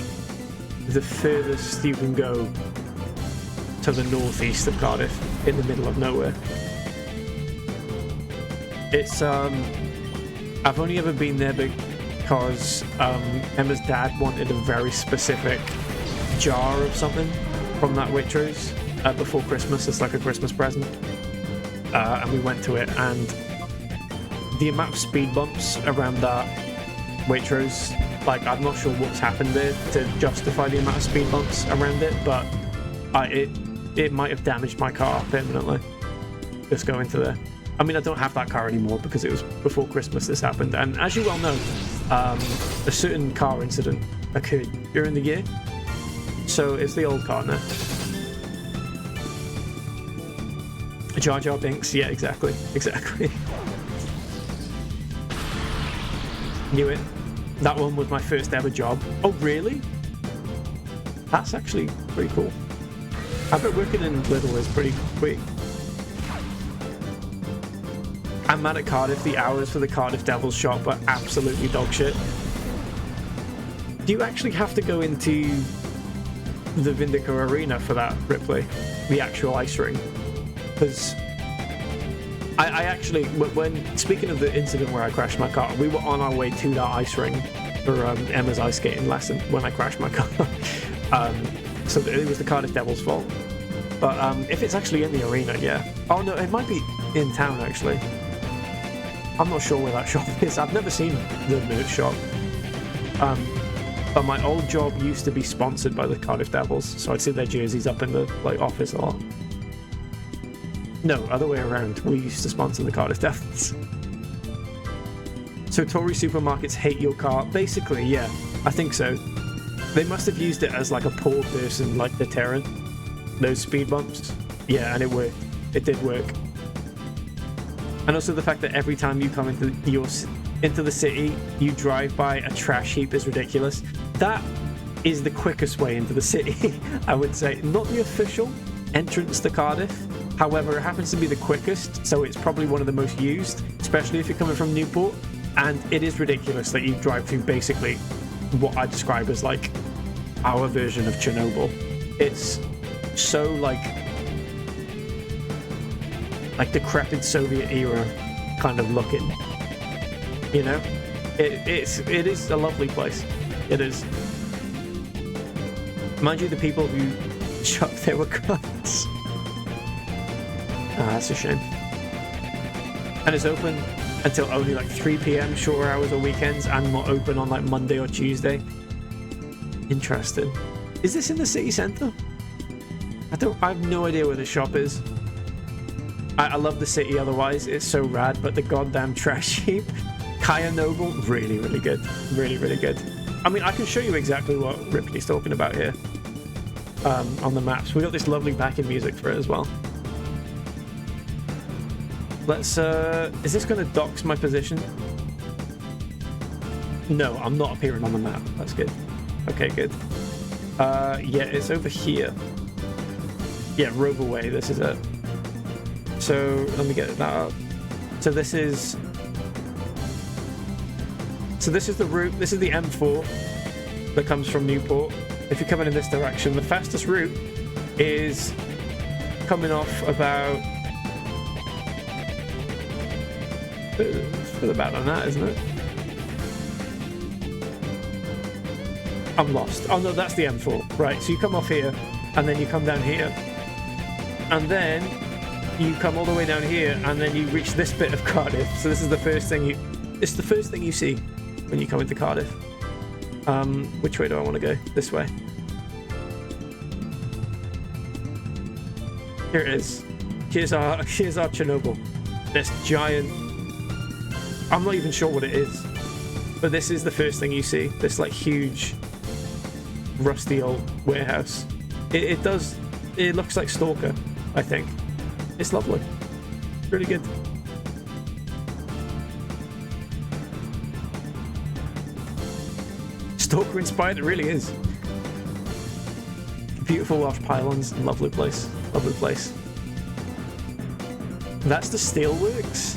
the furthest you can go to the northeast of Cardiff, in the middle of nowhere. It's I've only ever been there because Emma's dad wanted a very specific jar of something from that Waitrose before Christmas. It's like a Christmas present, and we went to it, and the amount of speed bumps around that Waitrose, like, I'm not sure what's happened there to justify the amount of speed bumps around it, but it might have damaged my car permanently just going to there. I mean, I don't have that car anymore because it was before Christmas this happened, and as you well know, a certain car incident occurred during the year, so it's the old car now. Jar Jar Binks, yeah, exactly. Knew it. That one was my first ever job. Oh, really? That's actually pretty cool. I bet working in Lidl is pretty quick. I'm mad at Cardiff. The hours for the Cardiff Devils shop are absolutely dog shit. Do you actually have to go into the Vindica Arena for that, Ripley? The actual ice ring? Because I actually, when speaking of the incident where I crashed my car, we were on our way to that ice ring for Emma's ice skating lesson when I crashed my car. So it was the Cardiff Devils' fault. But if it's actually in the arena, yeah. Oh no, it might be in town actually. I'm not sure where that shop is. I've never seen the merch shop. But my old job used to be sponsored by the Cardiff Devils, so I'd see their jerseys up in the office a lot. No, other way around. We used to sponsor the Cardiff Devils. So Tory supermarkets hate your car? Basically, yeah. I think so. They must have used it as like a poor person, like deterrent. Those speed bumps. Yeah, and it worked. It did work. And also the fact that every time you come into the city, you drive by a trash heap is ridiculous. That is the quickest way into the city, I would say. Not the official entrance to Cardiff. However, it happens to be the quickest, so it's probably one of the most used, especially if you're coming from Newport. And it is ridiculous that you drive through basically what I describe as like our version of Chernobyl. It's so like decrepit Soviet era kind of looking. You know, it is a lovely place. It is. Mind you, the people who shop there were cunts. Ah, that's a shame. And it's open until only like 3 p.m. shorter hours or weekends, and not open on like Monday or Tuesday. Interesting. Is this in the city centre? I have no idea where the shop is. I love the city otherwise, it's so rad, but the goddamn trash heap. Kaya Noble, really, really good. Really, really good. I mean, I can show you exactly what Ripley's talking about here on the maps. We got this lovely backing music for it as well. Let's, is this going to dox my position? No, I'm not appearing on the map. That's good. Okay, good. Yeah, it's over here. Yeah, Rover Way, this is it. So, let me get that up. So this is the route, this is the M4 that comes from Newport. If you're coming in this direction, the fastest route is coming off about further back than that, isn't it? I'm lost. Oh no, that's the M4. Right, so you come off here, and then you come down here. And then you come all the way down here, and then you reach this bit of Cardiff. So this is the first thing you see when you come into Cardiff. Which way do I want to go? This way. Here it is. Here's our Chernobyl. This giant, I'm not even sure what it is, but this is the first thing you see. This like huge rusty old warehouse. It looks like Stalker, I think. It's lovely. Really good. Stalker inspired, it really is. Beautiful Welsh pylons, lovely place. Lovely place. That's the steelworks.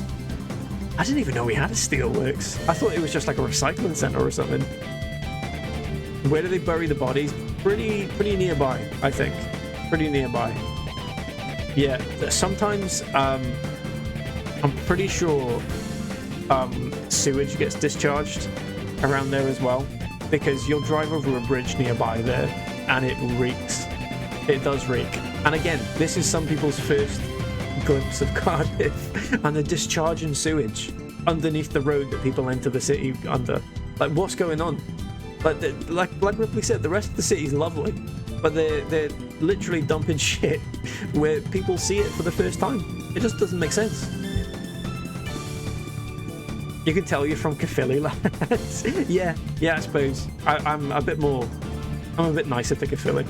I didn't even know we had a steelworks. I thought it was just like a recycling center or something. Where do they bury the bodies? Pretty nearby, I think. Pretty nearby. Yeah, sometimes I'm pretty sure sewage gets discharged around there as well, because you'll drive over a bridge nearby there and it reeks. It does reek. And again, this is some people's first glimpse of Cardiff, and they're discharging sewage underneath the road that people enter the city under. Like, what's going on? Like Ripley said, the rest of the city's lovely, but they're literally dumping shit where people see it for the first time. It just doesn't make sense. You can tell you're from Caerphilly, lads. yeah, I suppose. I'm a bit nicer to Caerphilly.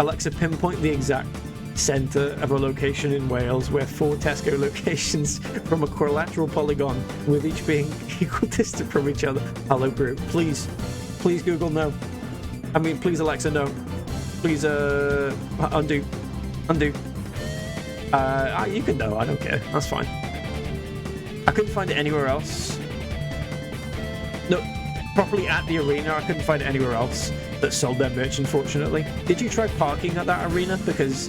Alexa, pinpoint the exact centre of a location in Wales where 4 Tesco locations from a quadrilateral polygon, with each being equal distant from each other. Hello, Brew. Please Google no. I mean, please Alexa no. Please undo. You can know. I don't care. That's fine. I couldn't find it anywhere else. No, properly at the arena. I couldn't find it anywhere else that sold their merch, unfortunately. Did you try parking at that arena? Because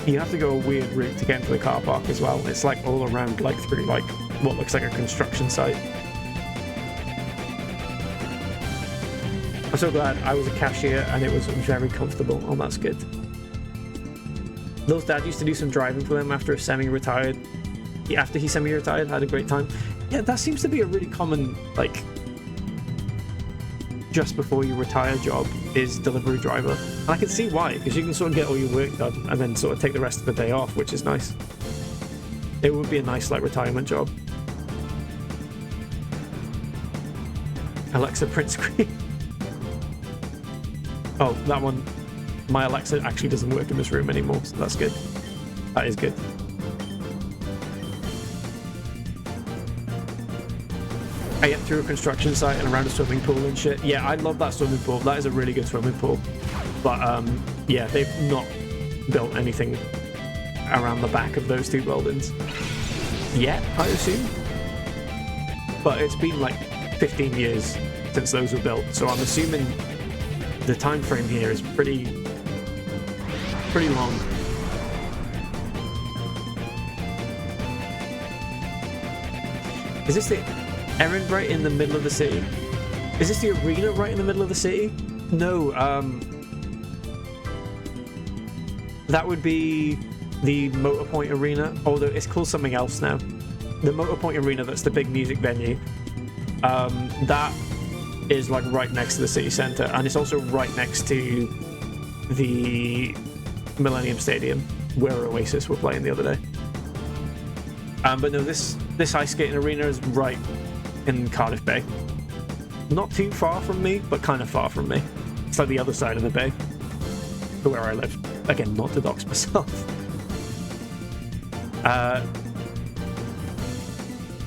you have to go a weird route to get into the car park as well. It's like all around, like through like what looks like a construction site. I'm so glad I was a cashier and it was very comfortable. Oh, that's good. Those dad used to do some driving for them after semi-retired. Yeah, after he semi-retired, had a great time. Yeah, that seems to be a really common, like, just before you retire job is delivery driver. And I can see why, because you can sort of get all your work done and then sort of take the rest of the day off, which is nice. It would be a nice, like, retirement job. Alexa print screen. Oh, that one. My Alexa actually doesn't work in this room anymore, so that's good. That is good. I get through a construction site and around a swimming pool and shit. Yeah, I love that swimming pool. That is a really good swimming pool. But, yeah, they've not built anything around the back of those 2 buildings yet, I assume. But it's been like 15 years since those were built, so I'm assuming the time frame here is pretty long. Is this the errand right in the middle of the city? Is this the arena right in the middle of the city? No, that would be the Motorpoint Arena, although it's called something else now. The Motorpoint Arena, that's the big music venue. That is like right next to the city centre, and it's also right next to the Millennium Stadium where Oasis were playing the other day. But no, this ice skating arena is right in Cardiff Bay. Not too far from me, but kind of far from me. It's like the other side of the bay to where I live. Again, not to dox myself.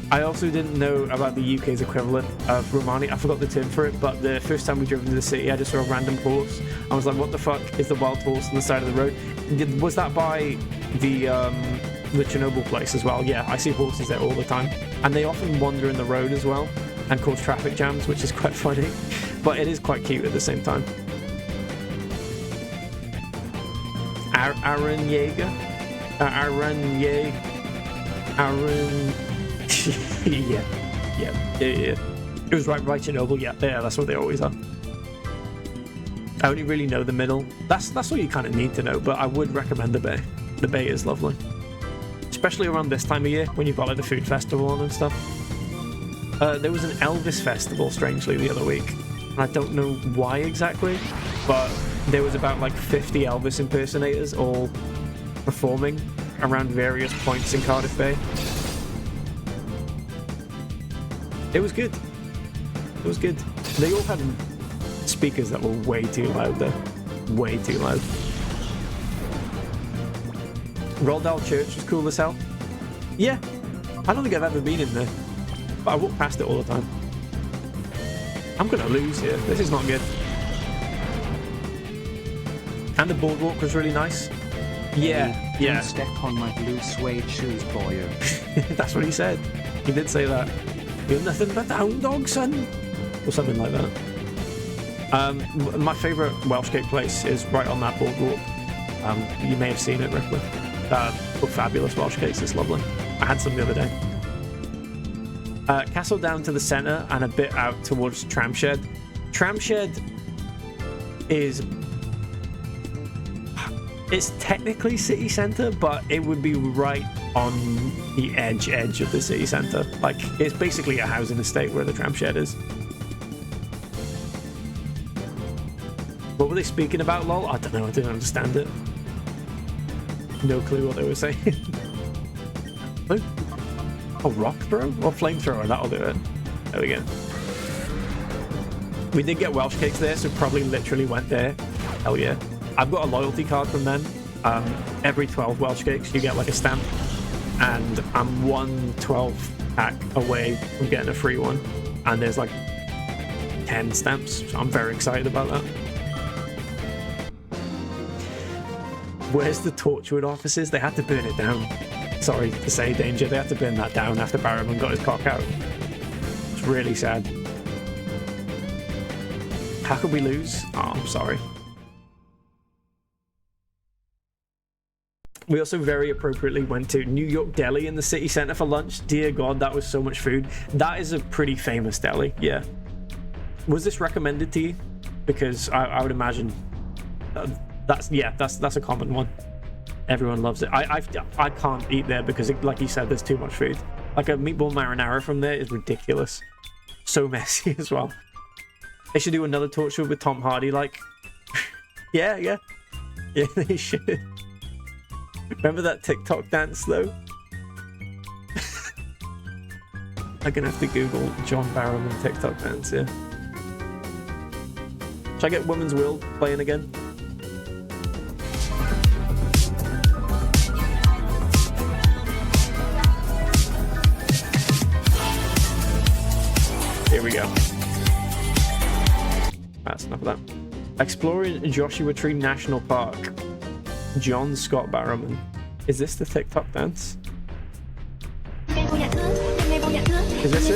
I also didn't know about the UK's equivalent of Romani. I forgot the term for it, but the first time we drove into the city, I just saw a random horse. I was like, what the fuck is the wild horse on the side of the road? Was that by the Chernobyl place as well? Yeah, I see horses there all the time. And they often wander in the road as well and cause traffic jams, which is quite funny. But it is quite cute at the same time. Aaron Yeager? Aaron Yeager? Aaron... yeah. It was right Chernobyl. Yeah, that's what they always are. I only really know the middle. That's all you kind of need to know. But I would recommend the bay. The bay is lovely, especially around this time of year when you've got like the food festival on and stuff. There was an Elvis festival, strangely, the other week. I don't know why exactly, but there was about like 50 Elvis impersonators all performing around various points in Cardiff Bay. It was good. It was good. They all had speakers that were way too loud though. Way too loud. Roldale Church was cool as hell. Yeah. I don't think I've ever been in there. But I walk past it all the time. I'm gonna lose here. This is not good. And the boardwalk was really nice. Yeah. Don't step on my blue suede shoes, boyo. That's what he said. He did say that. You're nothing but a hound dog, son. Or something like that. My favourite Welsh cake place is right on that boardwalk. You may have seen it, Ripley. But fabulous Welsh cakes, it's lovely. I had some the other day. Castle down to the centre and a bit out towards Tramshed. Tramshed is... It's technically city centre, but it would be right on the edge of the city centre. Like, it's basically a housing estate where the Tramshed is. What were they speaking about, lol? I don't know, I didn't understand it. No clue what they were saying. A rock throw? Or flamethrower, that'll do it. There we go. We did get Welsh cakes there, so probably literally went there. Hell yeah. I've got a loyalty card from them. Every 12 Welsh cakes, you get like a stamp. And I'm 1 12 pack away from getting a free one. And there's like 10 stamps, so I'm very excited about that. Where's the Torchwood offices? They had to burn it down. Sorry to say, Danger. They had to burn that down after Barrowman got his cock out. It's really sad. How could we lose? Oh, I'm sorry. We also very appropriately went to New York Deli in the city centre for lunch. Dear God, that was so much food. That is a pretty famous deli, yeah. Was this recommended to you? Because I would imagine that's a common one. Everyone loves it. I can't eat there because, like you said, there's too much food. Like a meatball marinara from there is ridiculous. So messy as well. They should do another Torchwood with Tom Hardy, like... yeah, they should. Remember that TikTok dance, though? I'm gonna have to Google John Barrowman TikTok dance, yeah. Should I get Woman's World playing again? Here we go. That's enough of that. Exploring Joshua Tree National Park. John Scott Barrowman. Is this the TikTok dance? Is this it?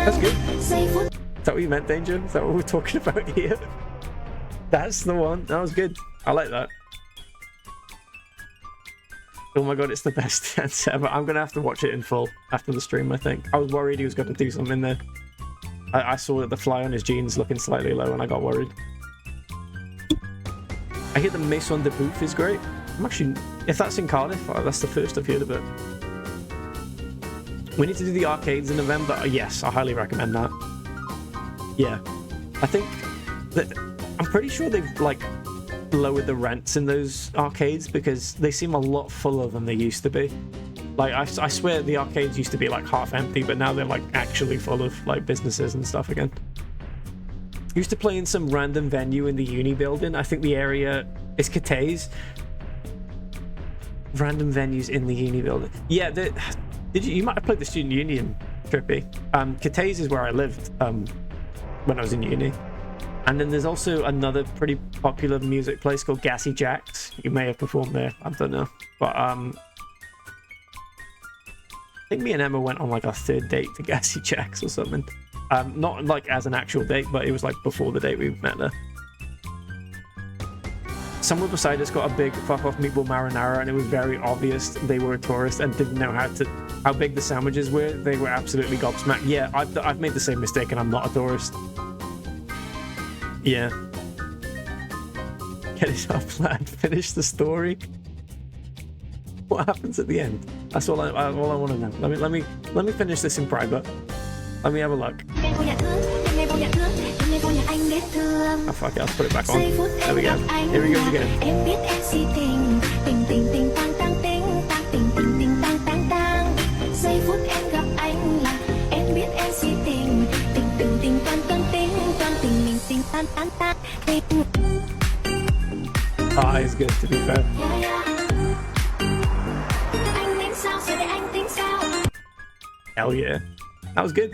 That's good. Is that what you meant, Danger? Is that what we're talking about here? That's the one. That was good. I like that. Oh my god, it's the best dance ever. I'm going to have to watch it in full after the stream, I think. I was worried he was going to do something there. I saw the fly on his jeans looking slightly low and I got worried. I hear the Maison de Bouffe is great. I'm actually... If that's in Cardiff, that's the first I've heard of it. We need to do the arcades in November. Yes, I highly recommend that. Yeah. I think that... I'm pretty sure they've, like... lowered the rents in those arcades because they seem a lot fuller than they used to be. Like, I swear the arcades used to be like half empty, but now they're like actually full of like businesses and stuff again. Used to play in some random venue in the uni building. I think the area is Catay's. Random venues in the uni building. Yeah, did you might have played the student union, Trippy. Catay's is where I lived when I was in uni. And then there's also another pretty popular music place called Gassy Jack's. You may have performed there. I don't know. But I think me and Emma went on like our third date to Gassy Jack's or something. Not like as an actual date, but it was like before the date we met there. Someone beside us got a big fuck off meatball marinara, and it was very obvious they were a tourist and didn't know how big the sandwiches were. They were absolutely gobsmacked. Yeah, I've made the same mistake, and I'm not a tourist. Yeah. Get it up, lad. Finish the story. What happens at the end? That's all I want to know. Let me finish this in private. Let me have a look. Oh fuck it, I'll put it back on. There we go. Here we go again. Ah, it's good to be fair. Hell yeah. That was good.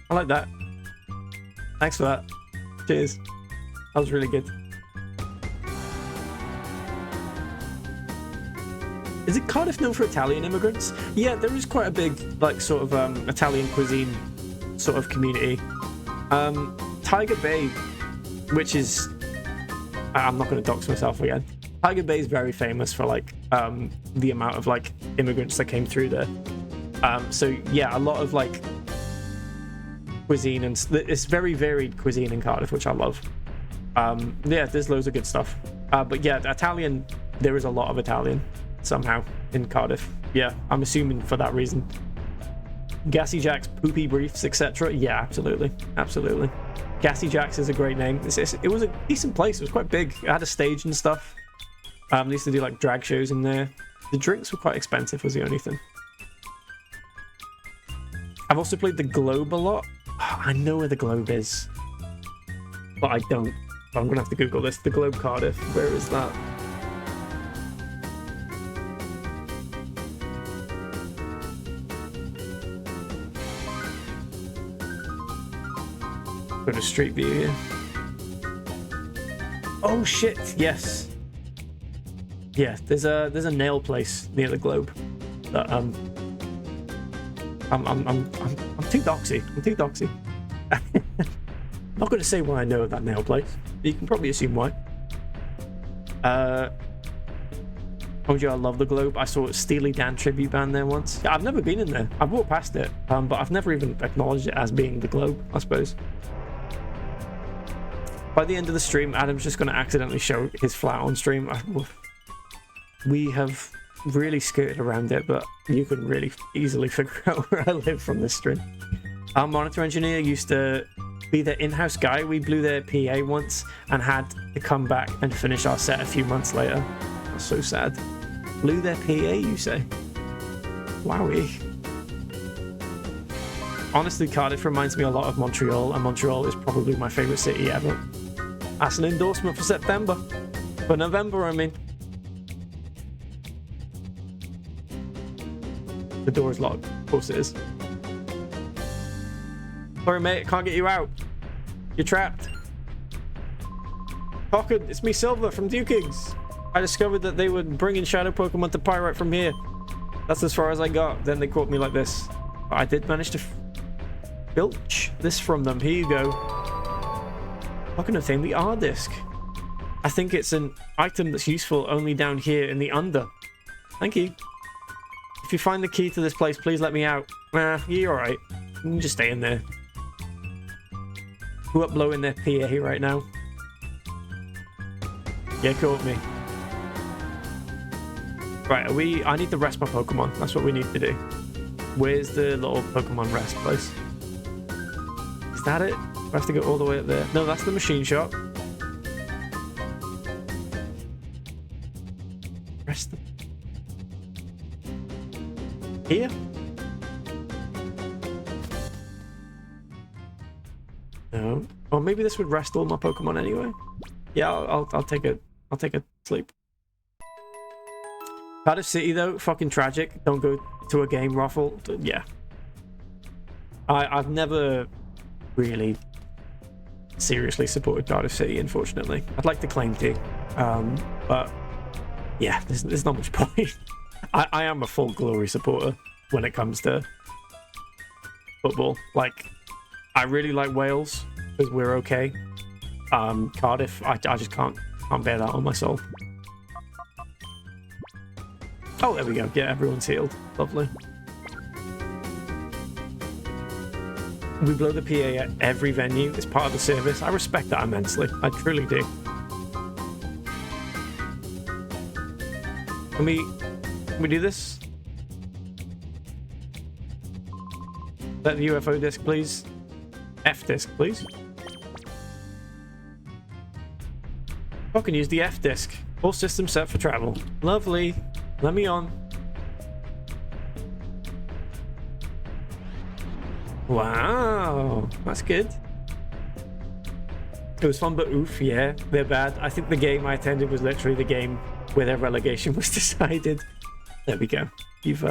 I like that. Thanks for that. Cheers. That was really good. Is it Cardiff known for Italian immigrants? Yeah, there is quite a big, like, sort of Italian cuisine sort of community. Tiger Bay, which is... I'm not going to dox myself again. Tiger Bay is very famous for, like, the amount of, like, immigrants that came through there. So, yeah, a lot of, like, cuisine, and it's very varied cuisine in Cardiff, which I love. Yeah, there's loads of good stuff. But, yeah, Italian, there is a lot of Italian, somehow, in Cardiff. Yeah, I'm assuming for that reason. Gassy Jack's, Poopy Briefs, etc. Yeah, absolutely. Absolutely. Gassy Jack's is a great name. It was a decent place. It was quite big. It had a stage and stuff. They used to do like drag shows in there. The drinks were quite expensive, was the only thing. I've also played the Globe a lot. I know where the Globe is, but I don't. I'm gonna have to Google this. The Globe Cardiff. Where is that? Go to Street View here. Oh shit! Yes. Yeah, there's a nail place near the Globe. That I'm too doxy. I'm too doxy. Not going to say why I know of that nail place. You can probably assume why. Told you I love the Globe. I saw a Steely Dan tribute band there once. Yeah, I've never been in there. I've walked past it, but I've never even acknowledged it as being the Globe, I suppose. By the end of the stream, Adam's just going to accidentally show his flat on stream. We have really skirted around it, but you can really easily figure out where I live from this stream. Our monitor engineer used to be the in-house guy. We blew their PA once and had to come back and finish our set a few months later. That's so sad. Blew their PA, you say? Wowie. Honestly, Cardiff reminds me a lot of Montreal, and Montreal is probably my favourite city ever. That's an endorsement for September. For November, I mean. The door is locked. Of course it is. Sorry, mate. I can't get you out. You're trapped. Pocket, it's me, Silver, from Dukings. I discovered that they were bringing shadow Pokemon to Pyrite from here. That's as far as I got. Then they caught me like this. But I did manage to filch this from them. Here you go. Not gonna obtain the R disc. I think it's an item that's useful only down here in the under. Thank you. If you find the key to this place, please let me out. Nah, you're alright. You can just stay in there. Who up blowing their PA right now? Yeah, caught me. Right, I need to rest my Pokemon. That's what we need to do. Where's the little Pokemon rest place? Is that it? I have to go all the way up there. No, that's the machine shop. Rest them. Here? No. Oh, maybe this would rest all my Pokemon anyway. Yeah, I'll take a sleep. Cardiff City though, fucking tragic. Don't go to a game, Ruffle. Yeah. I've never really seriously supported Cardiff City, unfortunately. I'd like to claim to, but yeah, there's not much point. I am a full glory supporter when it comes to football. Like, I really like Wales because we're okay. Cardiff, I just can't bear that on my soul. Oh, there we go. Yeah, everyone's healed. Lovely. We blow the PA at every venue. It's part of the service. I respect that immensely. I truly do. Can we do this? Let the UFO disc, please. F disc, please. I can use the F disc. All systems set for travel. Lovely. Let me on. Wow, that's good. It was fun, but oof, yeah, they're bad. I think the game I attended was literally the game where their relegation was decided. There we go. You've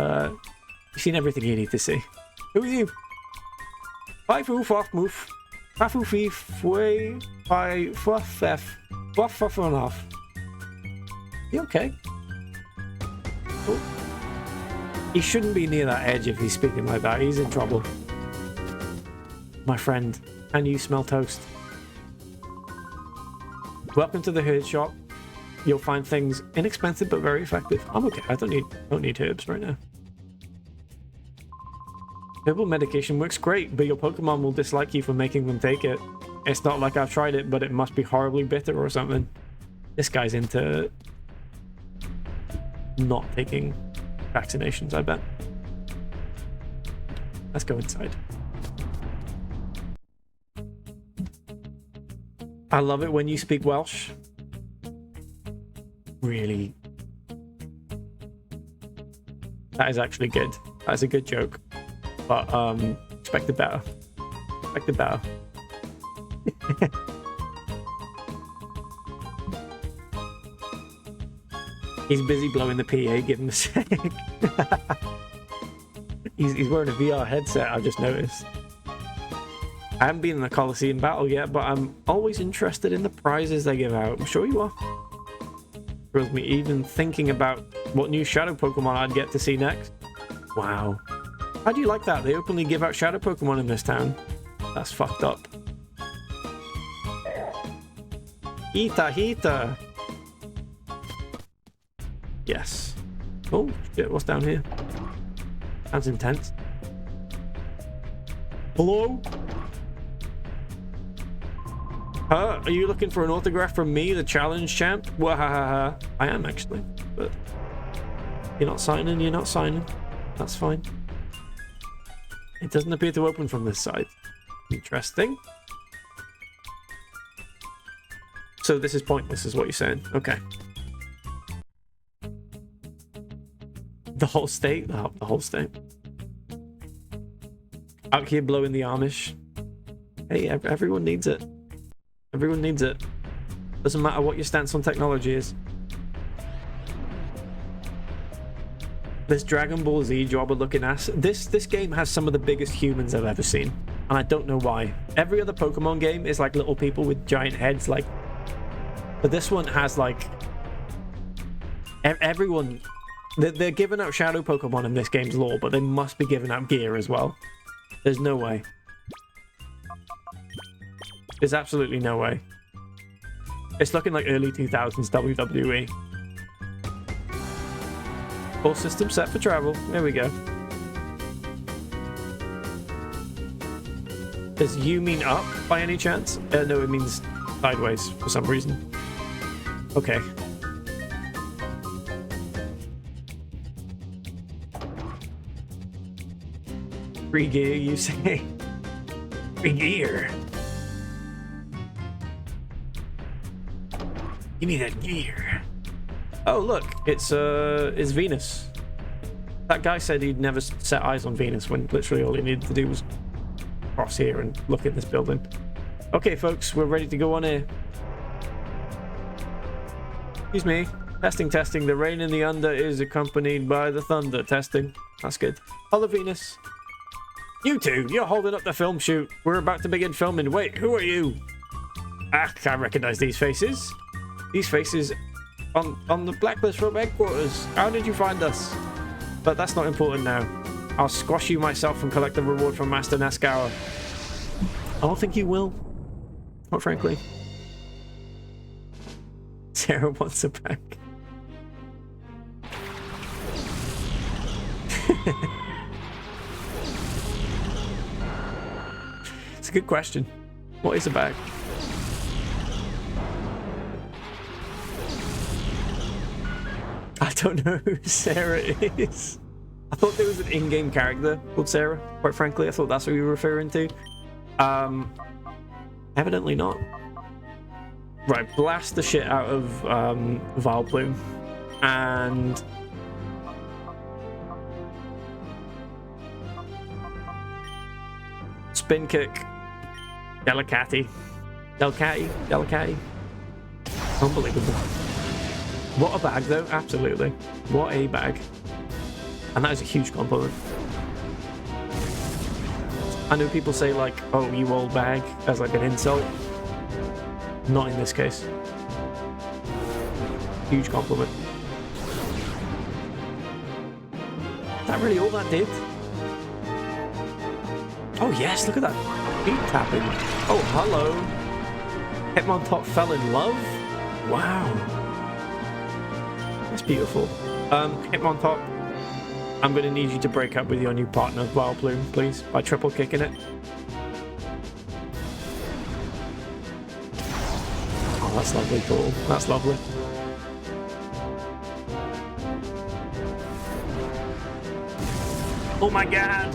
seen everything you need to see. Who are you? Five oof off move. Half oof way by fluff f. Fluff on off. You okay? Oh. He shouldn't be near that edge if he's speaking like that. He's in trouble. My friend, can you smell toast? Welcome to the herb shop. You'll find things inexpensive but very effective. I'm okay. I don't need herbs right now. Herbal medication works great, but your Pokemon will dislike you for making them take it. It's not like I've tried it, but it must be horribly bitter or something. This guy's into not taking vaccinations, I bet. Let's go inside. I love it when you speak Welsh. Really. That is actually good. That is a good joke. But, expect it better. Expect it better. He's busy blowing the PA, give him a sec. He's wearing a VR headset, I've just noticed. I haven't been in the Colosseum battle yet, but I'm always interested in the prizes they give out. I'm sure you are. Thrills me even thinking about what new Shadow Pokemon I'd get to see next. Wow. How do you like that? They openly give out Shadow Pokemon in this town. That's fucked up. Hita. Yes. Oh, shit, what's down here? Sounds intense. Hello? Are you looking for an autograph from me, the challenge champ? Wahahaha. I am actually, but you're not signing. That's fine. It doesn't appear to open from this side. Interesting. So this is pointless, is what you're saying. Okay. The whole state? Oh, the whole state. Out here blowing the Amish. Hey, everyone needs it. Everyone needs it. Doesn't matter what your stance on technology is. This Dragon Ball Z jobber looking ass. This game has some of the biggest humans I've ever seen. And I don't know why. Every other Pokemon game is like little people with giant heads, like. But this one has like everyone. They're giving out Shadow Pokemon in this game's lore, but they must be giving out gear as well. There's no way. There's absolutely no way. It's looking like early 2000s WWE. All systems set for travel. There we go. Does you mean up by any chance? No, it means sideways for some reason. Okay. Free gear, you say? Free gear. Give me that gear. Oh, look, it's Venus. That guy said he'd never set eyes on Venus when literally all he needed to do was cross here and look at this building. Okay, folks, we're ready to go on here. Excuse me. Testing, testing. The rain in the under is accompanied by the thunder. Testing. That's good. Hello, Venus. You two, you're holding up the film shoot. We're about to begin filming. Wait, who are you? Ah, I recognize these faces. These faces on the blacklist from headquarters. How did you find us? But that's not important now. I'll squash you myself and collect the reward from Master Naskawa. I don't think you will. Quite frankly. Sarah wants it back. It's a good question. What is a bag? I don't know who Sarah is. I thought there was an in-game character called Sarah. Quite frankly, I thought that's what you were referring to. Evidently not. Right, blast the shit out of Vileplume. And spin kick. Delicati. Unbelievable. What a bag, though. Absolutely. What a bag. And that is a huge compliment. I know people say, like, oh, you old bag, as like an insult. Not in this case. Huge compliment. Is that really all that did? Oh, yes, look at that. Beat tapping. Oh, hello. Hitmontop fell in love? Wow. That's beautiful. Hitmontop, I'm going to need you to break up with your new partner, Vileplume, please, by triple kicking it. Oh, that's lovely, cool. That's lovely. Oh my god!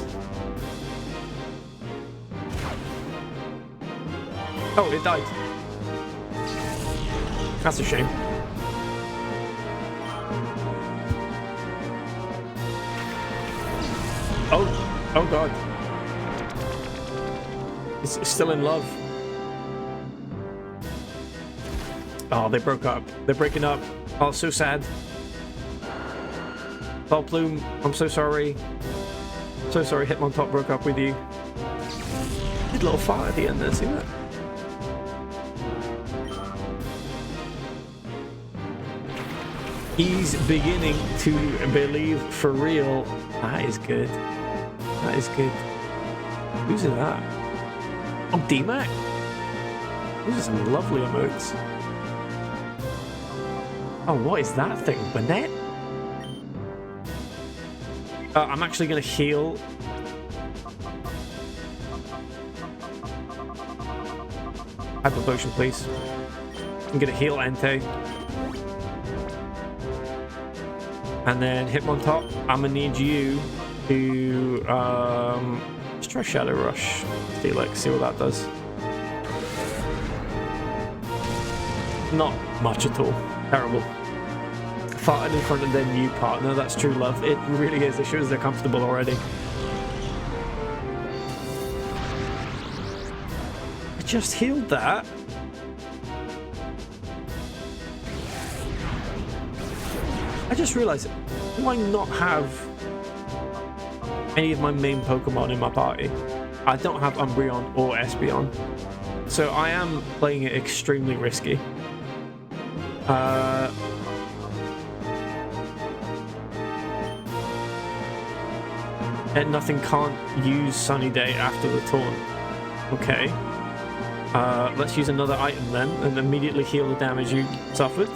Oh, it died. That's a shame. Oh god. It's still in love. Oh, they broke up. They're breaking up. Oh, so sad. Vileplume, I'm so sorry. So sorry Hitmontop broke up with you. Did a little fart at the end there, see that? He's beginning to believe for real. That is good. That is good. Who's that? Oh, D-Mac. Those are some lovely emotes. Oh, what is that thing? Burnett? I'm actually going to heal. Hyper potion, please. I'm going to heal Entei. And then Hitmontop, I'm going to need you to let's try Shadow Rush. Felix, see what that does. Not much at all. Terrible. Farted in front of their new partner, that's true love. It really is. It shows they're comfortable already. I just healed that. I just realized, do I not have any of my main Pokemon in my party? I don't have Umbreon or Espeon. So I am playing it extremely risky. And nothing can't use Sunny Day after the taunt. Okay. Let's use another item then and immediately heal the damage you suffered.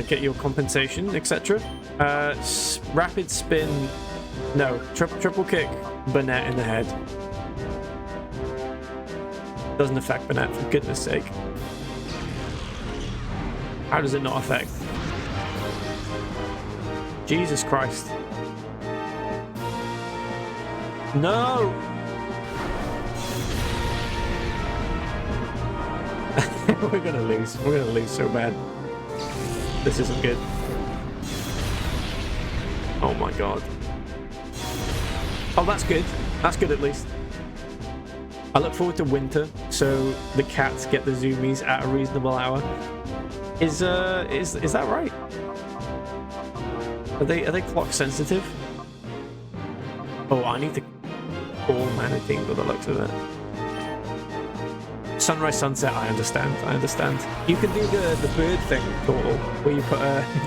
Get your compensation, etc. Rapid spin. No, triple kick Burnett in the head. Doesn't affect Burnett, for goodness sake. How does it not affect? Jesus Christ. No! We're gonna lose. We're gonna lose so bad. This isn't good. Oh my god. Oh, that's good. That's good at least. I look forward to winter, so the cats get the zoomies at a reasonable hour. Is that right? Are they clock sensitive? Oh, I need to call Manatee by the looks of it. Sunrise, sunset, I understand. You can do the bird thing, Tortle, where you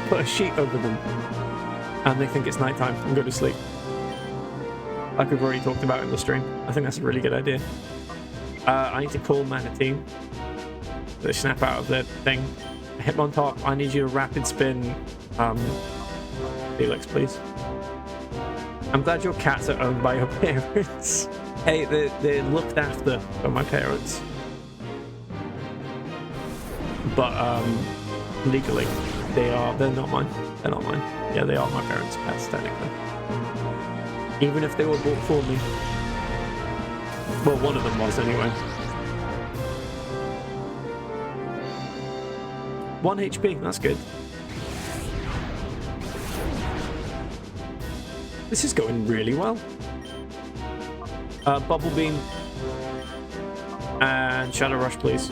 put a sheet over them, and they think it's nighttime and go to sleep. Like we've already talked about in the stream. I think that's a really good idea. I need to call Manatee. They snap out of the thing. Hitmontop, I need you to rapid spin Felix, please. I'm glad your cats are owned by your parents. Hey, they're looked after by my parents. But legally, they're not mine. They're not mine. Yeah, they are my parents' pets, technically. Even if they were bought for me. Well, one of them was anyway. 1 HP, that's good. This is going really well. Bubble Beam and Shadow Rush, please.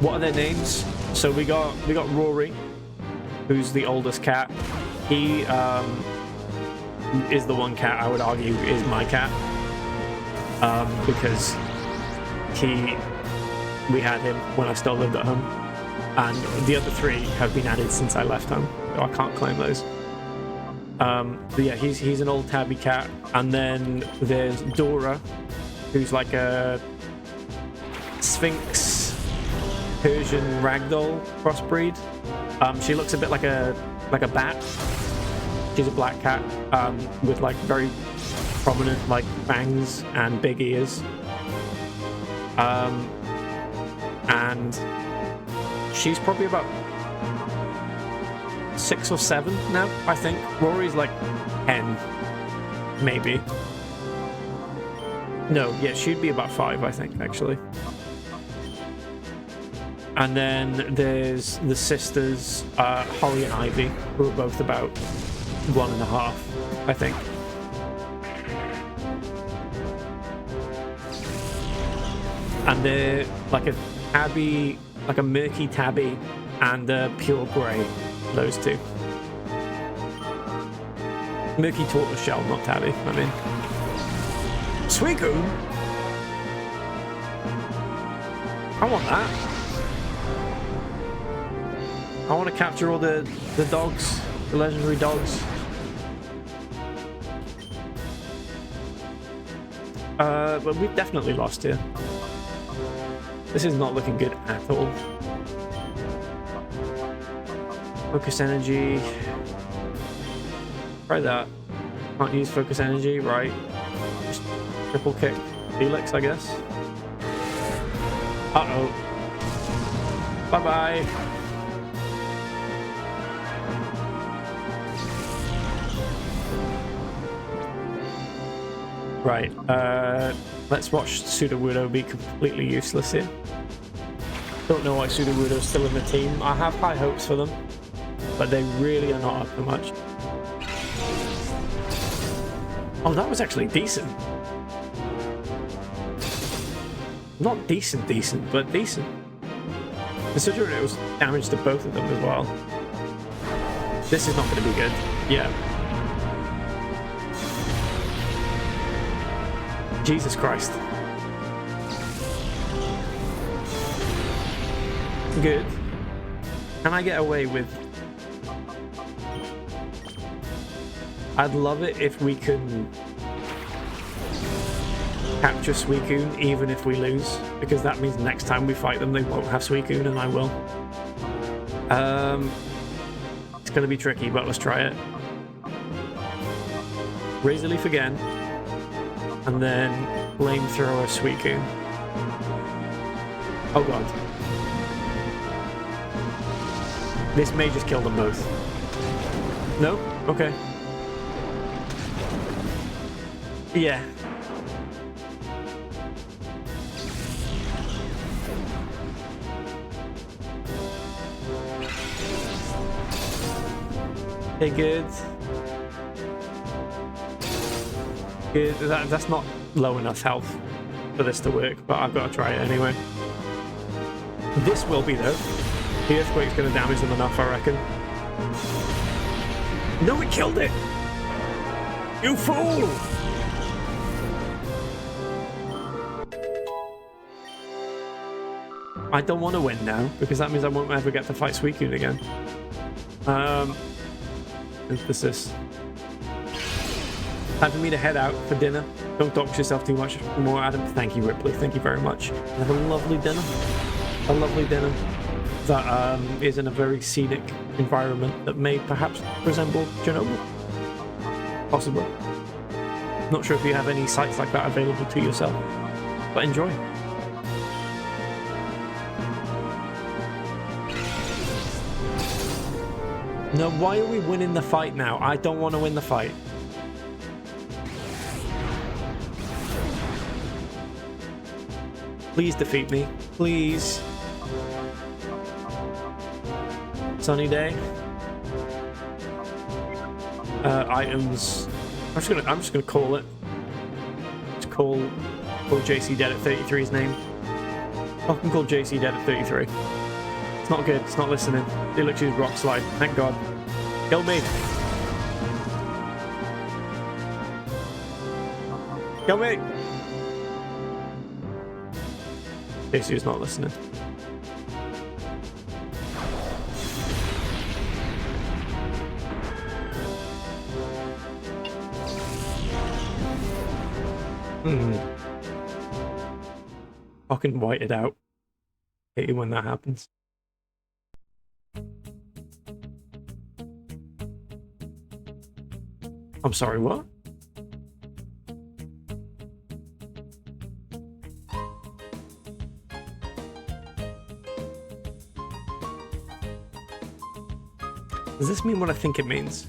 What are their names? So we got Rory, who's the oldest cat. He is the one cat I would argue is my cat, because we had him when I still lived at home, and the other 3 have been added since I left home, so I can't claim those. But yeah, he's an old tabby cat. And then there's Dora, who's like a Sphinx Persian ragdoll crossbreed. She looks a bit like a bat. She's a black cat with like very prominent like fangs and big ears. And she's probably about 6 or 7 now, I think. Rory's like 10, maybe. No, yeah, she'd be about 5, I think, actually. And then there's the sisters, Holly and Ivy, who are both about 1.5, I think. And they're like a tabby, like a murky tabby, and a pure grey. Those 2. Murky tortoiseshell, not tabby, I mean. Suicune? I want that. I want to capture all the dogs, the legendary dogs. But we've definitely lost here. This is not looking good at all. Focus energy. Try that. Can't use focus energy, right? Just triple kick Felix, I guess. Uh-oh. Bye-bye. Right, let's watch Sudowoodo be completely useless here. Don't know why Sudowoodo's still in the team. I have high hopes for them, but they really are not up to much. Oh, that was actually decent. Not decent, but decent. Considering it was damage to both of them as well. This is not going to be good. Yeah. Jesus Christ. Good. Can I get away with... I'd love it if we can capture Suicune even if we lose, because that means next time we fight them they won't have Suicune and I will. It's going to be tricky, but let's try it. Razor Leaf again. And then Flamethrower Suicune. Oh god. This may just kill them both. No? Okay. Yeah. Okay, good. That's not low enough health for this to work, but I've got to try it anyway. This will be, though. The earthquake's going to damage them enough, I reckon. No, it killed it! You fool! I don't want to win now, because that means I won't ever get to fight Suicune again. Emphasis. Time for me to head out for dinner. Don't dox yourself too much more, Adam. Thank you, Ripley. Thank you very much. Have a lovely dinner. A lovely dinner that is in a very scenic environment that may perhaps resemble Chernobyl. Possibly. Not sure if you have any sites like that available to yourself, but enjoy. No, why are we winning the fight now? I don't want to win the fight. Please defeat me. Please. Sunny day. Items. I'm just gonna call it. Just call JC dead at 33's name. I can call JC dead at 33. It's not good. It's not listening. They literally rock slide. Thank God. Kill me. Kill me. JC is not listening. Fucking white it out. Hate you when that happens. I'm sorry, what? Does this mean what I think it means?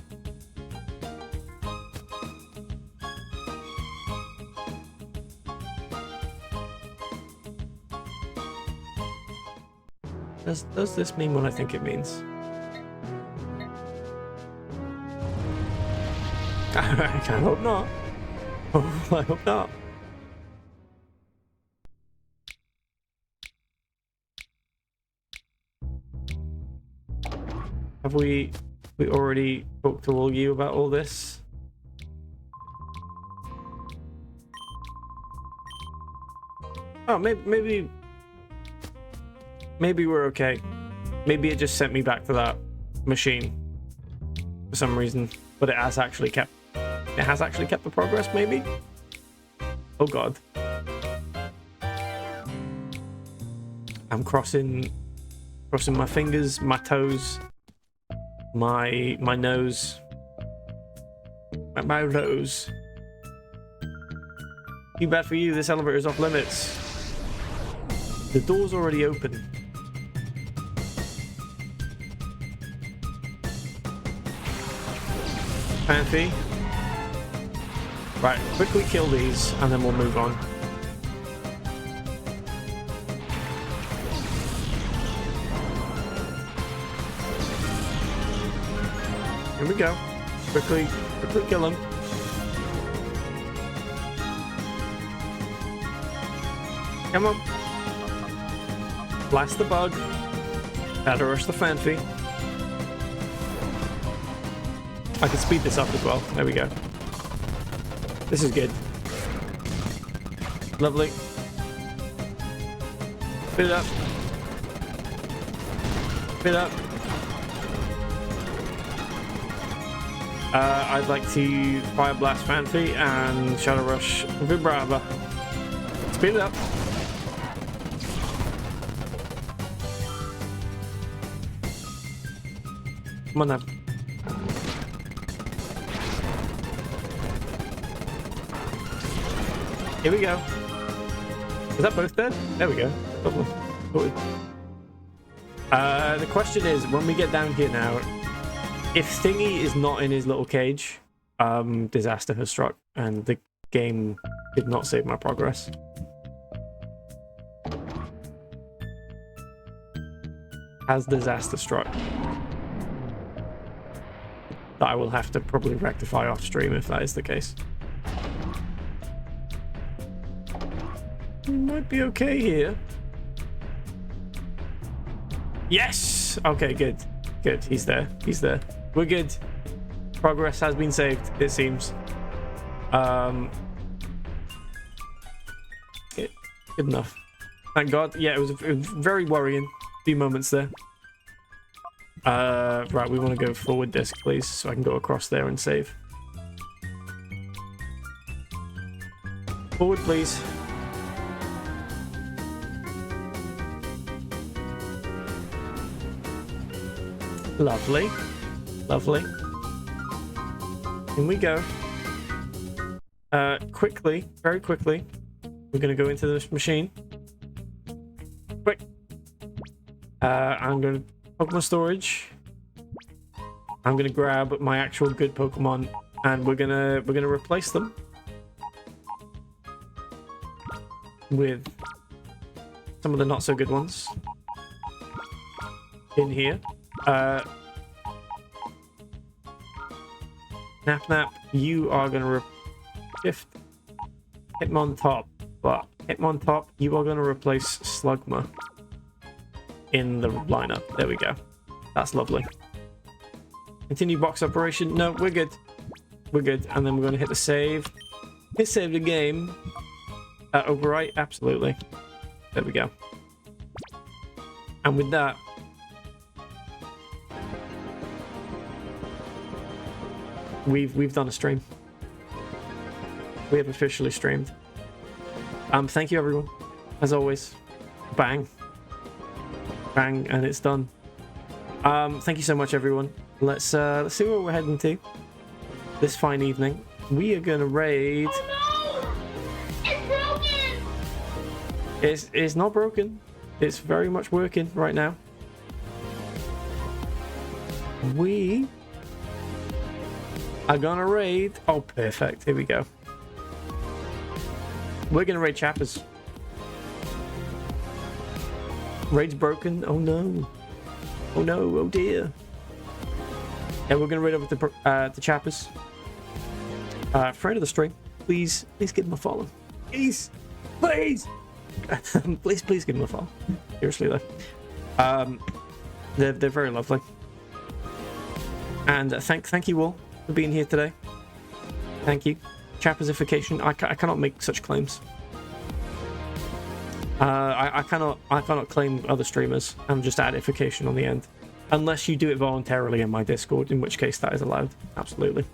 Does this mean what I think it means? I hope not. I hope not. Have we already talked to all you about all this? Oh, maybe we're okay. Maybe it just sent me back to that machine for some reason, but it has actually kept the progress, maybe? Oh God. I'm crossing my fingers, my toes, my nose, my nose. Too bad for you, this elevator's off limits. The door's already open. Panthy. Right, quickly kill these and then we'll move on. Here we go. Quickly kill them. Come on. Blast the bug. Gotta rush the Phanpy. I can speed this up as well. There we go. This is good. Lovely. Speed it up. Speed it up. I'd like to Fire Blast Phanpy and Shadow Rush Vibrava. Speed it up. Come on now. Here we go. Is that both dead? There we go. Lovely. The question is, when we get down here now, if Thingy is not in his little cage, disaster has struck, and the game did not save my progress. Has disaster struck? That I will have to probably rectify off stream if that is the case. should be okay here. Yes! Okay, good. Good. He's there. He's there. We're good. Progress has been saved, it seems. Good enough. Thank God. Yeah, it was very worrying. Few moments there. Right, we want to go forward disc, please, so I can go across there and save. Forward, please. Lovely. Lovely. In we go. Quickly, very quickly, we're going to go into this machine. Quick. I'm going to Pokemon storage. I'm going to grab my actual good Pokemon, and we're gonna replace them with some of the not so good ones in here. Nap, you are going to shift Hitmontop, but Hitmontop, you are going to replace Slugma in the lineup. There we go. That's lovely. Continue box operation. No, we're good. We're good. And then we're going to hit the save. Hit save the game. Overwrite, absolutely. There we go. And with that, we've done a stream. We have officially streamed. Thank you everyone. As always. Bang. Bang, and it's done. Thank you so much everyone. Let's see where we're heading to this fine evening. We are gonna raid. Oh no! It's broken! It's not broken. It's very much working right now. We are gonna raid. Oh, perfect. Here we go. We're gonna raid Chappers. Raid's broken. Oh no. Oh no. Oh dear. Yeah, we're gonna raid over the Chappers. Friend of the stream, please give him a follow. Please. Please give him a follow. Seriously though. They're very lovely. And thank you all for being here today. Thank you. Chapperification. I cannot make such claims. I cannot claim other streamers and just add ification on the end, unless you do it voluntarily in my Discord, in which case that is allowed. Absolutely.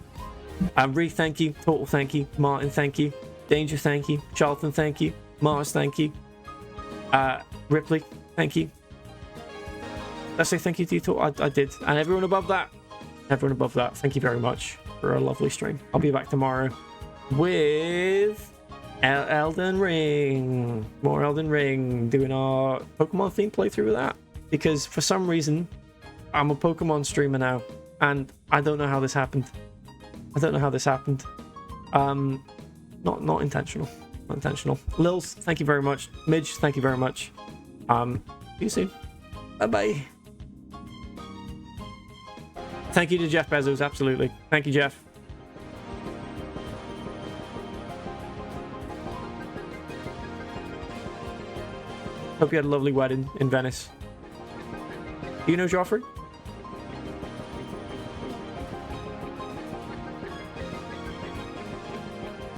Ree, thank you. Total, thank you. Martin, thank you. Danger, thank you. Charlton, thank you. Mars, thank you. Ripley, thank you. Did I say thank you to you, Total? I did. And everyone above that. Everyone above that, thank you very much for a lovely stream. I'll be back tomorrow with Elden Ring. More Elden Ring. Doing our Pokemon themed playthrough with that. Because for some reason, I'm a Pokemon streamer now. And I don't know how this happened. I don't know how this happened. Not intentional. Not intentional. Lils, thank you very much. Midge, thank you very much. See you soon. Bye-bye. Thank you to Jeff Bezos, absolutely. Thank you, Jeff. Hope you had a lovely wedding in Venice. Do you know Joffrey?